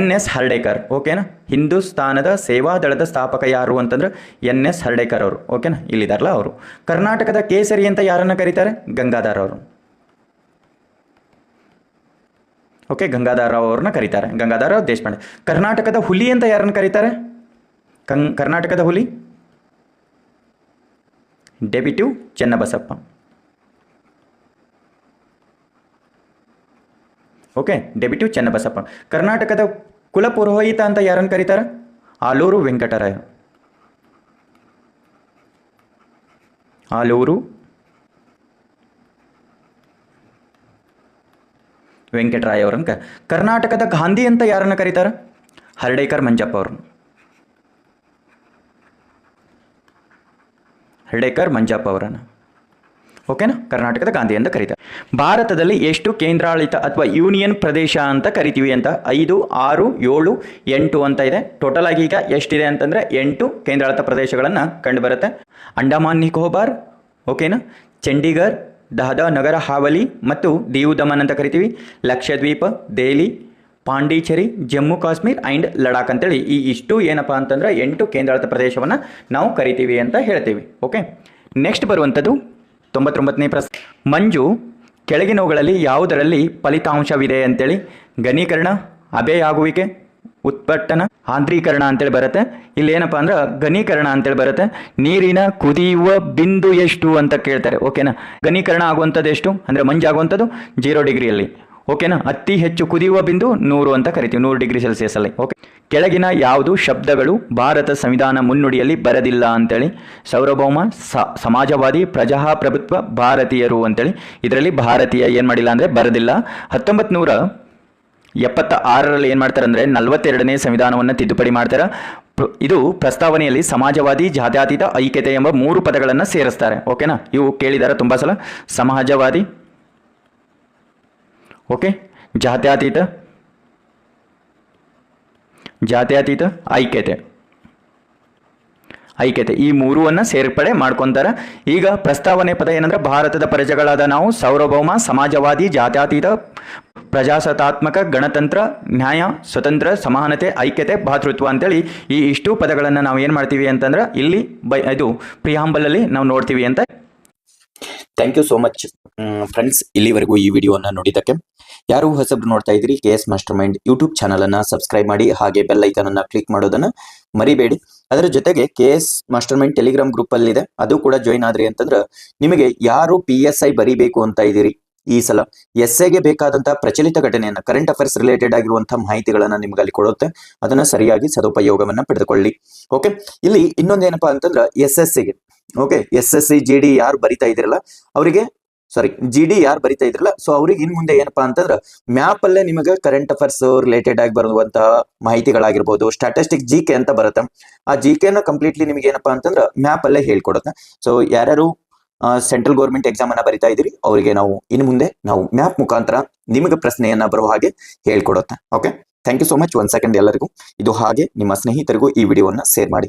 NS ಹರ್ಡೇಕರ್. ಓಕೆನಾ? ಹಿಂದೂಸ್ತಾನದ ಸೇವಾದಳದ ಸ್ಥಾಪಕ ಯಾರು ಅಂತಂದ್ರೆ NS ಹರ್ಡೇಕರ್ ಅವರು. ಓಕೆನಾ? ಇಲ್ಲಿದಾರಲ್ಲ ಅವರು. ಕರ್ನಾಟಕದ ಕೇಸರಿ ಅಂತ ಯಾರನ್ನು ಕರೀತಾರೆ? ಗಂಗಾಧರ್ ಅವರು. ಓಕೆ, ಗಂಗಾಧರ ಅವ್ರನ್ನ ಕರೀತಾರೆ. ಗಂಗಾಧರ ದೇಶಪಾಂಡೆ. ಕರ್ನಾಟಕದ ಹುಲಿ ಅಂತ ಯಾರನ್ನು ಕರೀತಾರೆ? ಕರ್ನಾಟಕದ ಹುಲಿ ಡೆಬಿಟ್ಯೂ ಚೆನ್ನಬಸಪ್ಪ. ಓಕೆ, ಡೆಬಿಟ್ಯೂ ಚೆನ್ನಬಸಪ್ಪ. ಕರ್ನಾಟಕದ ಕುಲಪುರೋಹಿತ ಅಂತ ಯಾರನ್ನು ಕರೀತಾರೆ? ಆಲೂರು ವೆಂಕಟರಾಯ. ಆಲೂರು ವೆಂಕಟರಾಯ ಅವರನ್ನು. ಕರ್ನಾಟಕದ ಗಾಂಧಿ ಅಂತ ಯಾರನ್ನು ಕರೀತಾರೆ? ಹರ್ಡೇಕರ್ ಮಂಜಪ್ಪ ಅವರು. ಹರ್ಡೇಕರ್ ಮಂಜಪ್ಪ ಅವರನ್ನು. ಓಕೆನಾ, ಕರ್ನಾಟಕದ ಗಾಂಧಿ ಅಂತ ಕರೀತಾರೆ. ಭಾರತದಲ್ಲಿ ಎಷ್ಟು ಕೇಂದ್ರಾಡಳಿತ ಅಥವಾ ಯೂನಿಯನ್ ಪ್ರದೇಶ ಅಂತ ಕರಿತೀವಿ ಅಂತ 5, 6, 7, 8 ಅಂತ ಇದೆ. ಟೋಟಲ್ ಆಗಿ ಈಗ ಎಷ್ಟಿದೆ ಅಂತಂದರೆ 8 ಕೇಂದ್ರಾಡಳಿತ ಪ್ರದೇಶಗಳನ್ನು ಕಂಡು ಬರುತ್ತೆ. ಅಂಡಮಾನ್ ನಿಕೋಬಾರ್, ಓಕೆನಾ, ಚಂಡೀಗಢ, ದಾದಾ ನಗರ ಹಾವಲಿ ಮತ್ತು ದೀವ್ ದಮನ್ ಅಂತ ಕರಿತೀವಿ. ಲಕ್ಷದ್ವೀಪ, ದೆಹಲಿ, ಪಾಂಡಿಚೇರಿ, ಜಮ್ಮು ಕಾಶ್ಮೀರ್ ಆ್ಯಂಡ್ ಲಡಾಖ್ ಅಂತೇಳಿ ಈ ಇಷ್ಟು ಏನಪ್ಪ ಅಂತಂದ್ರೆ 8 ಕೇಂದ್ರಾಡಳಿತ ಪ್ರದೇಶವನ್ನು ನಾವು ಕರಿತೀವಿ ಅಂತ ಹೇಳ್ತೀವಿ. ಓಕೆ, ನೆಕ್ಸ್ಟ್ ಬರುವಂಥದ್ದು 99ನೇ ಪ್ರಶ್ನೆ. ಮಂಜು ಕೆಳಗಿನವುಗಳಲ್ಲಿ ಯಾವುದರಲ್ಲಿ ಫಲಿತಾಂಶವಿದೆ ಅಂತೇಳಿ ಘನೀಕರಣ, ಅಬೆಯಾಗುವಿಕೆ, ಉತ್ಪಟ್ಟನ, ಆಂದ್ರೀಕರಣ ಅಂತೇಳಿ ಬರುತ್ತೆ. ಇಲ್ಲಿ ಏನಪ್ಪ ಅಂದ್ರೆ ಘನೀಕರಣ ಅಂತೇಳಿ ಬರುತ್ತೆ. ನೀರಿನ ಕುದಿಯುವ ಬಿಂದು ಎಷ್ಟು ಅಂತ ಕೇಳ್ತಾರೆ. ಓಕೆನಾ, ಘನೀಕರಣ ಆಗುವಂಥದ್ದು ಎಷ್ಟು ಅಂದರೆ ಮಂಜಾಗುವಂಥದ್ದು 0 ಡಿಗ್ರಿಯಲ್ಲಿ. ಓಕೆನಾ, ಅತಿ ಹೆಚ್ಚು ಕುದಿಯುವ ಬಿಂದು 100 ಅಂತ ಕರಿತೀವಿ, 100 ಡಿಗ್ರಿ ಸೆಲ್ಸಿಯಸ್ಸಲ್ಲಿ. ಓಕೆ, ಕೆಳಗಿನ ಯಾವುದು ಶಬ್ದಗಳು ಭಾರತ ಸಂವಿಧಾನ ಮುನ್ನುಡಿಯಲ್ಲಿ ಬರದಿಲ್ಲ ಅಂತೇಳಿ? ಸಾರ್ವಭೌಮ, ಸಮಾಜವಾದಿ, ಪ್ರಜಾಪ್ರಭುತ್ವ, ಭಾರತೀಯರು ಅಂತೇಳಿ. ಇದರಲ್ಲಿ ಭಾರತೀಯ ಏನು ಮಾಡಿಲ್ಲ ಅಂದರೆ ಬರದಿಲ್ಲ. 1976ರಲ್ಲಿ ಏನು ಮಾಡ್ತಾರೆ ಅಂದರೆ 42ನೇ ಸಂವಿಧಾನವನ್ನು ತಿದ್ದುಪಡಿ ಮಾಡ್ತಾರೆ. ಇದು ಪ್ರಸ್ತಾವನೆಯಲ್ಲಿ ಸಮಾಜವಾದಿ, ಜಾತ್ಯತೀತ, ಐಕ್ಯತೆ ಎಂಬ 3 ಪದಗಳನ್ನು ಸೇರಿಸ್ತಾರೆ. ಓಕೆನಾ, ಇವು ಕೇಳಿದ್ದಾರೆ ತುಂಬ ಸಲ. ಸಮಾಜವಾದಿ, ಓಕೆ, ಜಾತ್ಯತೀತ, ಐಕ್ಯತೆ ಈ 3 ಸೇರ್ಪಡೆ ಮಾಡ್ಕೊತಾರೆ. ಈಗ ಪ್ರಸ್ತಾವನೆ ಪದ ಏನಂದ್ರೆ ಭಾರತದ ಪ್ರಜೆಗಳಾದ ನಾವು ಸಾರ್ವಭೌಮ, ಸಮಾಜವಾದಿ, ಜಾತ್ಯತೀತ, ಪ್ರಜಾಸತ್ತಾತ್ಮಕ, ಗಣತಂತ್ರ, ನ್ಯಾಯ, ಸ್ವತಂತ್ರ, ಸಮಾನತೆ, ಐಕ್ಯತೆ, ಭಾತೃತ್ವ ಅಂತೇಳಿ ಈ ಇಷ್ಟು ಪದಗಳನ್ನು ನಾವು ಏನು ಮಾಡ್ತೀವಿ ಅಂತಂದ್ರೆ ಇಲ್ಲಿ ಇದು ಪ್ರಿಯಾಂಬಲಲ್ಲಿ ನಾವು ನೋಡ್ತೀವಿ ಅಂತ. Thank you so much friends, ಇಲ್ಲಿವರೆಗೂ ಈ ವಿಡಿಯೋವನ್ನು ನೋಡಿದ್ದಕ್ಕೆ. ಯಾರು ಹೊಸಬ್ರು ನೋಡ್ತಾ ಇದ್ದೀರಿ, KS ಮಾಸ್ಟರ್ ಮೈಂಡ್ ಯೂಟ್ಯೂಬ್ ಚಾನಲನ್ನು ಸಬ್ಸ್ಕ್ರೈಬ್ ಮಾಡಿ, ಹಾಗೆ ಬೆಲ್ ಐಕನನ್ನು ಕ್ಲಿಕ್ ಮಾಡೋದನ್ನು ಮರಿಬೇಡಿ. ಅದರ ಜೊತೆಗೆ KS ಮಾಸ್ಟರ್ ಮೈಂಡ್ ಟೆಲಿಗ್ರಾಮ್ ಗ್ರೂಪಲ್ಲಿದೆ, ಅದು ಕೂಡ ಜಾಯಿನ್ ಆದ್ರಿ ಅಂತಂದ್ರೆ ನಿಮಗೆ ಯಾರು PSI ಬರೀಬೇಕು ಅಂತ ಇದ್ದೀರಿ, ಈ ಸಲ ಎಸ್ಸೆಗೆ ಬೇಕಾದಂತಹ ಪ್ರಚಲಿತ ಘಟನೆಯನ್ನು, ಕರೆಂಟ್ ಅಫೇರ್ಸ್ ರಿಲೇಟೆಡ್ ಆಗಿರುವಂತಹ ಮಾಹಿತಿಗಳನ್ನ ನಿಮ್ಗೆ ಅಲ್ಲಿ ಕೊಡುತ್ತೆ. ಅದನ್ನ ಸರಿಯಾಗಿ ಸದುಪಯೋಗವನ್ನ ಪಡೆದುಕೊಳ್ಳಿ. ಓಕೆ, ಇಲ್ಲಿ ಇನ್ನೊಂದೇನಪ್ಪಾ ಅಂತಂದ್ರೆ SSCಗೆ, ಓಕೆ, SSC GD ಯಾರು ಬರಿತಾ ಇದ್ರಲ್ಲ ಅವರಿಗೆ, GD ಯಾರು ಬರಿತಾ ಇದ್ರಲ್ಲ, ಸೊ ಅವ್ರಿಗೆ ಇನ್ ಮುಂದೆ ಏನಪ್ಪಾ ಅಂತಂದ್ರೆ ಮ್ಯಾಪ್ ಅಲ್ಲೇ ನಿಮಗೆ ಕರೆಂಟ್ ಅಫೇರ್ಸ್ ರಿಲೇಟೆಡ್ ಆಗಿ ಬರುವಂತಹ ಮಾಹಿತಿಗಳಾಗಿರ್ಬೋದು, ಸ್ಟಾಟಿಸ್ಟಿಕ್ GK ಅಂತ ಬರುತ್ತೆ. ಆ GKನ ಕಂಪ್ಲೀಟ್ಲಿ ನಿಮಗೆ ಏನಪ್ಪಾ ಅಂತಂದ್ರೆ ಮ್ಯಾಪ್ ಅಲ್ಲೇ ಹೇಳ್ಕೊಡುತ್ತೆ. ಸೊ ಯಾರ್ಯಾರು ಸೆಂಟ್ರಲ್ ಗೌರ್ಮೆಂಟ್ ಎಕ್ಸಾಮ್ ಅನ್ನ ಬರಿತಾ ಇದ್ದೀರಿ ಅವರಿಗೆ ನಾವು ಇನ್ನು ಮುಂದೆ ನಾವು ಮ್ಯಾಪ್ ಮುಖಾಂತರ ನಿಮಗೆ ಪ್ರಶ್ನೆಯನ್ನ ಬರೋ ಹಾಗೆ ಹೇಳ್ಕೊಡುತ್ತೆ. Okay, thank you so much. 1 second ಎಲ್ಲರಿಗೂ ಇದು ಹಾಗೆ ನಿಮ್ಮ ಸ್ನೇಹಿತರಿಗೂ ಈ ವಿಡಿಯೋವನ್ನ ಶೇರ್ ಮಾಡಿ.